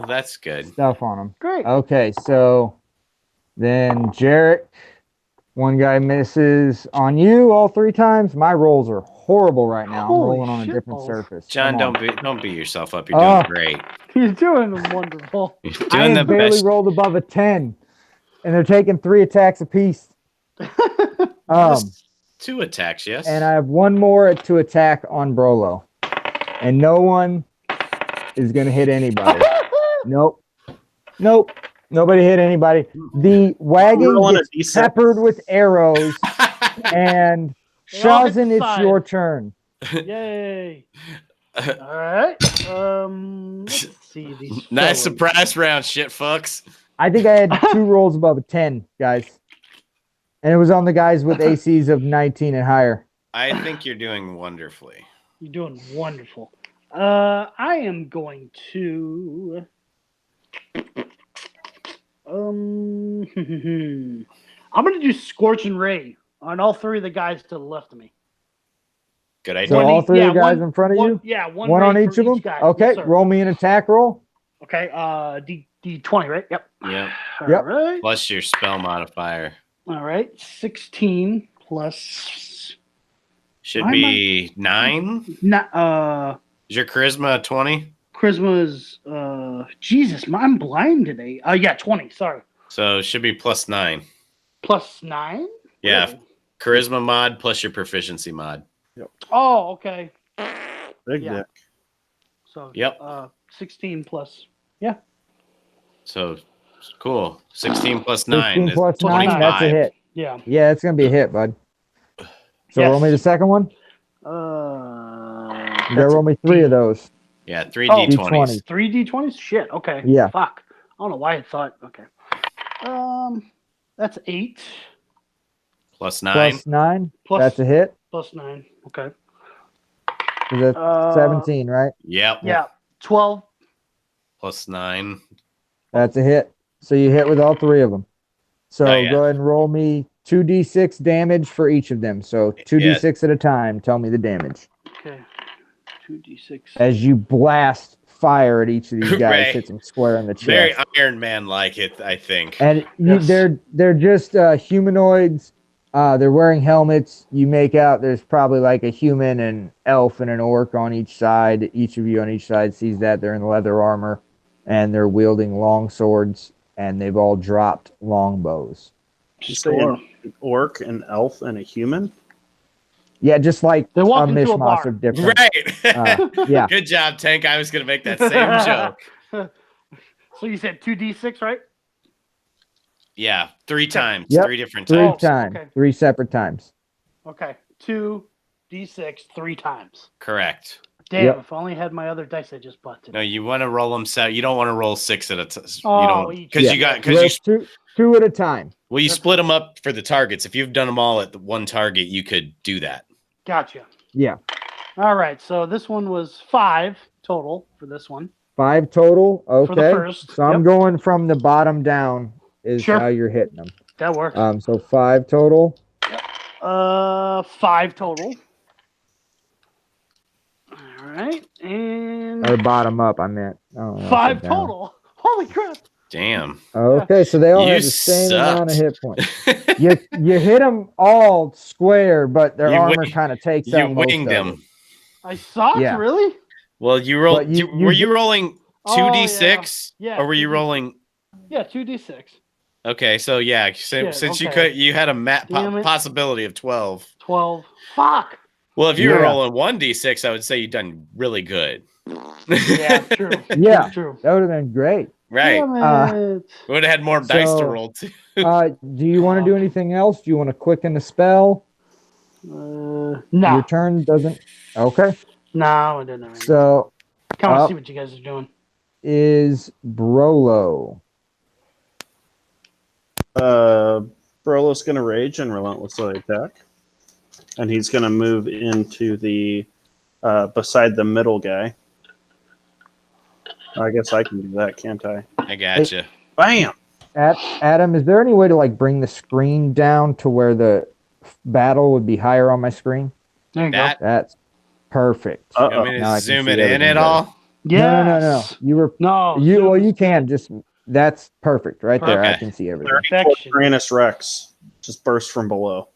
Speaker 2: that's good.
Speaker 3: stuff on them.
Speaker 7: Great.
Speaker 3: Okay, so then Jarek, one guy misses on you all 3 times. My rolls are horrible right now. I'm
Speaker 7: Holy
Speaker 3: rolling on a
Speaker 7: shit
Speaker 3: different
Speaker 7: balls.
Speaker 3: surface.
Speaker 2: John,
Speaker 3: Come on.
Speaker 2: don't beat yourself up. You're
Speaker 3: Oh.
Speaker 2: doing great.
Speaker 7: He's doing wonderful.
Speaker 2: You're
Speaker 3: I
Speaker 2: doing the
Speaker 3: have barely
Speaker 2: best.
Speaker 3: rolled above a 10, and they're taking 3 attacks apiece.
Speaker 2: Just 2 attacks, yes.
Speaker 3: And I have 1 more to attack on Brolo, and no one is gonna hit anybody. Nope. Nobody hit anybody. The wagon
Speaker 5: Rolling a
Speaker 3: gets
Speaker 5: D6.
Speaker 3: peppered with arrows, and
Speaker 1: They all hit
Speaker 3: Shazin,
Speaker 1: the
Speaker 3: it's
Speaker 1: side.
Speaker 3: your turn.
Speaker 1: Yay! All right. Let's see these.
Speaker 2: Nice
Speaker 1: fellas.
Speaker 2: surprise round, shit fucks.
Speaker 3: I think I had 2 rolls above a 10, guys. And it was on the guys with ACs of 19 and higher.
Speaker 2: I think you're doing wonderfully.
Speaker 1: You're doing wonderful. I am going to.
Speaker 7: I'm gonna do Scorch and Ray on all three of the guys to the left of me.
Speaker 2: Good
Speaker 3: So
Speaker 2: idea.
Speaker 7: One
Speaker 3: all
Speaker 7: each-
Speaker 3: three
Speaker 7: yeah,
Speaker 3: of the guys
Speaker 7: one-
Speaker 3: in front of
Speaker 7: one-
Speaker 3: you?
Speaker 7: Yeah, one
Speaker 3: One on
Speaker 7: ray
Speaker 3: each
Speaker 7: for
Speaker 3: of them?
Speaker 7: guy.
Speaker 3: Okay,
Speaker 7: Yes, sir.
Speaker 3: roll me an attack roll.
Speaker 7: Okay, D20, right? Yep.
Speaker 2: Yep.
Speaker 7: All
Speaker 3: Yep.
Speaker 7: right.
Speaker 2: Plus your spell modifier.
Speaker 7: All right. 16 plus.
Speaker 2: Should
Speaker 7: Why am
Speaker 2: be 9. Is your charisma 20?
Speaker 7: Charisma is Jesus, I'm blind today. Yeah, 20, sorry.
Speaker 2: So it should be plus 9.
Speaker 7: Plus 9?
Speaker 2: Yeah.
Speaker 7: Really?
Speaker 2: Charisma mod plus your proficiency mod.
Speaker 7: Oh, okay.
Speaker 5: Big
Speaker 7: Yeah.
Speaker 5: dick.
Speaker 7: So
Speaker 2: Yep.
Speaker 7: 16 plus.
Speaker 2: So cool. 16 plus 9
Speaker 3: 16
Speaker 2: is
Speaker 3: plus 9,
Speaker 2: 25.
Speaker 3: that's a hit.
Speaker 7: Yeah.
Speaker 3: Yeah, it's going to be a hit, bud. So
Speaker 7: Yes.
Speaker 3: roll me the second one. You
Speaker 7: That's
Speaker 3: gotta roll me 3 of those.
Speaker 2: Yeah, 3
Speaker 7: Oh.
Speaker 2: d20s.
Speaker 7: 3 d20s? Shit, okay.
Speaker 3: Yeah.
Speaker 7: Fuck. I don't know why I thought. Okay. That's 8
Speaker 2: Plus 9.
Speaker 3: Plus 9,
Speaker 7: plus,
Speaker 3: that's a hit.
Speaker 7: plus 9. Okay.
Speaker 3: Is that 17, right?
Speaker 2: Yep.
Speaker 7: Yeah. 12.
Speaker 2: Plus 9.
Speaker 3: That's a hit. So you hit with all 3 of them. So
Speaker 2: Oh, yeah.
Speaker 3: go ahead and roll me 2d6 damage for each of them. So 2d6 at a time. Tell me the damage.
Speaker 7: Okay. 2d6.
Speaker 3: As you blast fire at each of these guys,
Speaker 2: Right.
Speaker 3: hits them square in the chest.
Speaker 2: Very Iron Man like it, I think.
Speaker 3: And
Speaker 7: Yes.
Speaker 3: they're just humanoids. They're wearing helmets. You make out there's probably like a human, an elf, and an orc on each side. Each of you on each side sees that they're in leather armor, and they're wielding long swords, and they've all dropped long bows.
Speaker 5: You say an orc, an elf, and a human?
Speaker 3: Yeah, just like
Speaker 7: They
Speaker 3: a
Speaker 7: walk into a
Speaker 3: mishmash
Speaker 7: bar.
Speaker 3: of different.
Speaker 2: Right.
Speaker 3: Yeah.
Speaker 2: Good job, Tank. I was going to make that same joke.
Speaker 7: So you said 2d6, right?
Speaker 2: Yeah, 3 times.
Speaker 3: Yep.
Speaker 2: 3 different
Speaker 3: Three
Speaker 2: times.
Speaker 3: times,
Speaker 7: okay.
Speaker 3: 3 separate times.
Speaker 7: Okay. 2d6 3 times.
Speaker 2: Correct.
Speaker 7: Damn,
Speaker 3: Yep.
Speaker 7: if I only had my other dice I just bought today.
Speaker 2: No, you want to roll them set. You don't want to roll 6 at a time.
Speaker 7: Oh,
Speaker 2: You don't
Speaker 7: each.
Speaker 2: because
Speaker 3: Yeah.
Speaker 2: you got
Speaker 3: Roll
Speaker 2: because you
Speaker 3: two at a time.
Speaker 2: well you
Speaker 7: That's-
Speaker 2: split them up for the targets. If you've done them all at the one target, you could do that.
Speaker 7: Gotcha.
Speaker 3: Yeah,
Speaker 7: All right. So this one was 5 total for this one.
Speaker 3: 5 total.
Speaker 7: For the
Speaker 3: Okay,
Speaker 7: first.
Speaker 3: so I'm
Speaker 7: Yep.
Speaker 3: going from the bottom down. Is
Speaker 7: Sure.
Speaker 3: how you're hitting them.
Speaker 7: That works.
Speaker 3: So 5 total.
Speaker 7: 5 total. All right. And
Speaker 3: Or bottom up, I meant. Oh, I
Speaker 7: 5
Speaker 3: said down.
Speaker 7: total. Holy crap.
Speaker 2: Damn.
Speaker 3: Okay, so they all
Speaker 2: You
Speaker 3: have the same amount of
Speaker 2: sucked.
Speaker 3: hit points. You hit them all square, but their
Speaker 2: You
Speaker 3: armor
Speaker 2: wing-
Speaker 3: kind of takes
Speaker 2: you
Speaker 3: out most
Speaker 2: winged
Speaker 3: of
Speaker 2: them.
Speaker 3: it.
Speaker 7: I sucked,
Speaker 3: Yeah.
Speaker 7: really?
Speaker 2: Well, you rolled.
Speaker 3: But you
Speaker 2: were
Speaker 3: did-
Speaker 2: you rolling
Speaker 7: Oh,
Speaker 2: 2d6,
Speaker 7: yeah.
Speaker 2: or were you
Speaker 7: 2d6.
Speaker 2: rolling?
Speaker 7: Yeah, 2d6.
Speaker 2: Okay, so yeah,
Speaker 7: Shit,
Speaker 2: since you
Speaker 7: okay.
Speaker 2: could, you had a
Speaker 7: Damn it.
Speaker 2: possibility of 12.
Speaker 7: 12. Fuck.
Speaker 2: Well, if you were
Speaker 3: Yeah.
Speaker 2: rolling 1d6, I would say you've done really good.
Speaker 7: Yeah, true.
Speaker 3: Yeah.
Speaker 7: True.
Speaker 3: That would have been great.
Speaker 2: Right.
Speaker 7: Damn it.
Speaker 2: We would have had more dice to
Speaker 3: So-
Speaker 2: roll too.
Speaker 3: Do you want to do anything else? Do you want to quicken the spell?
Speaker 7: No.
Speaker 3: Your turn doesn't. Okay.
Speaker 7: No, I didn't have anything.
Speaker 3: So
Speaker 7: Come on,
Speaker 3: up.
Speaker 7: see what you guys are doing.
Speaker 3: is Brolo.
Speaker 5: Brolo's going to rage and relentlessly attack. And he's going to move into the beside the middle guy. I guess I can do that, can't I?
Speaker 2: I gotcha.
Speaker 5: Bam!
Speaker 3: Adam, is there any way to like bring the screen down to where the battle would be higher on my screen?
Speaker 7: There you
Speaker 2: That
Speaker 3: That's perfect.
Speaker 2: you want me
Speaker 3: Now I
Speaker 2: to
Speaker 3: can
Speaker 2: zoom
Speaker 3: see
Speaker 2: it in
Speaker 3: everything
Speaker 2: at
Speaker 3: better.
Speaker 2: all?
Speaker 7: go. Yeah.
Speaker 3: No. You were
Speaker 7: No.
Speaker 3: you. Well,
Speaker 7: zoom
Speaker 3: you can just. That's perfect right there. I
Speaker 2: Okay.
Speaker 3: can see everything.
Speaker 5: 34
Speaker 7: Perfection.
Speaker 5: Tyrannus Rex just burst from below.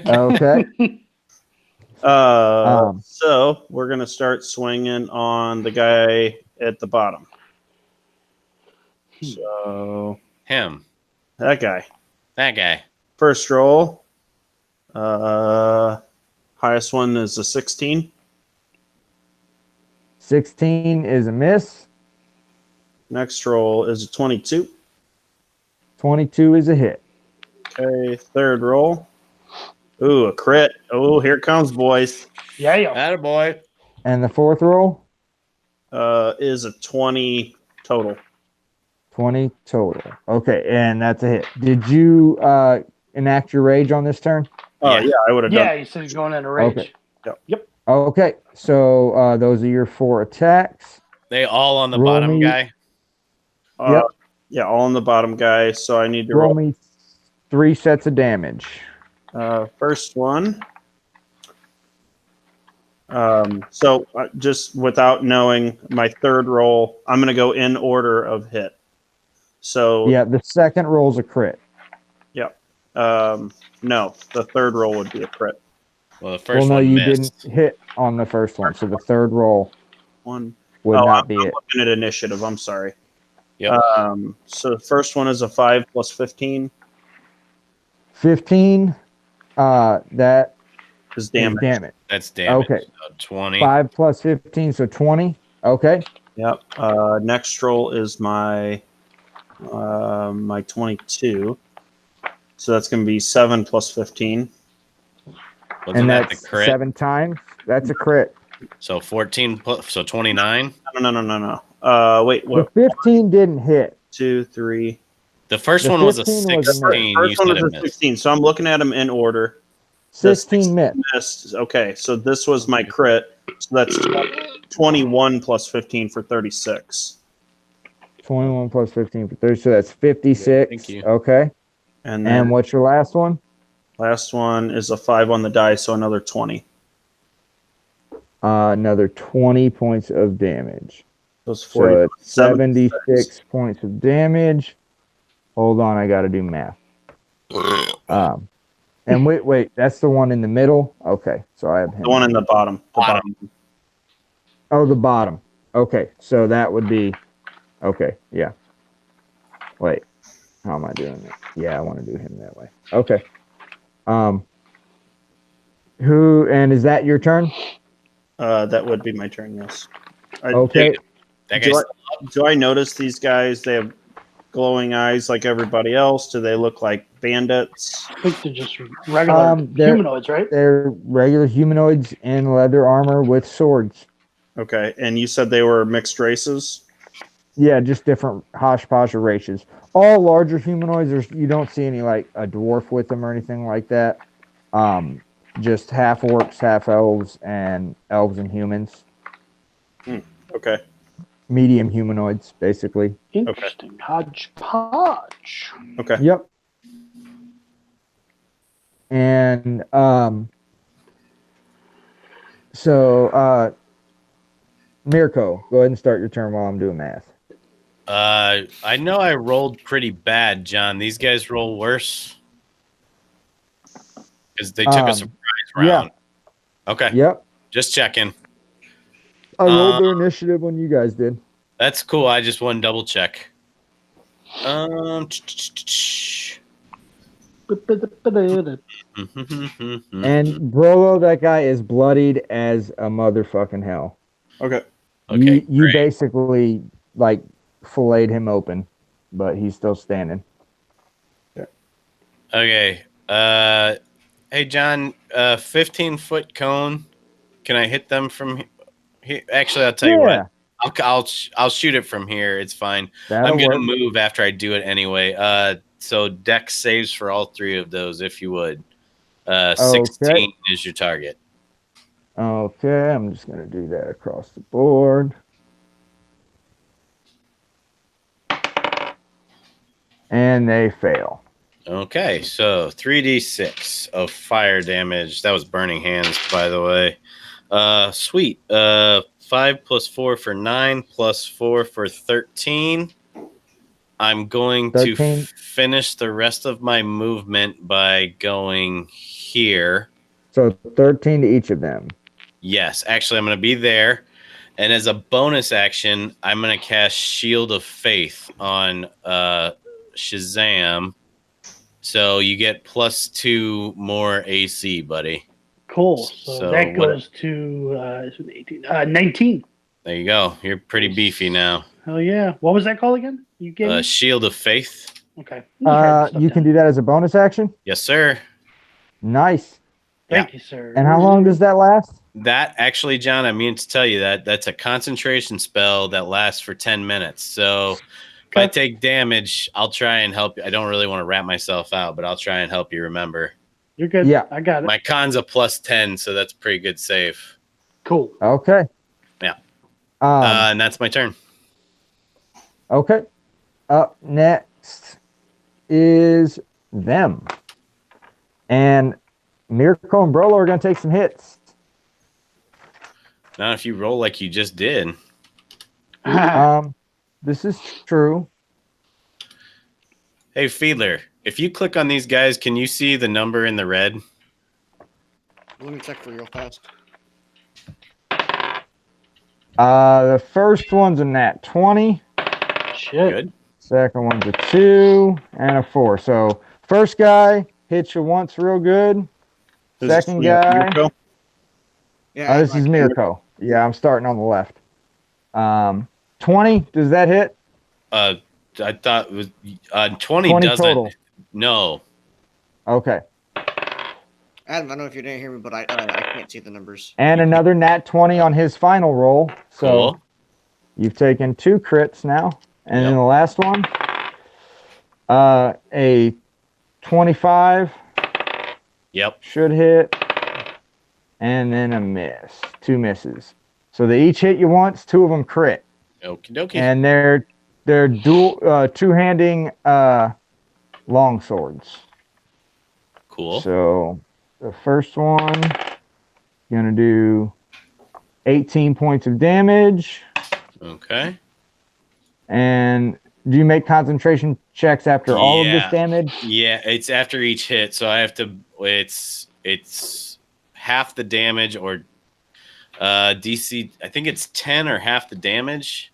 Speaker 3: Okay.
Speaker 5: So we're going to start swinging on the guy at the bottom. So
Speaker 2: Him.
Speaker 5: that guy.
Speaker 2: That guy.
Speaker 5: First roll. Highest one is a 16.
Speaker 3: 16 is a miss.
Speaker 5: Next roll is a 22.
Speaker 3: 22 is a hit.
Speaker 5: Okay, third roll. Ooh, a crit. Oh, here it comes, boys.
Speaker 7: Yeah, yeah.
Speaker 2: Attaboy.
Speaker 3: And the fourth roll,
Speaker 5: Is a 20 total.
Speaker 3: 20 total. Okay, and that's a hit. Did you enact your rage on this turn?
Speaker 5: Oh,
Speaker 2: Yeah.
Speaker 5: yeah, I would have
Speaker 7: Yeah,
Speaker 5: done.
Speaker 7: you said he's going into rage.
Speaker 3: Okay.
Speaker 5: Yep.
Speaker 3: Okay, so those are your 4 attacks.
Speaker 2: They all on the
Speaker 3: Roll
Speaker 2: bottom
Speaker 3: me-
Speaker 2: guy.
Speaker 5: Uh,
Speaker 3: Yep.
Speaker 5: Yeah, all on the bottom guy. So I need to
Speaker 3: Roll
Speaker 5: roll.
Speaker 3: me 3 sets of damage.
Speaker 5: First one. Just without knowing my third roll, I'm going to go in order of hit. So
Speaker 3: Yeah, the second roll's a crit.
Speaker 5: no, the third roll would be a crit.
Speaker 2: Well, the
Speaker 3: Well,
Speaker 2: first
Speaker 3: no,
Speaker 2: one
Speaker 3: you
Speaker 2: missed.
Speaker 3: didn't hit on the first one, so the third roll
Speaker 5: One.
Speaker 3: would
Speaker 5: Oh,
Speaker 3: not
Speaker 5: I'm
Speaker 3: be it.
Speaker 5: looking at initiative. I'm sorry.
Speaker 2: Yep.
Speaker 5: So the first one is a 5 plus 15
Speaker 3: 15. That
Speaker 5: is
Speaker 3: is
Speaker 5: damage.
Speaker 3: damage.
Speaker 2: That's damage.
Speaker 3: Okay.
Speaker 2: So 20.
Speaker 3: 5 plus 15, so 20. Okay.
Speaker 5: Yep. Next roll is my 22. So that's going to be 7 plus 15.
Speaker 2: Wasn't
Speaker 3: And
Speaker 2: that the
Speaker 3: that's
Speaker 2: crit?
Speaker 3: 7 times. That's a crit.
Speaker 2: So 14 plus, so 29.
Speaker 5: No. Wait.
Speaker 3: The
Speaker 5: What?
Speaker 3: 15 didn't hit.
Speaker 5: 2, 3.
Speaker 2: The first
Speaker 3: The
Speaker 2: one was a
Speaker 3: 15 was a miss.
Speaker 2: 16. You
Speaker 5: First one
Speaker 2: said
Speaker 5: was
Speaker 2: it
Speaker 5: a
Speaker 2: missed.
Speaker 5: 16. So I'm looking at them in order.
Speaker 3: 16 missed.
Speaker 5: Missed. Okay, so this was my crit. So that's 21 plus 15 for 36.
Speaker 3: 21 plus 15 for 30, so that's 56.
Speaker 2: Thank you.
Speaker 3: Okay.
Speaker 5: And then
Speaker 3: And what's your last one?
Speaker 5: last one is a 5 on the die, so another 20.
Speaker 3: Another 20 points of damage.
Speaker 5: Those
Speaker 3: So
Speaker 5: 40.
Speaker 3: it's 76 points of damage. Hold on, I got to do math. And wait, that's the one in the middle. Okay, so I have him.
Speaker 5: The one in the bottom. The
Speaker 2: Bottom.
Speaker 5: bottom.
Speaker 3: Oh, the bottom. Okay, so that would be. Okay, yeah. Wait, how am I doing it? Yeah, I want to do him that way. Okay. Who and is that your turn?
Speaker 5: That would be my turn, yes.
Speaker 3: Okay.
Speaker 2: That
Speaker 5: Do
Speaker 2: guy's
Speaker 5: do I notice these guys? They have glowing eyes like everybody else. Do they look like bandits?
Speaker 7: I think they're just regular
Speaker 3: They're-
Speaker 7: humanoids, right?
Speaker 3: They're regular humanoids in leather armor with swords.
Speaker 5: Okay, and you said they were mixed races?
Speaker 3: Yeah, just different hodgepodge of races. All larger humanoids. You don't see any like a dwarf with them or anything like that. Just half orcs, half elves, and elves and humans.
Speaker 5: Okay.
Speaker 3: Medium humanoids, basically.
Speaker 7: Interesting. Hodgepodge.
Speaker 5: Okay.
Speaker 3: Yep. And Mirko, go ahead and start your turn while I'm doing math.
Speaker 2: I know I rolled pretty bad, John. These guys roll worse because they took a surprise round. Okay,
Speaker 3: Yep.
Speaker 2: just checking.
Speaker 3: I rolled their initiative when you guys did.
Speaker 2: That's cool. I just want to double check.
Speaker 3: And
Speaker 2: And
Speaker 3: Brolo, that guy is bloodied as a motherfucking hell.
Speaker 5: Okay.
Speaker 2: okay,
Speaker 3: You
Speaker 2: great.
Speaker 3: basically like filleted him open, but he's still standing.
Speaker 2: Okay. Hey John, 15-foot cone. Can I hit them from here? Actually, I'll tell you what. I'll shoot it from here. It's fine.
Speaker 3: That'll
Speaker 2: I'm gonna
Speaker 3: work.
Speaker 2: move after I do it anyway. So Dex saves for all three of those, if you would. 16 is your target.
Speaker 3: Okay, I'm just gonna do that across the board. And they fail.
Speaker 2: Okay, so 3d6 of fire damage. That was burning hands, by the way. Sweet. 5 plus 4 for 9 plus 4 for 13. I'm going
Speaker 3: 13.
Speaker 2: to finish the rest of my movement by going here.
Speaker 3: So 13 to each of them.
Speaker 2: Yes, actually, I'm going to be there. And as a bonus action, I'm going to cast Shield of Faith on Shazam. So you get +2 more AC, buddy.
Speaker 7: Cool. So,
Speaker 2: So
Speaker 7: that
Speaker 2: what-
Speaker 7: goes to 18, 19.
Speaker 2: There you go. You're pretty beefy now.
Speaker 7: Hell yeah. What was that called again? You gave me?
Speaker 2: Shield of Faith.
Speaker 7: Okay. I'm just writing stuff
Speaker 3: You
Speaker 7: down.
Speaker 3: can do that as a bonus action.
Speaker 2: Yes, sir.
Speaker 3: Nice.
Speaker 7: Thank you, sir.
Speaker 3: And how long does that last?
Speaker 2: That actually, John, I mean to tell you that's a concentration spell that lasts for 10 minutes. So if I take damage, I'll try and help you. I don't really want to wrap myself out, but I'll try and help you remember.
Speaker 7: You're good.
Speaker 3: Yeah.
Speaker 7: I got it.
Speaker 2: My con's a +10, so that's a pretty good save.
Speaker 7: Cool.
Speaker 3: Okay.
Speaker 2: Yeah.
Speaker 3: Um,
Speaker 2: And that's my turn.
Speaker 3: okay. up next is them. And Mirko and Brolo are going to take some hits.
Speaker 2: Not if you roll like you just did.
Speaker 3: This is true.
Speaker 2: Hey, Fiedler, if you click on these guys, can you see the number in the red?
Speaker 4: Let me check for you real fast.
Speaker 3: The first one's a nat 20.
Speaker 1: Shit.
Speaker 2: Good.
Speaker 3: Second one's a 2 and a 4. So first guy hits you once real good. Second guy.
Speaker 5: Mirko?
Speaker 4: Yeah,
Speaker 3: This is Mirko. Yeah, I'm starting on the left. 20, does that hit?
Speaker 2: I thought it was 20
Speaker 3: 20
Speaker 2: doesn't.
Speaker 3: total.
Speaker 2: No.
Speaker 3: Okay.
Speaker 4: Adam, I don't know if you didn't hear me, but I can't see the numbers.
Speaker 3: And another nat 20 on his final roll. So
Speaker 2: Cool.
Speaker 3: you've taken 2 crits now. And then
Speaker 2: Yep.
Speaker 3: the last one, a 25
Speaker 2: Yep.
Speaker 3: should hit. And then a miss. 2 misses. So they each hit you once, 2 of them crit.
Speaker 2: Okie dokie.
Speaker 3: And they're dual two-handing long swords.
Speaker 2: Cool.
Speaker 3: So the first one gonna do 18 points of damage.
Speaker 2: Okay.
Speaker 3: And do you make concentration checks after all of this
Speaker 2: Yeah.
Speaker 3: damage?
Speaker 2: Yeah, it's after each hit, so I have to. It's half the damage or DC. I think it's 10 or half the damage.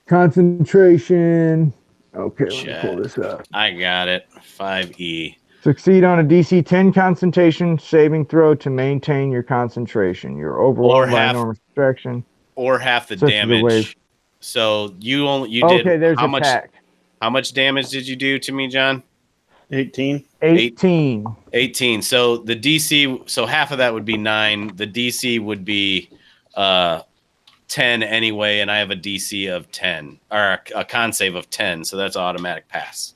Speaker 3: Concentration. Okay, let me
Speaker 2: Check.
Speaker 3: pull this up.
Speaker 2: I got it. 5E.
Speaker 3: Succeed on a DC 10 concentration saving throw to maintain your concentration. You're overwhelmed by
Speaker 2: half-
Speaker 3: enormous distraction.
Speaker 2: Or half the
Speaker 3: Such is the way-
Speaker 2: damage. So you did
Speaker 3: Okay, there's
Speaker 2: how
Speaker 3: attack.
Speaker 2: how much damage did you do to me, John?
Speaker 5: 18.
Speaker 3: 18.
Speaker 2: 18. So the DC, so half of that would be 9. The DC would be 10 anyway, and I have a DC of 10 or a con save of 10, so that's automatic pass.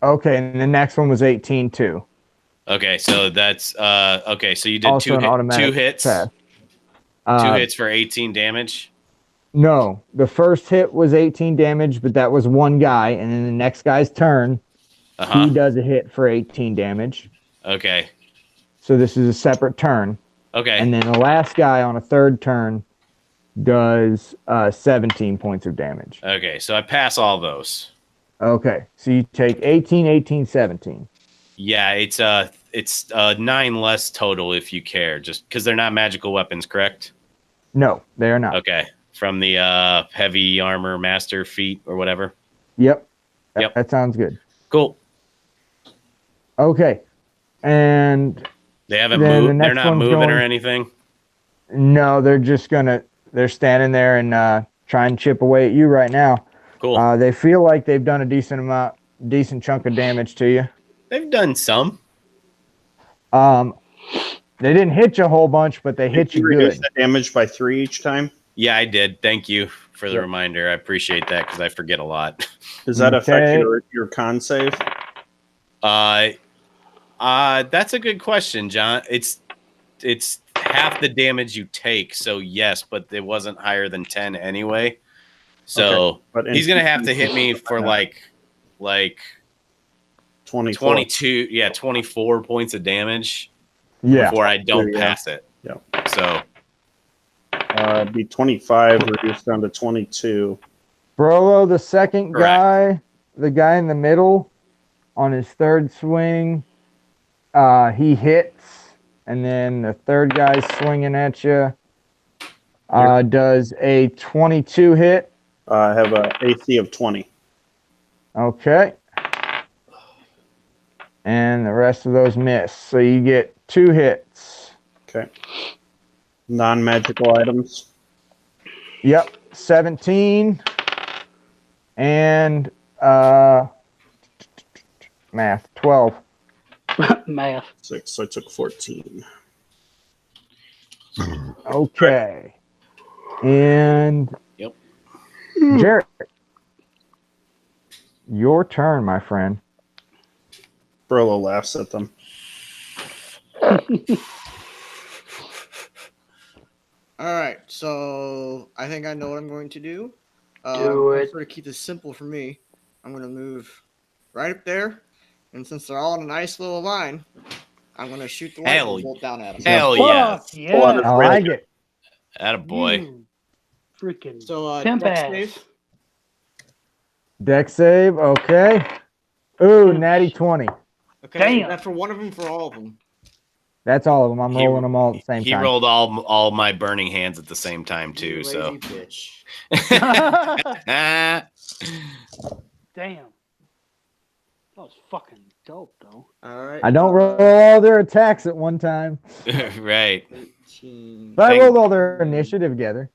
Speaker 3: Okay, and the next one was 18 too.
Speaker 2: Okay, so that's okay. So you did
Speaker 3: Also an automatic
Speaker 2: two hits,
Speaker 3: pass.
Speaker 2: 2 hits for 18 damage.
Speaker 3: No, the first hit was 18 damage, but that was one guy, and then the next guy's turn,
Speaker 2: Uh
Speaker 3: he does a hit for 18 damage.
Speaker 2: Okay.
Speaker 3: So this is a separate turn.
Speaker 2: Okay.
Speaker 3: And then the last guy on a third turn does 17 points of damage.
Speaker 2: Okay. So I pass all those.
Speaker 3: Okay, so you take 18, 18, 17.
Speaker 2: Yeah, it's 9 less total if you care, just because they're not magical weapons, correct?
Speaker 3: No, they are not.
Speaker 2: Okay. From the heavy armor master feat or whatever.
Speaker 3: Yep.
Speaker 2: Yep.
Speaker 3: That sounds good.
Speaker 2: Cool.
Speaker 3: Okay. And
Speaker 2: They haven't
Speaker 3: Then the
Speaker 2: moved. They're
Speaker 3: next
Speaker 2: not
Speaker 3: one's
Speaker 2: moving or
Speaker 3: going-
Speaker 2: anything.
Speaker 3: no, they're standing there and try and chip away at you right now.
Speaker 2: Cool.
Speaker 3: They feel like they've done a decent chunk of damage to you.
Speaker 2: They've done some.
Speaker 3: They didn't hit you a whole bunch, but they hit you
Speaker 5: reduce
Speaker 3: good.
Speaker 5: the damage by 3 each time.
Speaker 2: Yeah, I did. Thank you for the
Speaker 3: Yep.
Speaker 2: reminder. I appreciate that because I forget a lot.
Speaker 5: Does that affect
Speaker 3: Okay.
Speaker 5: your con save?
Speaker 2: That's a good question, John. It's half the damage you take, so yes, but it wasn't higher than 10 anyway. So
Speaker 5: But in
Speaker 2: he's gonna have to hit me for like
Speaker 5: 24.
Speaker 2: 22, 24 points of damage
Speaker 3: Yeah.
Speaker 2: before I don't
Speaker 5: Yeah.
Speaker 2: pass it.
Speaker 5: Yeah.
Speaker 2: So
Speaker 5: It'd be 25 reduced down to 22.
Speaker 3: Brolo, the second
Speaker 2: Correct.
Speaker 3: guy, the guy in the middle, on his third swing, he hits, and then the third guy swinging at you does a 22 hit.
Speaker 5: I have a AC of 20.
Speaker 3: Okay. And the rest of those miss. So you get 2 hits.
Speaker 5: Okay. Non-magical items.
Speaker 3: Yep. 17. And math, 12.
Speaker 7: Math.
Speaker 5: 6. So I took 14.
Speaker 3: Okay. And
Speaker 2: Yep.
Speaker 3: Jarrett, your turn, my friend.
Speaker 5: Brolo laughs at them.
Speaker 4: All right, so I think I know what I'm going to do.
Speaker 7: Do
Speaker 4: I'm
Speaker 7: it.
Speaker 4: Sort of keep this simple for me.
Speaker 6: I'm gonna move right up there, and since they're all in a nice little line, I'm gonna shoot the
Speaker 2: Hell-
Speaker 6: lightning bolt down at them.
Speaker 2: Hell
Speaker 7: Fuck
Speaker 2: yes.
Speaker 7: yeah.
Speaker 3: I like it.
Speaker 2: Attaboy.
Speaker 7: You freaking
Speaker 6: So
Speaker 7: pimp
Speaker 6: dex
Speaker 7: ass.
Speaker 6: save.
Speaker 3: Deck save. Okay. Ooh, natty 20.
Speaker 6: Okay,
Speaker 7: Damn.
Speaker 6: that's for one of them, for all of them.
Speaker 3: That's all of them. I'm
Speaker 2: He-
Speaker 3: rolling them all at the same
Speaker 2: He
Speaker 3: time.
Speaker 2: rolled all my burning hands at the same time too.
Speaker 6: You
Speaker 2: So
Speaker 6: lazy bitch.
Speaker 2: Ah,
Speaker 7: Damn. That was fucking dope, though.
Speaker 6: All right.
Speaker 3: I don't roll all their attacks at one time.
Speaker 2: right.
Speaker 6: 18.
Speaker 3: But I
Speaker 2: Thank-
Speaker 3: rolled all their initiative together.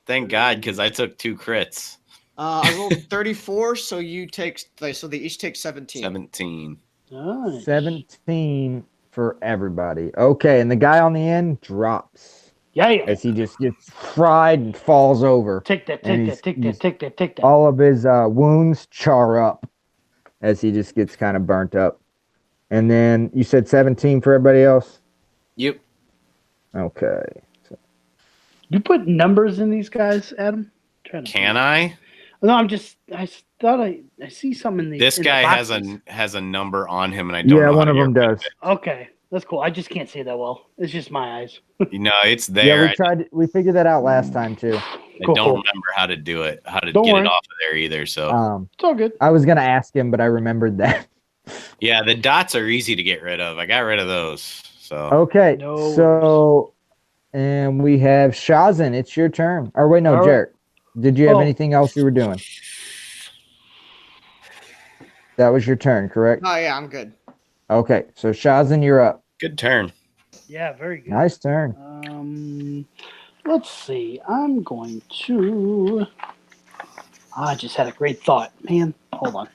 Speaker 2: Thank God, because I took 2 crits.
Speaker 6: I rolled 34, so you take. So they each take 17.
Speaker 2: 17.
Speaker 7: Nice.
Speaker 3: 17 for everybody. Okay, and the guy on the end drops
Speaker 7: Yeah.
Speaker 3: as he just gets fried and falls over.
Speaker 7: Take that,
Speaker 3: And
Speaker 7: take
Speaker 3: he's-
Speaker 7: that, take that,
Speaker 3: he's-
Speaker 7: take that, take that.
Speaker 3: All of his wounds char up as he just gets kind of burnt up. And then you said 17 for everybody else?
Speaker 2: Yep.
Speaker 3: Okay.
Speaker 7: You put numbers in these guys, Adam?
Speaker 2: Can I?
Speaker 7: No, I thought I see something in the.
Speaker 2: This
Speaker 7: in the
Speaker 2: guy
Speaker 7: boxes.
Speaker 2: has a number on him, and I don't
Speaker 3: Yeah,
Speaker 2: know. how
Speaker 3: one
Speaker 2: to
Speaker 3: of them
Speaker 2: get rid
Speaker 3: does.
Speaker 7: Okay, that's cool. I just can't see that well. It's just my eyes.
Speaker 2: it. No, it's
Speaker 3: Yeah,
Speaker 2: there.
Speaker 3: we figured that out last time too.
Speaker 2: I
Speaker 7: Cool,
Speaker 2: don't
Speaker 7: cool.
Speaker 2: remember how to do it, how to
Speaker 7: Don't
Speaker 2: get
Speaker 7: worry.
Speaker 2: it off of there either. So
Speaker 7: It's all good.
Speaker 3: I was gonna ask him, but I remembered that.
Speaker 2: yeah, the dots are easy to get rid of. I got rid of those. So
Speaker 3: Okay,
Speaker 7: No
Speaker 3: so and we have Shazin. It's your turn. Or wait, no,
Speaker 7: All right.
Speaker 3: Jarrett. Did you have
Speaker 7: Oh.
Speaker 3: anything else you were doing? That was your turn, correct?
Speaker 6: Oh yeah, I'm good.
Speaker 3: Okay, so Shazin, you're up.
Speaker 2: good turn.
Speaker 7: Yeah, very good.
Speaker 3: Nice turn.
Speaker 7: Let's see. I'm going to. I just had a great thought, man. Hold on.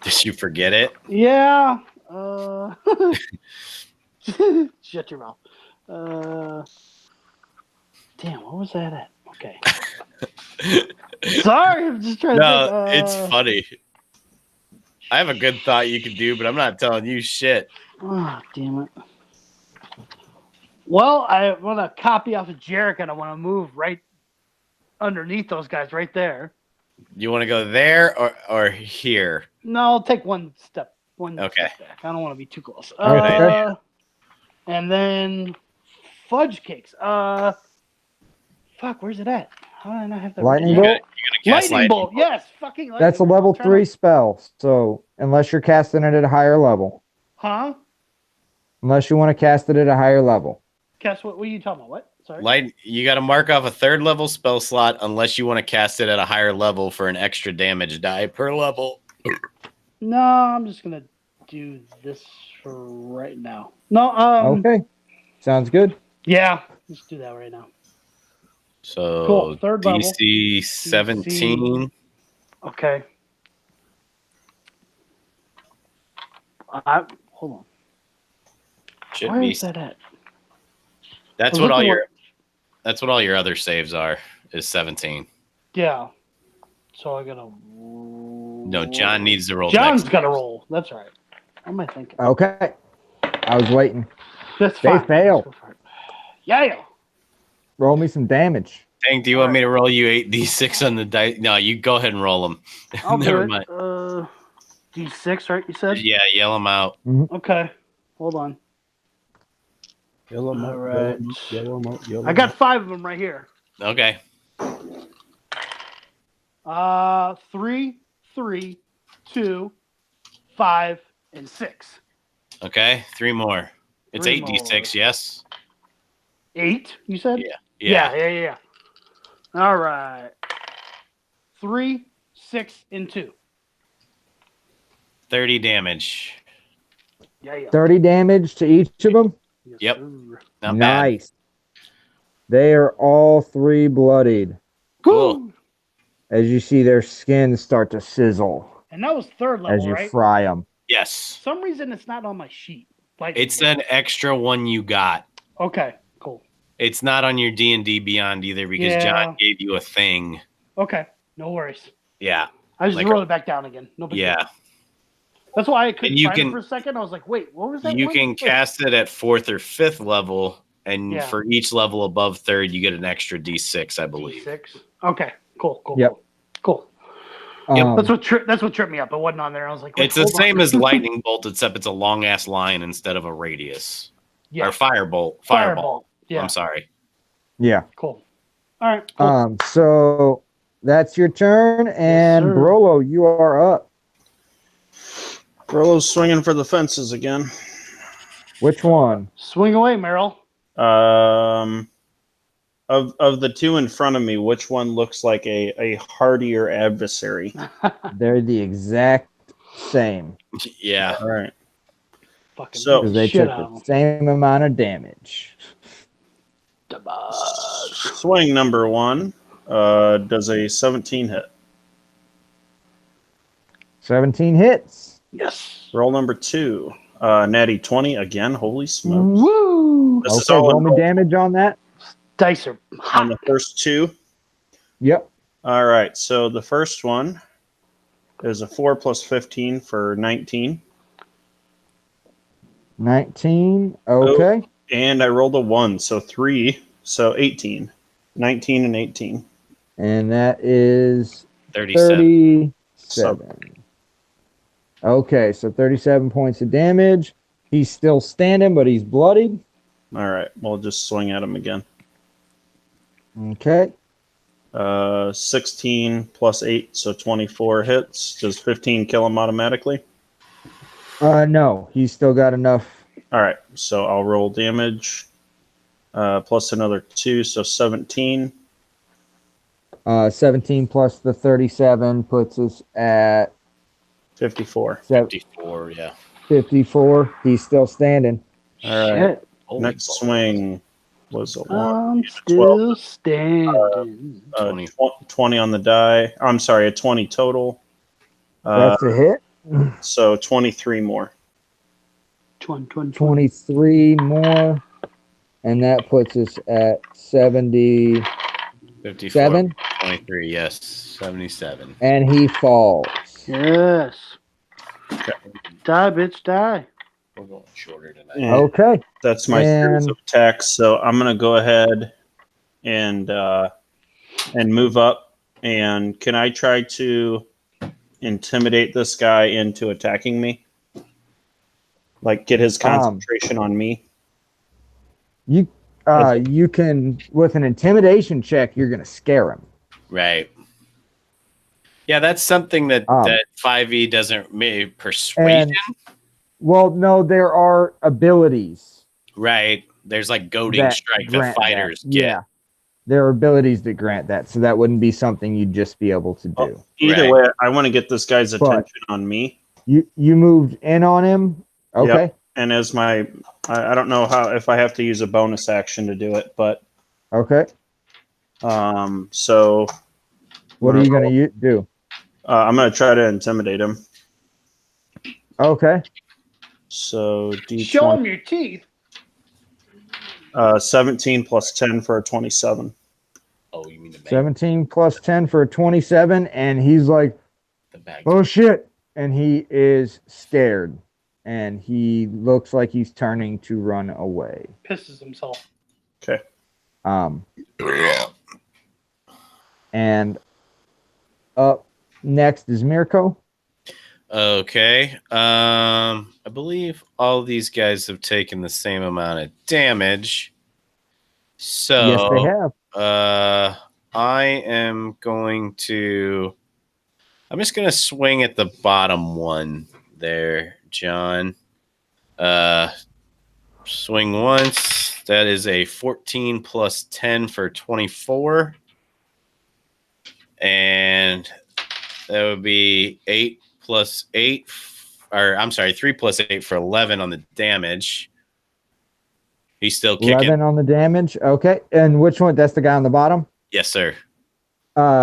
Speaker 2: Did you forget it?
Speaker 7: Yeah. Shut your mouth. Damn, what was that at? Okay. Sorry, I'm just trying to
Speaker 2: No,
Speaker 7: think.
Speaker 2: it's funny. I have a good thought you could do, but I'm not telling you shit.
Speaker 7: Oh, damn it. Well, I want to copy off of Jarek and I want to move right underneath those guys right there.
Speaker 2: You want to go there or here?
Speaker 7: No, I'll take one step
Speaker 2: Okay.
Speaker 7: step back. I don't want to be too close.
Speaker 2: Good idea.
Speaker 7: And then fudge cakes. Fuck, where's it at? How did I not have that?
Speaker 3: Lightning
Speaker 7: written
Speaker 3: bolt?
Speaker 7: down?
Speaker 2: You're gonna cast
Speaker 7: Lightning bolt. Yes, fucking lightning
Speaker 3: That's a
Speaker 7: bolt.
Speaker 3: level
Speaker 7: Trying to-
Speaker 3: 3 spell. So unless you're casting it at a higher level,
Speaker 7: Huh?
Speaker 3: unless you want to cast it at a higher level.
Speaker 7: Guess what? What are you talking about? What? Sorry.
Speaker 2: Light. You got to mark off a 3rd level spell slot unless you want to cast it at a higher level for an extra damage die per level.
Speaker 7: No, I'm just gonna do this for right now. No.
Speaker 3: Okay, sounds good.
Speaker 7: Yeah, let's do that right now.
Speaker 2: So
Speaker 7: Cool, 3rd level.
Speaker 2: DC 17.
Speaker 7: Okay. Hold on.
Speaker 2: Should
Speaker 7: Where
Speaker 2: be.
Speaker 7: is that at?
Speaker 2: That's
Speaker 7: I was
Speaker 2: what all
Speaker 7: looking
Speaker 2: your. That's what all your other saves are. Is 17.
Speaker 7: Yeah. So I gotta.
Speaker 2: No, John needs to roll.
Speaker 7: John's
Speaker 2: dex.
Speaker 7: got to roll. That's right. What am I thinking?
Speaker 3: Okay, I was waiting.
Speaker 7: That's
Speaker 3: They
Speaker 7: fine.
Speaker 3: fail.
Speaker 7: Let's go for it. Yeah.
Speaker 3: Roll me some damage.
Speaker 2: Hank, do you want me to roll you 8d6 on the dice? No, you go ahead and roll them.
Speaker 7: I'll do
Speaker 2: Never
Speaker 7: it.
Speaker 2: mind.
Speaker 7: D6, right? You said.
Speaker 2: Yeah, yell them out.
Speaker 7: Okay. Hold on.
Speaker 5: Yellow
Speaker 7: All right.
Speaker 5: yellow moat, yellow
Speaker 7: I got 5 of them right here.
Speaker 2: Okay.
Speaker 7: 3, 3, 2, 5, and 6.
Speaker 2: Okay. 3 more. It's
Speaker 7: 3
Speaker 2: 8d6,
Speaker 7: more.
Speaker 2: yes?
Speaker 7: 8, you said?
Speaker 2: Yeah.
Speaker 7: Yeah. All right. 3, 6, and 2.
Speaker 2: 30 damage.
Speaker 7: Yeah.
Speaker 3: 30 damage to each of them.
Speaker 7: Yes,
Speaker 2: Yep.
Speaker 7: sir.
Speaker 2: Not bad.
Speaker 3: Nice. They are all 3 bloodied.
Speaker 2: Cool.
Speaker 7: Woo!
Speaker 3: As you see their skins start to sizzle
Speaker 7: And that was 3rd
Speaker 3: as
Speaker 7: level,
Speaker 3: you
Speaker 7: right?
Speaker 3: fry them.
Speaker 7: For
Speaker 2: Yes.
Speaker 7: some reason it's not on my sheet. Like
Speaker 2: It's an extra one you got.
Speaker 7: Okay, cool.
Speaker 2: It's not on your D&D Beyond either because
Speaker 7: Yeah.
Speaker 2: John gave you a thing.
Speaker 7: Okay, no worries.
Speaker 2: Yeah.
Speaker 7: I just
Speaker 2: Like
Speaker 7: wrote it back down again. No big
Speaker 2: Yeah.
Speaker 7: deal. That's why I couldn't
Speaker 2: And you
Speaker 7: find
Speaker 2: can-
Speaker 7: it for a second. I was like, wait, what was that?
Speaker 2: You
Speaker 7: one?
Speaker 2: can cast it at 4th or 5th level, and
Speaker 7: Yeah.
Speaker 2: for each level above 3rd, you get an extra D6, I believe.
Speaker 7: 6. Okay, cool.
Speaker 3: Yep.
Speaker 7: Cool.
Speaker 3: Um,
Speaker 1: That's what tripped me up. It wasn't on there. I was like, wait,
Speaker 2: It's the
Speaker 1: hold on.
Speaker 2: same as lightning bolt, except it's a long ass line instead of a radius.
Speaker 1: Yeah,
Speaker 2: Or fireball.
Speaker 1: fireball. Yeah,
Speaker 2: I'm sorry.
Speaker 3: yeah.
Speaker 1: cool. All right, cool.
Speaker 3: So that's your turn, and
Speaker 1: sir.
Speaker 3: Brolo, you are up.
Speaker 5: Rolo's swinging for the fences again.
Speaker 3: Which one?
Speaker 1: Swing away, Merrill.
Speaker 5: Of the two in front of me, which one looks like a hardier adversary?
Speaker 3: They're the exact same
Speaker 2: Yeah.
Speaker 5: All right.
Speaker 1: Fucking
Speaker 5: So-
Speaker 3: because they
Speaker 1: shit
Speaker 3: took
Speaker 1: out.
Speaker 3: the same amount of damage.
Speaker 5: Swing number 1 does a 17 hit.
Speaker 3: 17 hits.
Speaker 1: Yes.
Speaker 5: Roll number 2, natty 20 again. Holy smokes!
Speaker 1: Woo!
Speaker 5: This is
Speaker 3: Okay,
Speaker 5: all
Speaker 3: roll
Speaker 5: in
Speaker 3: me damage on that.
Speaker 1: Dice are
Speaker 5: on
Speaker 1: hot.
Speaker 5: the first 2.
Speaker 3: Yep.
Speaker 5: All right. So the first one is a 4 plus 15 for 19,
Speaker 3: 19. Okay.
Speaker 5: and I rolled a 1, so 3, so 18. 19 and 18.
Speaker 3: And that is
Speaker 2: 37.
Speaker 3: 37. Okay, so 37 points of damage. He's still standing, but he's bloodied.
Speaker 5: All right. We'll just swing at him again.
Speaker 3: Okay.
Speaker 5: 16 plus 8, so 24 hits. Does 15 kill him automatically?
Speaker 3: No, he's still got enough.
Speaker 5: All right, so I'll roll damage plus another 2, so 17.
Speaker 3: 17 plus the 37 puts us at
Speaker 5: 54.
Speaker 2: 54, yeah.
Speaker 3: 54. He's still standing.
Speaker 5: All right.
Speaker 1: Shit.
Speaker 2: Holy
Speaker 5: Next
Speaker 2: balls.
Speaker 5: swing was a 1.
Speaker 1: I'm still standing.
Speaker 2: 20.
Speaker 5: 20 on the die. I'm sorry, a 20 total.
Speaker 3: That's a hit.
Speaker 5: So 23 more.
Speaker 3: 23 more. And that puts us at 77.
Speaker 2: 54. 23, yes. 77.
Speaker 3: And he falls.
Speaker 1: Yes.
Speaker 5: Okay.
Speaker 1: Die, bitch, die.
Speaker 2: We're going shorter tonight.
Speaker 5: And
Speaker 3: Okay.
Speaker 5: that's my series
Speaker 3: And-
Speaker 5: of attacks. So I'm going to go ahead and move up. And can I try to intimidate this guy into attacking me? Like get his concentration on me?
Speaker 3: You can, with an intimidation check, you're going to scare him.
Speaker 2: Right. Yeah, that's something that, that 5e doesn't make persuasion.
Speaker 3: Well, no, there are abilities.
Speaker 2: Right. There's like goading
Speaker 3: that
Speaker 2: strike that
Speaker 3: grant
Speaker 2: fighters
Speaker 3: that.
Speaker 2: get.
Speaker 3: Yeah. There are abilities that grant that. So that wouldn't be something you'd just be able to do.
Speaker 5: Either
Speaker 2: Right.
Speaker 5: way, I want to get this guy's
Speaker 3: But-
Speaker 5: attention on me.
Speaker 3: You moved in on him. Okay.
Speaker 5: Yep. And as my, I don't know if I have to use a bonus action to do it, but
Speaker 3: Okay.
Speaker 5: so
Speaker 3: What are you going to do?
Speaker 5: I'm going to try to intimidate him.
Speaker 3: Okay.
Speaker 5: So
Speaker 1: Show him
Speaker 5: D20,
Speaker 1: your teeth.
Speaker 5: 17 plus 10 for a 27.
Speaker 2: Oh, you mean the bag?
Speaker 3: 17 plus 10 for a 27. And he's like,
Speaker 2: The bag.
Speaker 3: oh shit. And he is scared. And he looks like he's turning to run away.
Speaker 1: Pisses himself.
Speaker 5: Okay.
Speaker 3: And up next is Mirko.
Speaker 2: Okay. I believe all these guys have taken the same amount of damage. So
Speaker 3: Yes, they have.
Speaker 2: I am going to. I'm just going to swing at the bottom one there, John. Swing once. That is a 14 plus 10 for 24. And that would be 8 plus 8. Or I'm sorry, 3 plus 8 for 11 on the damage. He's still kicking.
Speaker 3: 11 on the damage. Okay. And which one? That's the guy on the bottom?
Speaker 2: Yes, sir.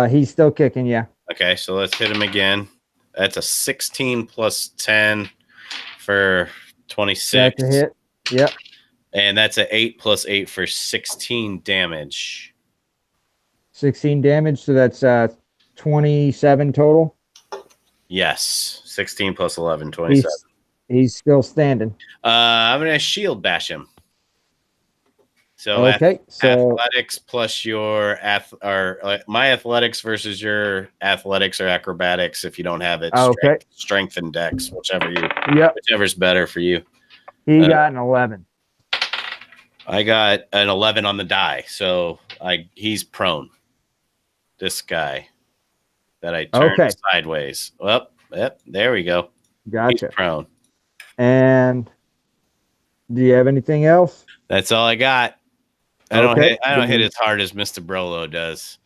Speaker 3: He's still kicking, yeah.
Speaker 2: Okay, so let's hit him again. That's a 16 plus 10 for 26.
Speaker 3: That's a hit. Yep.
Speaker 2: And that's an 8 plus 8 for 16 damage.
Speaker 3: 16 damage. So that's 27 total.
Speaker 2: Yes. 16 plus 11, 27.
Speaker 3: He's still standing.
Speaker 2: I'm going to shield bash him. So
Speaker 3: Okay, so
Speaker 2: athletics plus your my athletics versus your athletics or acrobatics. If you don't have it,
Speaker 3: okay,
Speaker 2: strength and dex,
Speaker 3: yep,
Speaker 2: whichever's better for you.
Speaker 3: he got an 11.
Speaker 2: I got an 11 on the die, so he's prone. This guy that I turned sideways. Well, yep, there we go.
Speaker 3: Gotcha.
Speaker 2: He's prone.
Speaker 3: And do you have anything else?
Speaker 2: That's all I got. I don't hit as hard as Mr. Brolo does.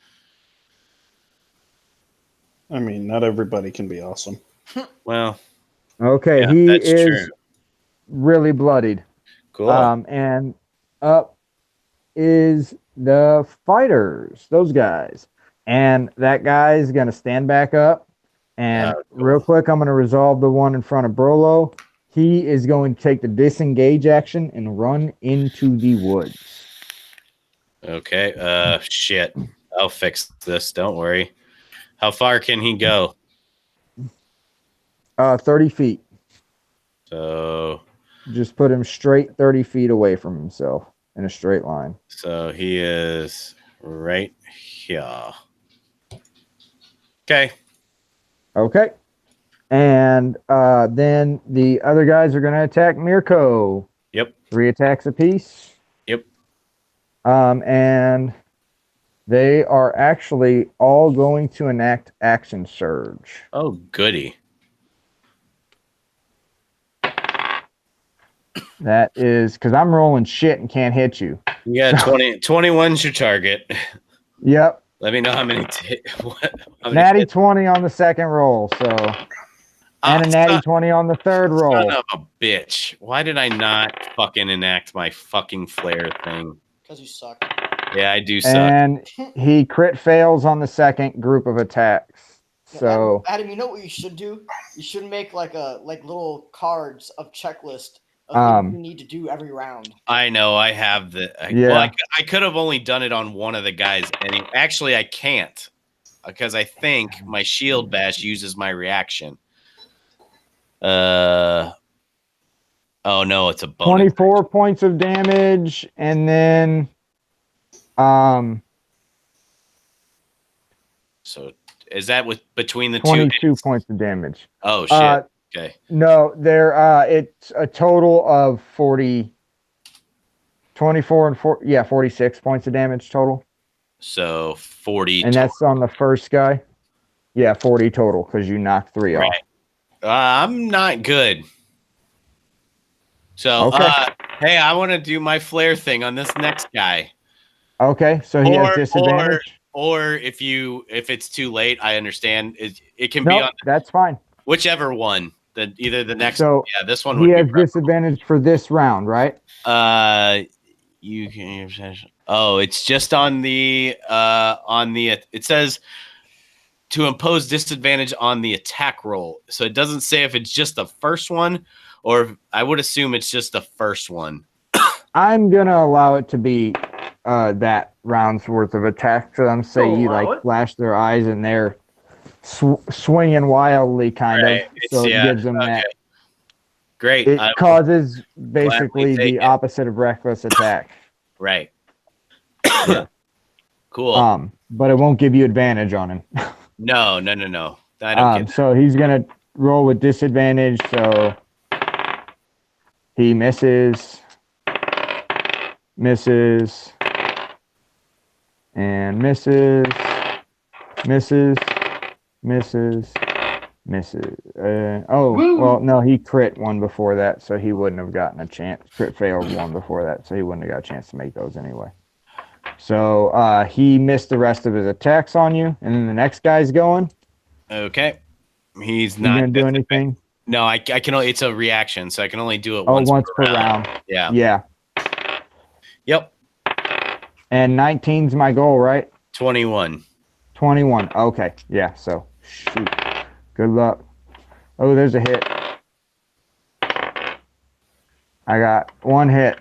Speaker 5: I mean, not everybody can be awesome.
Speaker 2: Well,
Speaker 3: Okay,
Speaker 2: yeah,
Speaker 3: he
Speaker 2: that's
Speaker 3: is
Speaker 2: true.
Speaker 3: really bloodied.
Speaker 2: Cool.
Speaker 3: And up is the fighters, those guys. And that guy is going to stand back up. And
Speaker 2: Cool.
Speaker 3: real quick, I'm going to resolve the one in front of Brolo. He is going to take the disengage action and run into the woods.
Speaker 2: Okay. Shit. I'll fix this. Don't worry. How far can he go?
Speaker 3: 30 feet.
Speaker 2: So
Speaker 3: Just put him straight 30 feet away from himself in a straight line.
Speaker 2: So he is right here. Okay.
Speaker 3: Okay. And then the other guys are going to attack Mirko.
Speaker 2: Yep.
Speaker 3: 3 attacks apiece.
Speaker 2: Yep.
Speaker 3: And they are actually all going to enact action surge.
Speaker 2: Oh, goody.
Speaker 3: That is because I'm rolling shit and can't hit you.
Speaker 2: You got 20. 21's your target.
Speaker 3: Yep.
Speaker 2: Let me know how many.
Speaker 3: Natty 20 on the second roll. So, and a natty 20 on the third roll.
Speaker 2: Son of a bitch. Why did I not fucking enact my fucking flare thing?
Speaker 6: Because you suck.
Speaker 2: Yeah, I do suck.
Speaker 3: And he crit fails on the second group of attacks. So,
Speaker 6: Adam, you know what you should do? You should make like little cards of checklist of things you need to do every round.
Speaker 2: I know. I have the. Well, I could have only done it on one of the guys. Actually, I can't because I think my shield bash uses my reaction. Oh no, it's a bonus.
Speaker 3: 24 points of damage, and then
Speaker 2: So is that between the
Speaker 3: 22 points of damage.
Speaker 2: Oh shit. Okay.
Speaker 3: No, it's a total of 24 and 4. Yeah, 46 points of damage total.
Speaker 2: So 40.
Speaker 3: And that's on the first guy. Yeah, 40 total because you knocked 3 off.
Speaker 2: I'm not good. So, hey, I want to do my flare thing on this next guy.
Speaker 3: Okay, so he has disadvantage.
Speaker 2: Or if it's too late, I understand. It can be on.
Speaker 3: That's fine.
Speaker 2: Whichever one. Either the next.
Speaker 3: So
Speaker 2: this one.
Speaker 3: He has disadvantage for this round, right?
Speaker 2: You can. Oh, it's just on the. It says to impose disadvantage on the attack roll. So it doesn't say if it's just the first one, or I would assume it's just the first one.
Speaker 3: I'm gonna allow it to be that round's worth of attack to them. Say you flash their eyes and they're swinging wildly, kind of. So it gives them that.
Speaker 2: Great.
Speaker 3: It causes basically the opposite of reckless attack.
Speaker 2: Right.
Speaker 3: Yeah.
Speaker 2: Cool.
Speaker 3: But it won't give you advantage on him.
Speaker 2: No. I don't get
Speaker 3: so he's gonna roll with disadvantage. So he misses, and misses. Well, no, he crit one before that, so he wouldn't have gotten a chance. Crit failed one before that, so he wouldn't have got a chance to make those anyway. So he missed the rest of his attacks on you, and then the next guy's going.
Speaker 2: Okay. He's not
Speaker 3: gonna do anything.
Speaker 2: No, I can only. It's a reaction, so I can only do it once per round. Yeah. Yep.
Speaker 3: And 19's my goal, right?
Speaker 2: 21.
Speaker 3: 21. Okay. Yeah. So shoot. Good luck. Oh, there's a hit. I got 1 hit.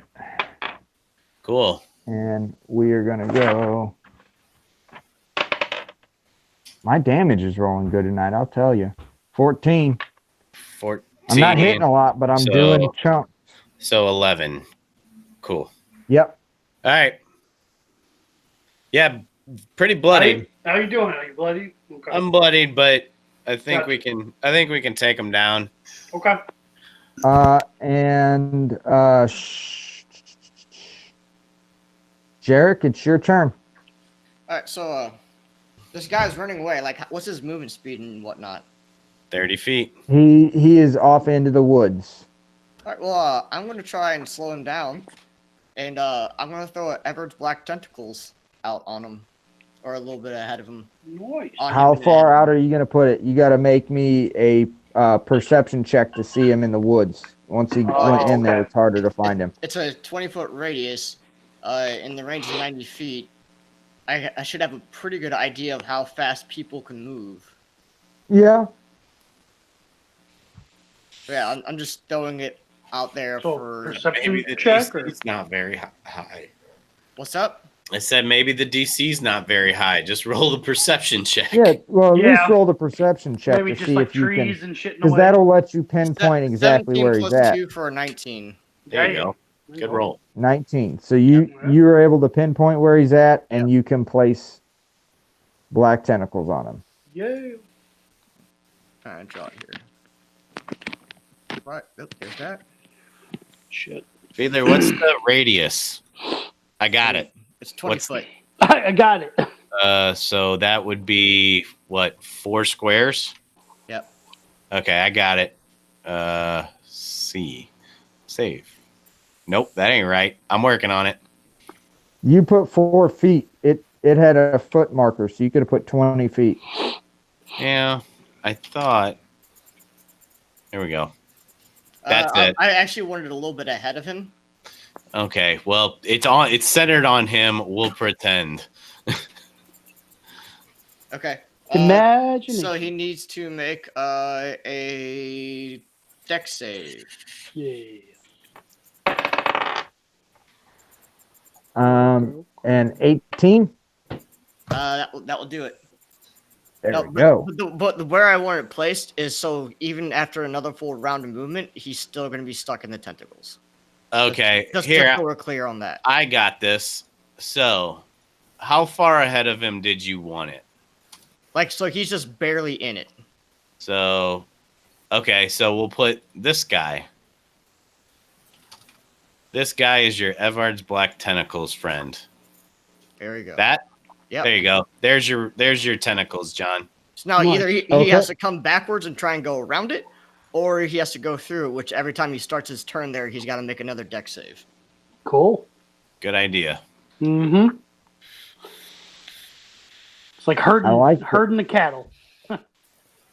Speaker 2: Cool.
Speaker 3: And we are gonna go. My damage is rolling good tonight, I'll tell you. 14.
Speaker 2: 14.
Speaker 3: I'm not hitting a lot, but I'm doing chunks.
Speaker 2: So 11. Cool.
Speaker 3: Yep.
Speaker 2: All right. Yeah, pretty bloodied.
Speaker 7: How you doing? Are you bloody? Okay.
Speaker 2: I'm bloodied, but I think
Speaker 7: Gotcha.
Speaker 2: we can. I think we can take him down.
Speaker 7: Okay.
Speaker 3: And Jarek, it's your turn.
Speaker 4: All right, so this guy's running away. Like, what's his movement speed and whatnot?
Speaker 2: 30 feet.
Speaker 3: He is off into the woods.
Speaker 4: All right, well, I'm gonna try and slow him down, and I'm gonna throw Everett's black tentacles out on him, or a little bit ahead of him.
Speaker 7: Nice.
Speaker 3: How far out are you gonna put it? You got to make me a perception check to see him in the woods. Once he went in there,
Speaker 7: okay.
Speaker 3: it's harder to find him.
Speaker 4: It's a 20-foot radius, in the range of 90 feet. I should have a pretty good idea of how fast people can move.
Speaker 3: Yeah.
Speaker 4: Yeah, I'm just throwing it out there
Speaker 7: So
Speaker 4: for.
Speaker 7: perception check. Or?
Speaker 2: DC's not very high.
Speaker 4: What's up?
Speaker 2: I said maybe the DC's not very high. Just roll the perception check.
Speaker 3: Yeah. Well, at
Speaker 7: Yeah.
Speaker 3: least roll the perception check
Speaker 7: Maybe
Speaker 3: to
Speaker 7: just
Speaker 3: see
Speaker 7: like
Speaker 3: if you can,
Speaker 7: trees and shit in the
Speaker 3: because
Speaker 7: way.
Speaker 3: that'll let you pinpoint exactly
Speaker 4: 17
Speaker 3: where he's
Speaker 4: plus
Speaker 3: at.
Speaker 4: 2 for a 19.
Speaker 2: There you go. Good roll.
Speaker 3: 19. So you are able to pinpoint where he's at, and you can place black tentacles on him.
Speaker 7: Yeah.
Speaker 4: Alright, draw it here. Right, oh, there's that.
Speaker 7: Shit.
Speaker 2: Fiedler, what's the radius? I got it.
Speaker 4: It's 20
Speaker 2: What's
Speaker 4: foot.
Speaker 7: I got it.
Speaker 2: So that would be what, 4 squares?
Speaker 4: Yep.
Speaker 2: Okay, I got it. C. Save. Nope, that ain't right. I'm working on it.
Speaker 3: You put 4 feet. It had a foot marker, so you could have put 20 feet.
Speaker 2: Yeah, I thought. There we go. That's it.
Speaker 4: I actually wanted a little bit ahead of him.
Speaker 2: Okay, well, it's centered on him. We'll pretend.
Speaker 4: Okay.
Speaker 7: Imagine.
Speaker 4: So he needs to make a dex save.
Speaker 7: Yeah.
Speaker 3: And 18.
Speaker 4: That will do it.
Speaker 3: There
Speaker 4: No,
Speaker 3: we go.
Speaker 4: But where I want it placed is so even after another full round of movement, he's still going to be stuck in the tentacles.
Speaker 2: Okay,
Speaker 4: Just
Speaker 2: here,
Speaker 4: so we're clear on that.
Speaker 2: I got this. So, how far ahead of him did you want it?
Speaker 4: Like, so he's just barely in it.
Speaker 2: So, okay, so we'll put this guy. This guy is your Evard's Black Tentacles friend.
Speaker 4: There you go.
Speaker 2: That?
Speaker 4: Yep.
Speaker 2: There you go. There's your tentacles, John.
Speaker 4: So now
Speaker 7: Nice.
Speaker 4: either he
Speaker 3: Okay.
Speaker 4: has to come backwards and try and go around it, or he has to go through it, which every time he starts his turn there, he's got to make another dex save.
Speaker 7: Cool.
Speaker 2: Good idea.
Speaker 7: Mm-hmm. It's like herding,
Speaker 3: I like it.
Speaker 7: herding the cattle.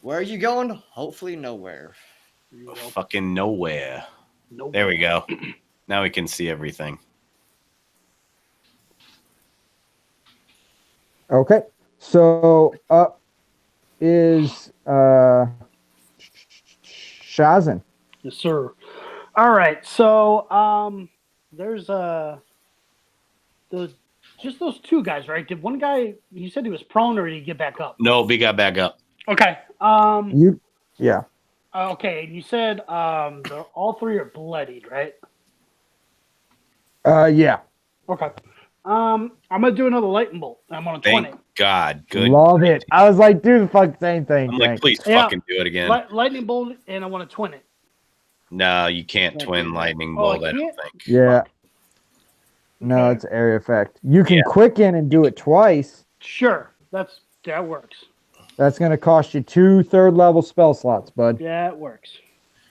Speaker 4: Where are you going? Hopefully nowhere.
Speaker 2: Fucking nowhere.
Speaker 7: Nope.
Speaker 2: There we go. Now we can see everything.
Speaker 3: Okay. So up is Shazin.
Speaker 7: Yes, sir. All right. So there's just those two guys, right? Did one guy? You said he was prone, or did he get back up?
Speaker 2: No, we got back up.
Speaker 7: Okay.
Speaker 3: Yeah.
Speaker 7: Okay. And you said all three are bloodied, right?
Speaker 3: Yeah.
Speaker 7: Okay. I'm gonna do another lightning bolt. I'm on a 20.
Speaker 2: Thank God. Good.
Speaker 3: Love it. I was like, do the fuck same thing.
Speaker 2: I'm like,
Speaker 3: Hank.
Speaker 2: please
Speaker 7: Yeah.
Speaker 2: fucking do it again.
Speaker 7: Lightning bolt, and I want to twin it.
Speaker 2: No, you can't twin lightning bolt.
Speaker 7: I
Speaker 2: I don't
Speaker 7: can't?
Speaker 2: think.
Speaker 3: Yeah. No, it's area effect. You can
Speaker 2: Yeah.
Speaker 3: quicken and do it twice.
Speaker 7: Sure. That works.
Speaker 3: That's going to cost you 2 third-level spell slots, bud.
Speaker 7: Yeah, it works.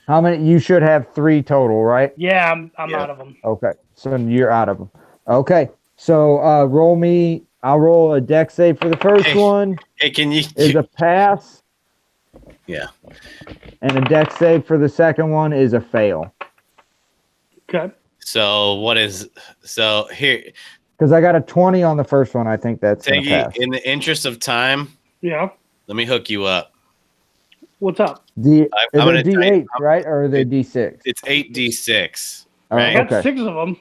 Speaker 3: How many? You should have 3 total, right?
Speaker 7: Yeah, I'm
Speaker 2: Yeah.
Speaker 7: out of them.
Speaker 3: Okay. So you're out of them. Okay. So roll me. I'll roll a dex save for the first
Speaker 2: Hey.
Speaker 3: one.
Speaker 2: Hey, can you?
Speaker 3: Is a pass.
Speaker 2: Yeah.
Speaker 3: And a dex save for the second one is a fail.
Speaker 7: Okay.
Speaker 2: So what is? So here,
Speaker 3: Because I got a 20 on the first one. I think that's going to
Speaker 2: Tiggy.
Speaker 3: pass.
Speaker 2: In the interest of time,
Speaker 7: Yeah.
Speaker 2: let me hook you up.
Speaker 7: What's up?
Speaker 3: Is
Speaker 2: I'm gonna
Speaker 3: it
Speaker 2: tell you-
Speaker 3: D8, right? Or are they D6?
Speaker 2: It's 8d6.
Speaker 3: Oh,
Speaker 2: right.
Speaker 7: I got
Speaker 3: okay.
Speaker 7: 6 of them.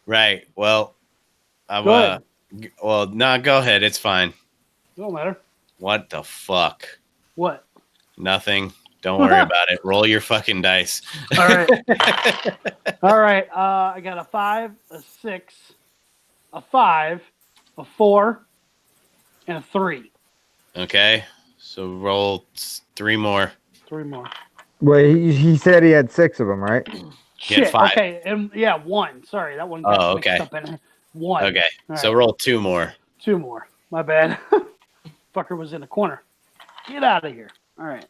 Speaker 2: Right. Well, I'm.
Speaker 7: Go ahead.
Speaker 2: Well, no, go ahead. It's fine.
Speaker 7: Don't matter.
Speaker 2: What the fuck?
Speaker 7: What?
Speaker 2: Nothing. Don't worry about it. Roll your fucking dice.
Speaker 7: All right. All right. I got a 5, a 6, a 5, a 4, and a 3.
Speaker 2: Okay. So roll 3 more.
Speaker 7: 3 more.
Speaker 3: Wait, he said he had 6 of them, right?
Speaker 2: He had
Speaker 7: Shit.
Speaker 2: 5.
Speaker 7: Okay, and yeah, 1. Sorry, that one got
Speaker 2: Oh,
Speaker 7: mixed
Speaker 2: okay.
Speaker 7: up in 1.
Speaker 2: Okay.
Speaker 7: All
Speaker 2: So
Speaker 7: right.
Speaker 2: roll 2 more.
Speaker 7: 2 more. My bad. Fucker was in the corner. Get out of here. All right.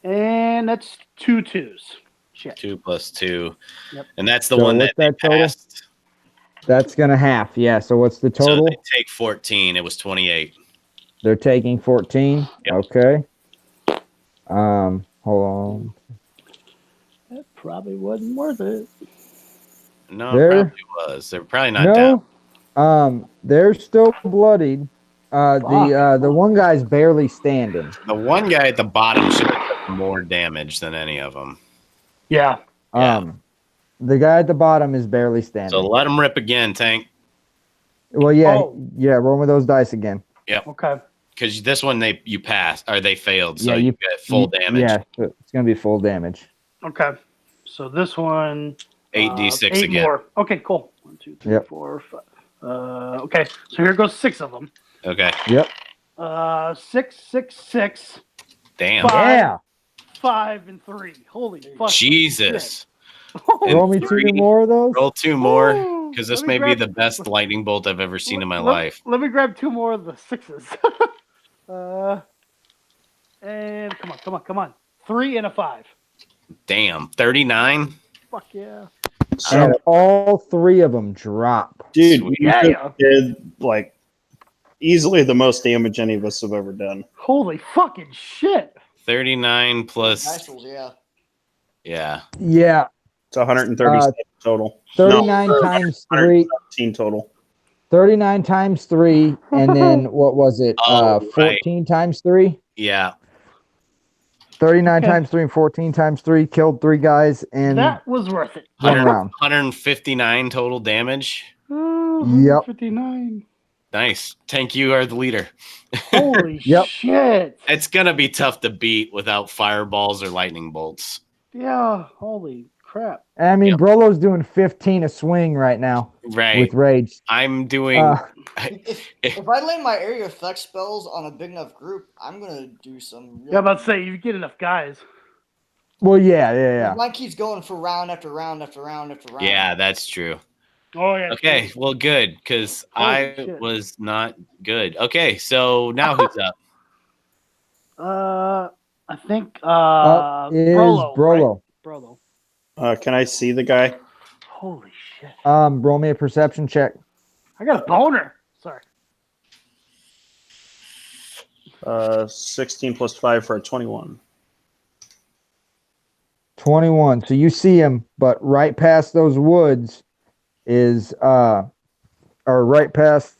Speaker 7: And that's 2 2s. Shit.
Speaker 2: 2 plus 2.
Speaker 7: Yep.
Speaker 2: And that's the
Speaker 3: So
Speaker 2: one that
Speaker 3: what's that
Speaker 2: they
Speaker 3: total?
Speaker 2: passed.
Speaker 3: That's gonna half. Yeah. So what's the
Speaker 2: So
Speaker 3: total?
Speaker 2: they take 14. It was 28.
Speaker 3: They're taking 14.
Speaker 2: Yep.
Speaker 3: Okay. Hold on.
Speaker 7: That probably wasn't worth it.
Speaker 2: No, it
Speaker 3: There-
Speaker 2: probably was. They're probably not down.
Speaker 3: No. They're still bloodied. The one guy's barely standing.
Speaker 2: The one guy at the bottom should have taken more damage than any of them.
Speaker 7: Yeah.
Speaker 2: Yeah.
Speaker 3: The guy at the bottom is barely standing.
Speaker 2: So let him rip again, Tank.
Speaker 3: Well, yeah,
Speaker 7: Oh.
Speaker 3: yeah. Roll with those dice again.
Speaker 7: Okay.
Speaker 2: Because this one you passed or they failed, so
Speaker 3: Yeah,
Speaker 2: you
Speaker 3: you-
Speaker 2: get full damage.
Speaker 3: Yeah, so it's gonna be full damage.
Speaker 7: Okay. So this one.
Speaker 2: 8d6
Speaker 7: 8
Speaker 2: again.
Speaker 7: more. Okay, cool. 1, 2, 3,
Speaker 3: Yep.
Speaker 7: 4, 5. Okay. So here goes 6 of them.
Speaker 2: Okay.
Speaker 3: Yep.
Speaker 7: 6, 6, 6,
Speaker 2: Damn.
Speaker 7: Five.
Speaker 3: Yeah.
Speaker 7: 5, and 3. Holy fuck.
Speaker 2: Jesus.
Speaker 7: Holy
Speaker 3: Roll me
Speaker 2: three.
Speaker 3: 2 more of those.
Speaker 2: Roll 2 more
Speaker 7: Ooh,
Speaker 2: because this
Speaker 7: let
Speaker 2: may
Speaker 7: me
Speaker 2: be
Speaker 7: grab-
Speaker 2: the best lightning bolt I've ever seen in my
Speaker 7: Let-
Speaker 2: life.
Speaker 7: Let me grab 2 more of the 6s. And come on. 3 and a 5.
Speaker 2: Damn. 39?
Speaker 7: Fuck yeah.
Speaker 5: So,
Speaker 3: And all 3 of them drop.
Speaker 5: dude,
Speaker 2: Sweet.
Speaker 5: you
Speaker 7: Yeah.
Speaker 5: did like easily the most damage any of us have ever done.
Speaker 7: Holy fucking shit.
Speaker 2: 39 plus.
Speaker 6: Dice rolls, yeah.
Speaker 2: Yeah.
Speaker 3: Yeah.
Speaker 5: It's 137 total.
Speaker 3: 39 times 3.
Speaker 5: 17 total.
Speaker 3: 39 times 3, and then what was it?
Speaker 2: Oh,
Speaker 3: 14 times 3.
Speaker 2: Yeah.
Speaker 3: 39
Speaker 7: Okay.
Speaker 3: times 3 and 14 times 3 killed 3 guys in
Speaker 7: That was worth it.
Speaker 3: 1 round.
Speaker 2: 159 total damage.
Speaker 3: Yep.
Speaker 7: 59.
Speaker 2: Nice. Tank, you are the leader.
Speaker 7: Holy
Speaker 3: Yep.
Speaker 7: shit.
Speaker 2: It's going to be tough to beat without fireballs or lightning bolts.
Speaker 7: Yeah. Holy crap.
Speaker 3: I mean,
Speaker 2: Yep.
Speaker 3: Brolo's doing 15 a swing right now
Speaker 2: Right.
Speaker 3: with rage.
Speaker 2: I'm doing.
Speaker 6: If I lay my area effect spells on a big enough group, I'm gonna do some.
Speaker 7: Yeah, I'm about to say, you get enough guys.
Speaker 3: Well, yeah.
Speaker 6: Mine keeps going for round after round after round after round.
Speaker 2: Yeah, that's true.
Speaker 7: Oh, yeah.
Speaker 2: Okay, well, good, because
Speaker 7: Holy
Speaker 2: I
Speaker 7: shit.
Speaker 2: was not good. Okay, so now who's up?
Speaker 7: I think
Speaker 3: Up is
Speaker 7: Brolo.
Speaker 3: Brolo.
Speaker 7: Right? Brolo.
Speaker 5: Can I see the guy?
Speaker 7: Holy shit.
Speaker 3: Roll me a perception check.
Speaker 7: I got a boner. Sorry.
Speaker 5: 16 plus 5 for a 21.
Speaker 3: 21. So you see him, but right past those woods is or right past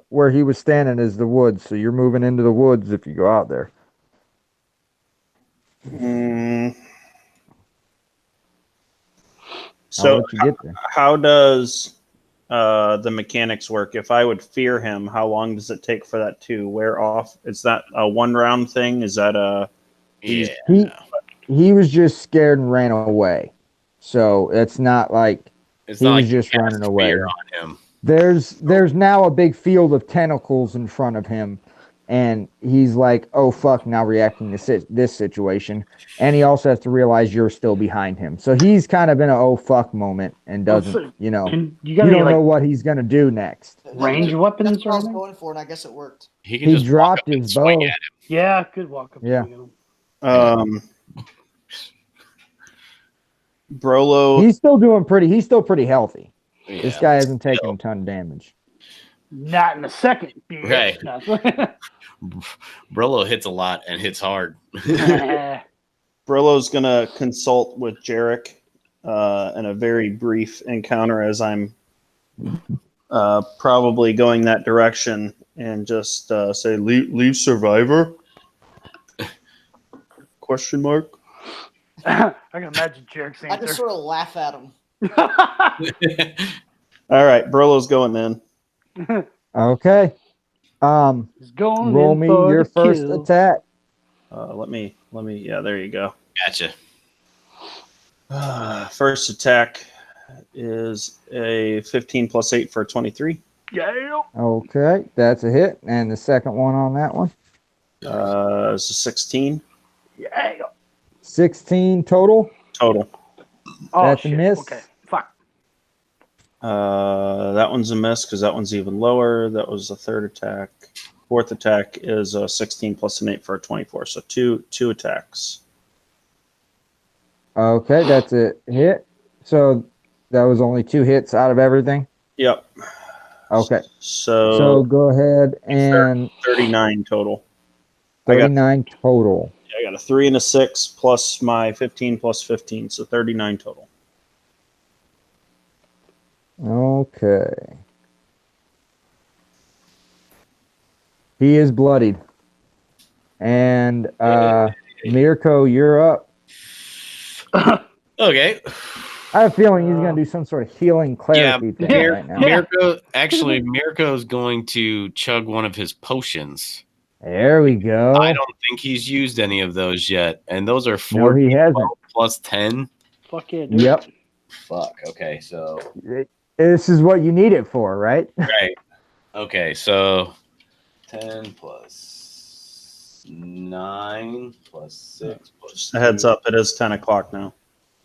Speaker 3: where he was standing is the woods. So you're moving into the woods if you go out there.
Speaker 5: Mm.
Speaker 3: I'll
Speaker 5: So
Speaker 3: let you get there.
Speaker 5: how does the mechanics work? If I would fear him, how long does it take for that to wear off? Is that a 1 round thing? Is that a
Speaker 2: Yeah.
Speaker 3: He was just scared and ran away. So it's not like
Speaker 2: It's
Speaker 3: he
Speaker 2: not
Speaker 3: was
Speaker 2: like you
Speaker 3: just
Speaker 2: cast
Speaker 3: running away.
Speaker 2: fear on him.
Speaker 3: There's now a big field of tentacles in front of him, and he's like, oh fuck, now reacting to this situation. And he also has to realize you're still behind him. So he's kind of in a oh fuck moment and doesn't, you know,
Speaker 7: Can you
Speaker 3: you
Speaker 7: got any
Speaker 3: don't know
Speaker 7: like
Speaker 3: what he's gonna do next.
Speaker 7: range weapons
Speaker 6: That's what I was
Speaker 7: or anything?
Speaker 6: going for, and I guess it worked.
Speaker 2: He can
Speaker 3: He
Speaker 2: just walk
Speaker 3: dropped
Speaker 2: up and
Speaker 3: his
Speaker 2: swing
Speaker 3: bow.
Speaker 2: at him.
Speaker 7: Yeah, good walk up.
Speaker 3: Yeah.
Speaker 7: swing at 'em.
Speaker 5: Brolo?
Speaker 3: He's still pretty healthy. This
Speaker 2: Yeah.
Speaker 3: guy hasn't taken a ton of damage.
Speaker 7: Not in a second. bitch.
Speaker 2: Right.
Speaker 7: No.
Speaker 2: Brillo hits a lot and hits hard.
Speaker 5: Brillo's gonna consult with Jarek in a very brief encounter as I'm probably going that direction, and just say, "Leave Survivor?" Question mark.
Speaker 7: I can imagine Jarek's
Speaker 6: I just
Speaker 7: answer.
Speaker 6: sort of laugh at him.
Speaker 5: All right, Brillo's going in.
Speaker 3: Okay.
Speaker 7: He's going
Speaker 3: Roll
Speaker 7: in
Speaker 3: me
Speaker 7: for
Speaker 3: your
Speaker 7: the
Speaker 3: first
Speaker 7: kill.
Speaker 3: attack.
Speaker 5: Let me. Yeah, there you go.
Speaker 2: Gotcha.
Speaker 5: First attack is a 15 plus 8 for a 23.
Speaker 1: Yeah.
Speaker 3: Okay, that's a hit. And the second one on that one,
Speaker 5: It's a 16
Speaker 1: Yeah.
Speaker 3: 16 total.
Speaker 5: total.
Speaker 1: Oh,
Speaker 3: That's a
Speaker 1: shit.
Speaker 3: miss.
Speaker 1: Okay. Fuck.
Speaker 5: That one's a miss because that one's even lower. That was a third attack. Fourth attack is a 16 plus an 8 for a 24. So two attacks.
Speaker 3: Okay, that's a hit. So that was only 2 hits out of everything.
Speaker 5: Yep.
Speaker 3: Okay,
Speaker 5: So,
Speaker 3: so go ahead and
Speaker 5: 39 total. I got
Speaker 3: 39 total.
Speaker 5: I got a 3 and a 6 plus my 15 plus 15, so 39 total.
Speaker 3: Okay. He is bloodied. And Mirko, you're up.
Speaker 2: Okay.
Speaker 3: I have a feeling he's going to do some sort of healing clarity thing
Speaker 1: yeah,
Speaker 3: right now.
Speaker 2: Mirko's going to chug one of his potions.
Speaker 3: There we go.
Speaker 2: I don't think he's used any of those yet, and those are
Speaker 3: No,
Speaker 2: 4
Speaker 3: he hasn't.
Speaker 2: plus 10.
Speaker 1: Fuck yeah, dude.
Speaker 3: Yep.
Speaker 2: Fuck. Okay, so
Speaker 3: This is what you need it for, right?
Speaker 2: right. Okay, so 10 plus 9 plus 6 plus
Speaker 5: Just a heads
Speaker 2: 2.
Speaker 5: up, it is 10 o'clock now.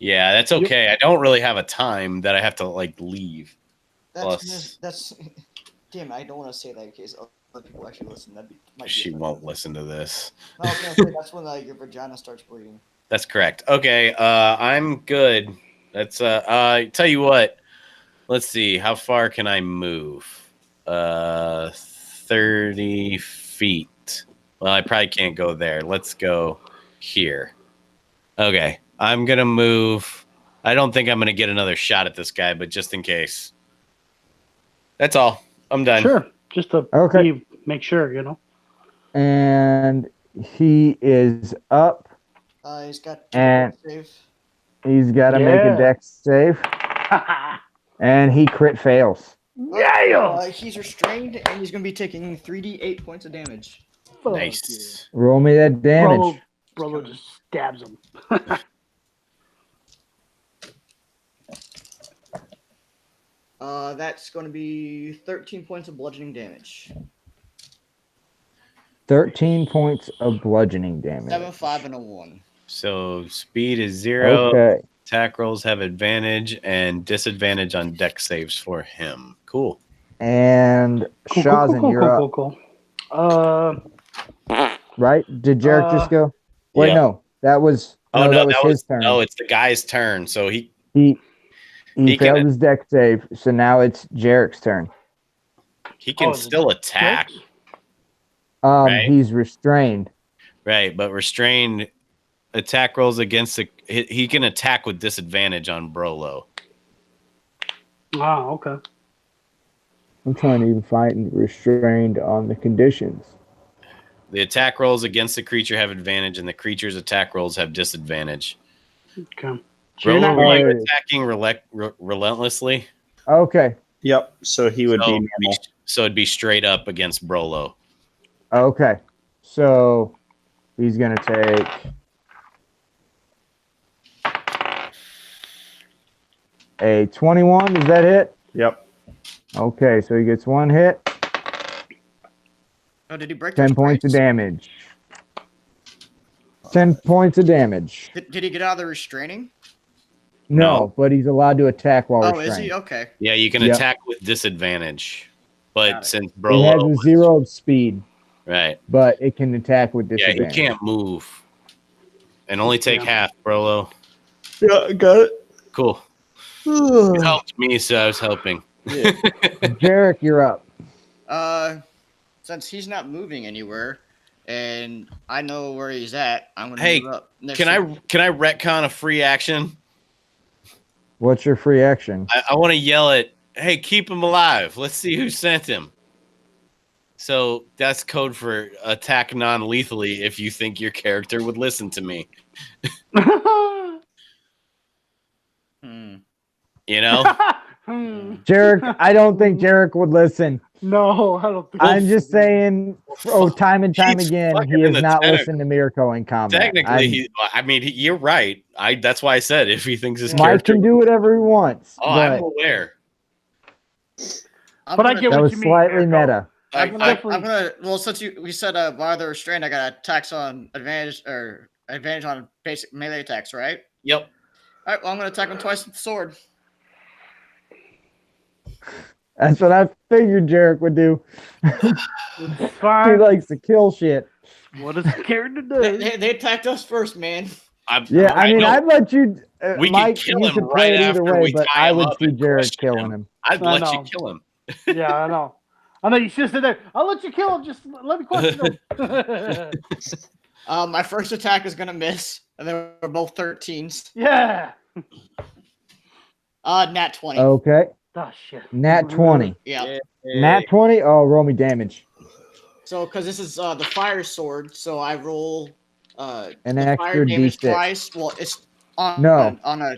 Speaker 2: Yeah, that's okay. I don't really have a time that I have to like leave.
Speaker 6: That's damn. I don't want to say that in case other people actually listen. Might be
Speaker 2: She
Speaker 6: offensive.
Speaker 2: won't listen to this.
Speaker 6: No, I was gonna say that's when your vagina starts bleeding.
Speaker 2: That's correct. Okay, I'm good. That's tell you what. Let's see. How far can I move? 30 feet. Well, I probably can't go there. Let's go here. Okay. I'm going to move. I don't think I'm going to get another shot at this guy, but just in case. That's all. I'm done.
Speaker 7: Sure. Just to
Speaker 3: Okay.
Speaker 7: make sure, you know.
Speaker 3: And he is up.
Speaker 6: He's got
Speaker 3: And-
Speaker 6: save.
Speaker 3: He's got to make
Speaker 1: Yeah.
Speaker 3: a dex save. And he crit fails.
Speaker 1: Yeah.
Speaker 6: He's restrained and he's gonna be taking 3d8 points of damage.
Speaker 1: Fuck
Speaker 2: Nice.
Speaker 3: Roll me that
Speaker 1: yeah.
Speaker 3: damage.
Speaker 1: Brother just stabs him.
Speaker 6: That's gonna be 13 points of bludgeoning damage.
Speaker 3: 13 points of bludgeoning damage.
Speaker 6: 7, 5, and a 1.
Speaker 2: So speed is 0.
Speaker 3: Okay.
Speaker 2: Attack rolls have advantage and disadvantage on deck saves for him. Cool.
Speaker 3: And Shazin, you're up.
Speaker 1: Cool.
Speaker 3: Right? Did Jarek just go? Wait,
Speaker 2: Yeah.
Speaker 3: no. That was that was his turn.
Speaker 2: No, it's the guy's turn. So he
Speaker 3: He
Speaker 2: he
Speaker 3: failed
Speaker 2: can-
Speaker 3: his deck save, so now it's Jarek's turn.
Speaker 2: can
Speaker 1: Oh,
Speaker 2: still attack. Right.
Speaker 3: He's restrained.
Speaker 2: Right, but restrained attack rolls against he can attack with disadvantage on Brolo.
Speaker 7: Ah, okay.
Speaker 3: I'm trying to even find restrained on the conditions.
Speaker 2: The attack rolls against the creature have advantage, and the creature's attack rolls have disadvantage.
Speaker 7: Okay. So you're
Speaker 2: Brolo,
Speaker 7: not
Speaker 2: were you
Speaker 3: like-
Speaker 2: attacking relentlessly?
Speaker 3: Okay.
Speaker 5: Yep. So he would be normal.
Speaker 2: So it'd be straight up against Brolo.
Speaker 3: Okay. So he's gonna take a 21. Does that hit?
Speaker 5: Yep.
Speaker 3: Okay, so he gets 1 hit,
Speaker 6: Oh, did he break
Speaker 3: 10
Speaker 6: those
Speaker 3: points of
Speaker 6: ranks?
Speaker 3: damage. 10 points of damage.
Speaker 6: Did he get out of the restraining?
Speaker 3: No, but he's allowed to attack while
Speaker 6: Oh, is
Speaker 3: restrained.
Speaker 6: he? Okay.
Speaker 2: Yeah, you can
Speaker 3: Yep.
Speaker 2: attack with disadvantage.
Speaker 6: Got
Speaker 2: But
Speaker 6: it.
Speaker 2: since
Speaker 3: He
Speaker 2: Brolo
Speaker 3: has a 0 of speed,
Speaker 2: right.
Speaker 3: but it can attack with
Speaker 2: Yeah, he
Speaker 3: disadvantage.
Speaker 2: can't move. And only take
Speaker 7: Yeah.
Speaker 2: half, Brolo.
Speaker 5: Yeah, I got it.
Speaker 2: Cool. It helped me, so I was helping.
Speaker 3: Jarek, you're up.
Speaker 6: Since he's not moving anywhere, and I know where he's at, I'm gonna
Speaker 2: Hey,
Speaker 6: move up. Next
Speaker 2: Can I retcon a free action?
Speaker 3: What's your free action?
Speaker 2: I want to yell at, hey, keep him alive. Let's see who sent him. So that's code for attack non-lethally if you think your character would listen to me.
Speaker 6: Hmm.
Speaker 2: You know?
Speaker 7: Hmm.
Speaker 3: Jarek, I don't think Jarek would listen.
Speaker 1: No, I don't think.
Speaker 3: I'm just saying, time and time
Speaker 2: He's
Speaker 3: again,
Speaker 2: fucking
Speaker 3: he
Speaker 2: in
Speaker 3: has
Speaker 2: the
Speaker 3: not
Speaker 2: tentacle.
Speaker 3: listened to Mirko in combat.
Speaker 2: Technically, you're right. That's why I said if he thinks his
Speaker 3: Mike
Speaker 2: character.
Speaker 3: can do whatever he wants.
Speaker 2: Oh, I'm
Speaker 3: but
Speaker 2: aware.
Speaker 4: I'm
Speaker 1: But I
Speaker 4: gonna-
Speaker 1: get
Speaker 3: that
Speaker 1: what
Speaker 3: was
Speaker 1: you mean,
Speaker 3: slightly
Speaker 1: Mirko.
Speaker 3: meta.
Speaker 4: I'm
Speaker 2: I-
Speaker 4: gonna. Well, since we said while they're restrained, I got attacks on advantage or advantage on basic melee attacks, right?
Speaker 2: Yep.
Speaker 4: All right. Well, I'm gonna attack him twice with the sword.
Speaker 3: That's what I figured Jarek would do.
Speaker 1: It's
Speaker 3: He
Speaker 1: fine.
Speaker 3: likes to kill shit.
Speaker 1: What does the character
Speaker 4: They,
Speaker 1: do?
Speaker 4: they attacked us first, man.
Speaker 3: Yeah, I mean,
Speaker 2: know.
Speaker 3: I'd let you.
Speaker 2: We could
Speaker 3: Mike,
Speaker 2: kill
Speaker 3: you
Speaker 2: him
Speaker 3: could play
Speaker 2: right
Speaker 3: it either
Speaker 2: after
Speaker 3: way,
Speaker 2: we
Speaker 3: but
Speaker 2: tie
Speaker 3: I
Speaker 2: him
Speaker 3: would
Speaker 2: up
Speaker 3: see
Speaker 2: and
Speaker 3: Jarek
Speaker 2: question
Speaker 3: killing
Speaker 2: him.
Speaker 3: him.
Speaker 2: I'd
Speaker 1: I
Speaker 2: let you
Speaker 1: know.
Speaker 2: kill him.
Speaker 1: Yeah, I know. I know you should have said that. I'll let you kill him. Just let me question him.
Speaker 4: My first attack is gonna miss, and then we're both 13s.
Speaker 1: Yeah.
Speaker 4: Nat 20.
Speaker 3: Okay,
Speaker 1: Oh shit.
Speaker 3: Nat 20.
Speaker 4: Yeah.
Speaker 3: Nat 20. Oh, roll me damage.
Speaker 4: So, because this is the fire sword, so I roll
Speaker 3: An
Speaker 4: the fire
Speaker 3: extra
Speaker 4: damage
Speaker 3: D6.
Speaker 4: twice. Well, it's on
Speaker 3: No.
Speaker 4: on a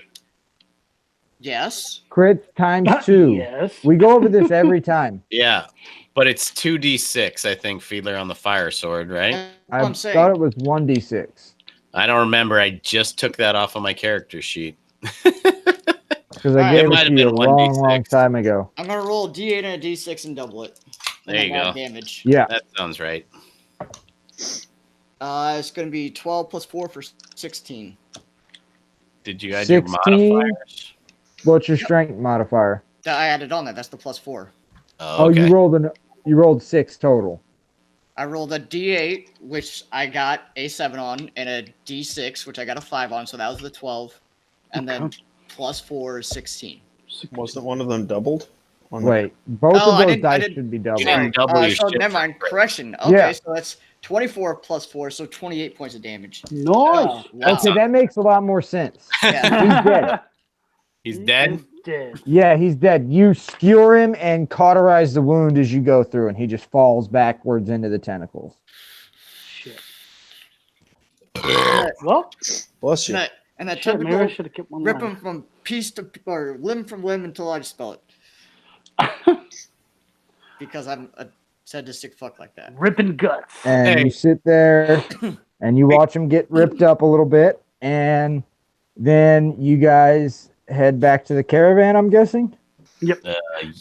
Speaker 4: yes.
Speaker 3: Crits times 2.
Speaker 1: Yes.
Speaker 3: We go over this every time.
Speaker 2: Yeah, but it's 2d6, I think, Fiedler on the fire sword, right?
Speaker 4: That's
Speaker 3: I
Speaker 4: what I'm
Speaker 3: thought
Speaker 4: saying.
Speaker 3: it was 1d6
Speaker 2: I don't remember. I just took that off of my character sheet.
Speaker 3: because I
Speaker 4: Alright.
Speaker 3: gave
Speaker 2: It
Speaker 3: it
Speaker 2: might
Speaker 3: to
Speaker 2: have
Speaker 3: you a
Speaker 2: been
Speaker 3: long,
Speaker 2: 1d6.
Speaker 3: long time ago.
Speaker 4: I'm gonna roll a D8 and a D6 and double it. And
Speaker 2: There
Speaker 4: then
Speaker 2: you
Speaker 4: add
Speaker 2: go.
Speaker 4: damage.
Speaker 3: Yeah.
Speaker 2: That sounds right.
Speaker 4: It's gonna be 12 plus 4 for 16.
Speaker 2: Did you add your
Speaker 3: 16?
Speaker 2: modifiers?
Speaker 3: What's your strength modifier?
Speaker 4: That I added on that. That's the plus 4.
Speaker 3: Oh,
Speaker 2: okay.
Speaker 3: you rolled 6 total.
Speaker 4: I rolled a D8, which I got a 7 on, and a D6, which I got a 5 on. So that was the 12, and then plus 4 is 16.
Speaker 5: Wasn't one of them doubled? On the-
Speaker 3: Wait, both
Speaker 4: Oh, I
Speaker 3: of those
Speaker 4: didn't- I
Speaker 3: dice
Speaker 4: didn't-
Speaker 3: should be doubled.
Speaker 2: You didn't double your
Speaker 4: So
Speaker 2: shit.
Speaker 4: never mind.
Speaker 2: for it.
Speaker 4: Correction. Okay,
Speaker 3: Yeah.
Speaker 4: so that's 24 plus 4, so 28 points of damage.
Speaker 7: Nice.
Speaker 4: Wow.
Speaker 3: Okay, that makes a lot more sense.
Speaker 4: Yeah.
Speaker 3: He's dead.
Speaker 2: He's dead?
Speaker 1: Dead.
Speaker 3: Yeah, he's dead. You skewer him and cauterize the wound as you go through, and he just falls backwards into the tentacles.
Speaker 1: Shit. Well,
Speaker 5: Bless you.
Speaker 4: And that
Speaker 7: Shit, maybe I
Speaker 4: tentacle
Speaker 7: should have kept one.
Speaker 4: rip
Speaker 7: alive.
Speaker 4: him from piece to or limb from limb until I spell it. Because I'm a sadistic fuck like that.
Speaker 1: ripping guts.
Speaker 3: And
Speaker 2: Hey.
Speaker 3: you sit there and you watch him get ripped up a little bit, and then you guys head back to the caravan, I'm guessing.
Speaker 1: Check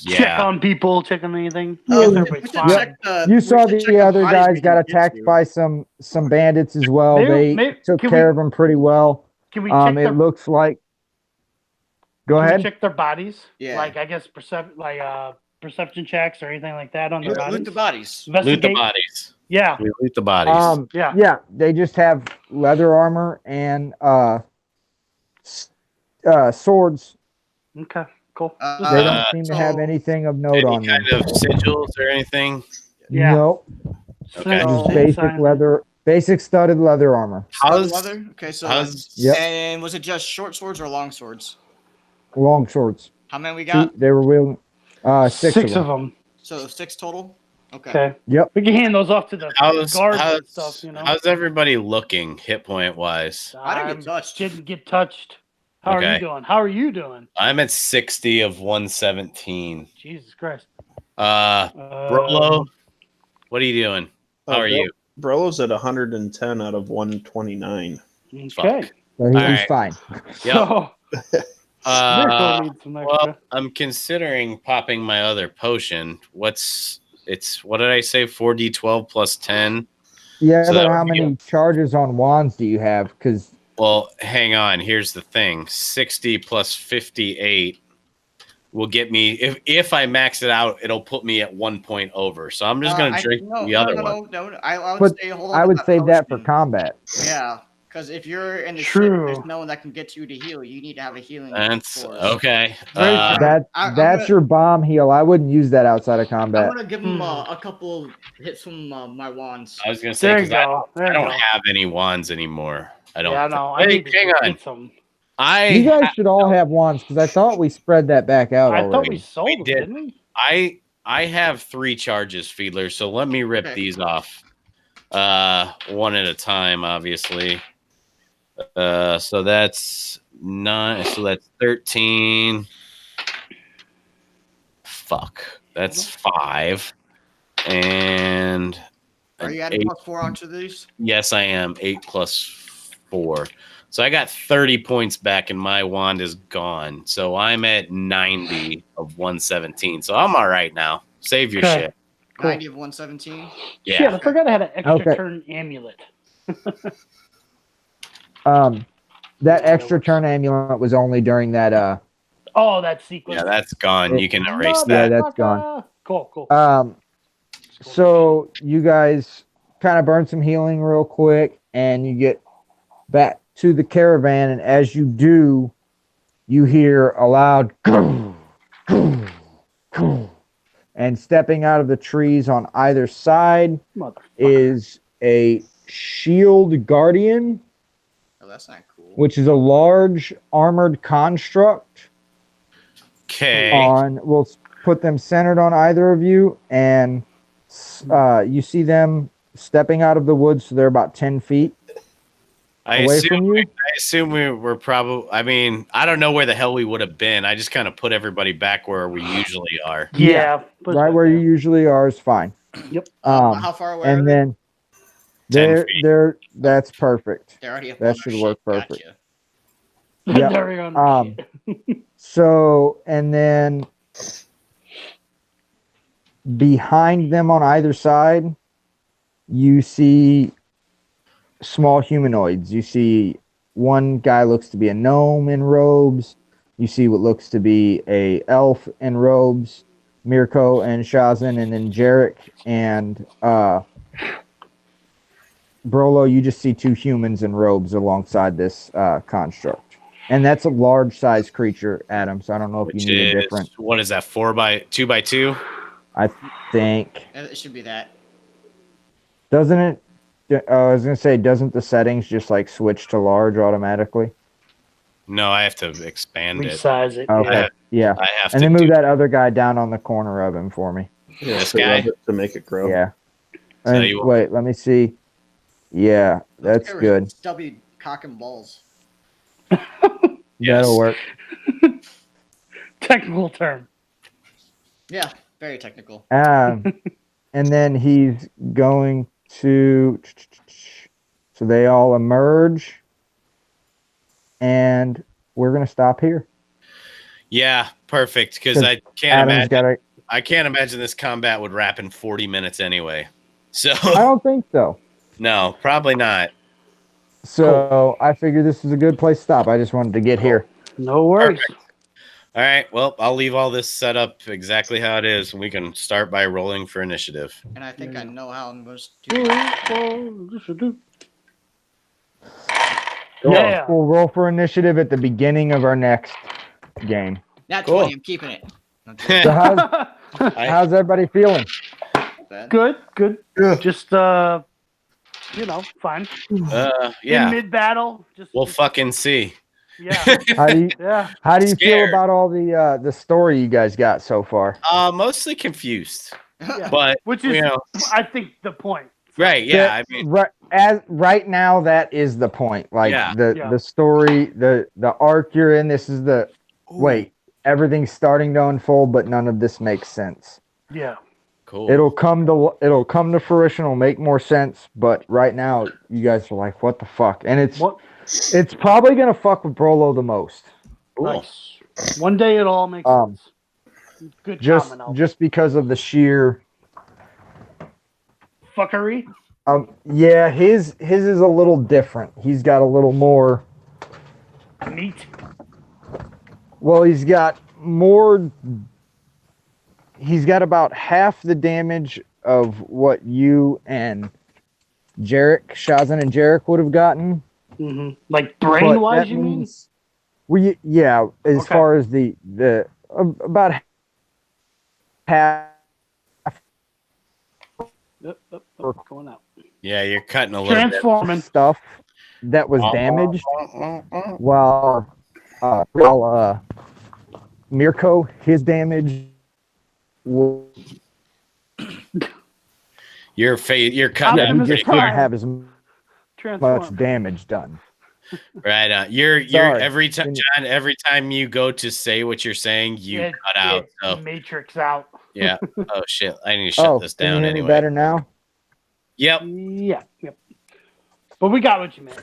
Speaker 2: Yeah.
Speaker 1: on people. Check on anything.
Speaker 3: Yeah,
Speaker 1: Yes,
Speaker 3: we
Speaker 1: everybody's
Speaker 4: should
Speaker 1: fine.
Speaker 4: check
Speaker 3: You
Speaker 4: we
Speaker 3: saw
Speaker 4: should
Speaker 3: the
Speaker 4: check
Speaker 3: other
Speaker 4: bodies
Speaker 3: guys
Speaker 4: we
Speaker 3: got
Speaker 4: didn't get
Speaker 3: attacked
Speaker 4: to.
Speaker 3: by some bandits as well.
Speaker 1: Maybe-
Speaker 3: They took
Speaker 1: can
Speaker 3: care
Speaker 1: we-
Speaker 3: of them pretty well.
Speaker 1: Can we check
Speaker 3: It
Speaker 1: their,
Speaker 3: looks like. Go
Speaker 1: can we
Speaker 3: ahead.
Speaker 1: check their bodies?
Speaker 4: Yeah.
Speaker 1: Like I guess perception checks or anything like that on their
Speaker 4: Loot
Speaker 1: bodies.
Speaker 4: the bodies.
Speaker 2: Loot the
Speaker 1: Investigate?
Speaker 2: bodies.
Speaker 1: Yeah.
Speaker 2: We loot the bodies.
Speaker 1: Yeah.
Speaker 3: Yeah, they just have leather armor and swords.
Speaker 1: Okay. Cool.
Speaker 3: They don't seem to have
Speaker 4: so-
Speaker 3: anything of note
Speaker 2: Any
Speaker 3: on them.
Speaker 2: kind of sigils or anything?
Speaker 1: Yeah.
Speaker 3: Nope,
Speaker 2: Okay.
Speaker 3: just
Speaker 1: Same
Speaker 3: basic
Speaker 1: sign.
Speaker 3: leather, basic studded leather armor,
Speaker 2: How's
Speaker 4: Leather? Okay, so
Speaker 2: how's-
Speaker 3: Yep.
Speaker 4: and was it just short swords or long swords?
Speaker 3: long swords.
Speaker 4: How many we got?
Speaker 3: They were wielding six of them.
Speaker 1: them.
Speaker 4: So 6 total. Okay.
Speaker 1: Okay.
Speaker 3: Yep.
Speaker 1: We can hand those off to the
Speaker 2: how's,
Speaker 1: guards and
Speaker 2: how's,
Speaker 1: stuff. You know.
Speaker 2: how's everybody looking hit point wise?
Speaker 4: I didn't
Speaker 1: I'm-
Speaker 4: get touched.
Speaker 1: Didn't get touched. How are
Speaker 2: Okay.
Speaker 1: you doing? How are you doing?
Speaker 2: I'm at 60 of 117.
Speaker 1: Jesus Christ.
Speaker 2: Brolo, what are you doing? How are you?
Speaker 5: Brolo's at 110 out of 129.
Speaker 1: Okay.
Speaker 2: Fuck.
Speaker 3: So he's
Speaker 2: Alright.
Speaker 3: fine.
Speaker 1: So Mirko needs some extra.
Speaker 2: Well, I'm considering popping my other potion. What did I say? 4d12 plus 10.
Speaker 3: Yeah,
Speaker 2: So
Speaker 3: but
Speaker 2: that
Speaker 3: how
Speaker 2: would be
Speaker 3: many charges on wands do you have? Because
Speaker 2: Well, hang on. Here's the thing. 60 plus 58 will get me if I max it out, it'll put me at 1 point over. So I'm just gonna drink the other one.
Speaker 4: No. I would
Speaker 3: But
Speaker 4: say hold on.
Speaker 3: I
Speaker 4: to
Speaker 3: would save that for
Speaker 4: potion.
Speaker 3: combat.
Speaker 4: Yeah, because if you're in the
Speaker 1: True.
Speaker 4: ship, there's no one that can get you to heal. You need to have a healing.
Speaker 2: That's
Speaker 4: source.
Speaker 2: okay.
Speaker 1: Very
Speaker 3: That's
Speaker 4: I'm
Speaker 3: that's
Speaker 4: gonna-
Speaker 3: your bomb heal. I wouldn't use that outside of
Speaker 4: I'm
Speaker 3: combat.
Speaker 4: gonna give him a couple hits from my wands.
Speaker 2: I was gonna say
Speaker 1: There you
Speaker 2: because I
Speaker 1: go. There
Speaker 2: I
Speaker 1: you
Speaker 2: don't
Speaker 1: go.
Speaker 2: have any wands anymore. I don't.
Speaker 1: Yeah, no. I
Speaker 2: Hey,
Speaker 1: need to
Speaker 2: hang on.
Speaker 1: get some.
Speaker 3: You guys should all have wands because I thought we spread that back out
Speaker 1: I
Speaker 3: already.
Speaker 1: thought we sold
Speaker 2: We
Speaker 1: them,
Speaker 2: did.
Speaker 1: didn't we?
Speaker 2: I have 3 charges, Fiedler. So let me rip
Speaker 4: Okay.
Speaker 2: these off, one at a time, obviously. So that's 9. So that's 13. Fuck. That's 5. And
Speaker 4: Are
Speaker 2: an
Speaker 4: you adding
Speaker 2: 8.
Speaker 4: +4 onto these?
Speaker 2: Yes, I am. 8 plus 4. So I got 30 points back, and my wand is gone. So I'm at 90 of 117. So I'm all right now. Save your
Speaker 1: Okay.
Speaker 2: shit.
Speaker 1: Cool.
Speaker 4: 90 of 117.
Speaker 2: Yeah.
Speaker 1: Shit, I forgot I had an extra
Speaker 3: Okay.
Speaker 1: turn amulet.
Speaker 3: That extra turn amulet was only during that.
Speaker 1: Oh, that sequence.
Speaker 2: Yeah, that's gone. You can erase
Speaker 3: Yeah,
Speaker 2: that.
Speaker 3: that's gone.
Speaker 1: Cool.
Speaker 3: So you guys kind of burn some healing real quick, and you get back to the caravan. And as you do, you hear a loud and stepping out of the trees on either side
Speaker 1: Motherfucker.
Speaker 3: is a shield guardian,
Speaker 4: Oh, that's not cool.
Speaker 3: which is a large armored construct.
Speaker 2: Okay.
Speaker 3: We'll put them centered on either of you, and you see them stepping out of the woods, so they're about 10 feet
Speaker 2: I
Speaker 3: away
Speaker 2: assume,
Speaker 3: from you.
Speaker 2: I assume we were probably, I mean, I don't know where the hell we would have been. I just kind of put everybody back where we usually are.
Speaker 1: Yeah. put
Speaker 3: Right
Speaker 1: that
Speaker 3: where
Speaker 1: there.
Speaker 3: you usually are is fine.
Speaker 1: Yep.
Speaker 4: How far away are
Speaker 3: And
Speaker 4: they?
Speaker 3: then
Speaker 2: 10 feet.
Speaker 3: that's perfect.
Speaker 4: They're already up
Speaker 3: that
Speaker 4: on
Speaker 3: should
Speaker 4: our
Speaker 3: work
Speaker 4: shit.
Speaker 3: perfect.
Speaker 4: Gotcha.
Speaker 3: Yep.
Speaker 1: There we go.
Speaker 3: So, and then behind them on either side, you see small humanoids. You see one guy looks to be a gnome in robes. You see what looks to be a elf in robes, Mirko and Shazin, and then Jarek and Brolo. You just see 2 humans in robes alongside this construct. And that's a large size creature, Adam. So I don't know if
Speaker 2: Which
Speaker 3: you need a
Speaker 2: is,
Speaker 3: different.
Speaker 2: what is that, 2 by 2?
Speaker 3: I think.
Speaker 4: It should be that.
Speaker 3: Doesn't it? I was gonna say, doesn't the settings just like switch to large automatically?
Speaker 2: No, I have to expand it.
Speaker 1: Resize it.
Speaker 3: Okay, yeah.
Speaker 2: I have
Speaker 3: And
Speaker 2: to
Speaker 3: then move
Speaker 2: do
Speaker 3: that other guy down on the corner of him for me.
Speaker 5: Yeah,
Speaker 2: This
Speaker 5: so
Speaker 2: guy?
Speaker 5: rub it to make it grow.
Speaker 3: Yeah.
Speaker 2: So
Speaker 3: And
Speaker 2: you-
Speaker 3: wait, let me see. Yeah, that's
Speaker 4: They were
Speaker 3: good.
Speaker 4: Stubby cock and balls.
Speaker 2: Yes.
Speaker 3: That'll work.
Speaker 1: Technical term.
Speaker 4: Yeah, very technical.
Speaker 3: And then he's going to. So they all emerge, and we're gonna stop here.
Speaker 2: Yeah, perfect. Because I can't
Speaker 3: Adam's
Speaker 2: imagine.
Speaker 3: got a.
Speaker 2: I can't imagine this combat would wrap in 40 minutes anyway. So
Speaker 3: I don't think so.
Speaker 2: no, probably not.
Speaker 3: So I figured this was a good place to stop. I just wanted to get here.
Speaker 1: No worries.
Speaker 2: All right. Well, I'll leave all this set up exactly how it is, and we can start by rolling for initiative.
Speaker 4: And I think I know how I'm supposed to do
Speaker 1: Yeah.
Speaker 3: We'll roll for initiative at the beginning of our next game.
Speaker 4: Not
Speaker 2: Cool.
Speaker 4: 20, I'm keeping it. Not
Speaker 3: So how's everybody feeling?
Speaker 4: bad.
Speaker 1: Good.
Speaker 5: Yeah.
Speaker 1: Just fine. In
Speaker 2: Yeah.
Speaker 1: mid battle.
Speaker 2: We'll fucking see.
Speaker 1: Yeah.
Speaker 3: How do you
Speaker 1: Yeah.
Speaker 3: how do you feel
Speaker 2: Scared.
Speaker 3: about all the story you guys got so far?
Speaker 2: Mostly confused,
Speaker 1: Yeah.
Speaker 2: but
Speaker 1: Which is,
Speaker 2: you know,
Speaker 1: I think, the point.
Speaker 2: right? Yeah. I mean,
Speaker 3: Right now that is the point. Like
Speaker 2: Yeah.
Speaker 3: the story, the arc you're in. This is the wait. Everything's starting to unfold, but none of this makes sense.
Speaker 1: Yeah.
Speaker 2: cool.
Speaker 3: It'll come to fruition. It'll make more sense. But right now, you guys are like, what the fuck? And
Speaker 1: What?
Speaker 3: it's probably gonna fuck with Brolo the most.
Speaker 2: Cool.
Speaker 1: Nice. One day it all makes sense. Good comment, Alvin.
Speaker 3: Just because of the sheer.
Speaker 1: Fuckery.
Speaker 3: Yeah, his is a little different. He's got a little more.
Speaker 1: Neat.
Speaker 3: Well, he's got more. He's got about half the damage of what you and Shazin and Jarek would have gotten.
Speaker 1: Mm-hmm. Like
Speaker 3: But
Speaker 1: brain wise,
Speaker 3: that
Speaker 1: you mean?
Speaker 3: means yeah, as
Speaker 1: Okay.
Speaker 3: far as the about half.
Speaker 1: Yep, going out.
Speaker 2: Yeah, you're cutting a little
Speaker 1: Transforming.
Speaker 3: Stuff that was damaged, while Mirko, his damage was
Speaker 2: bit. You're cutting.
Speaker 1: Optimus
Speaker 3: he just
Speaker 1: Prime.
Speaker 3: didn't have as much
Speaker 1: Transform.
Speaker 3: damage done.
Speaker 2: Right. You're
Speaker 3: Sorry.
Speaker 2: every time, John. Every time you go to say what you're saying, you cut out. So
Speaker 1: Matrix out.
Speaker 2: Yeah. Oh shit! I need to shut this
Speaker 3: can you
Speaker 2: down
Speaker 3: hear me
Speaker 2: anyway.
Speaker 3: better now?
Speaker 2: Yep.
Speaker 1: Yeah, yep. But we got what you meant.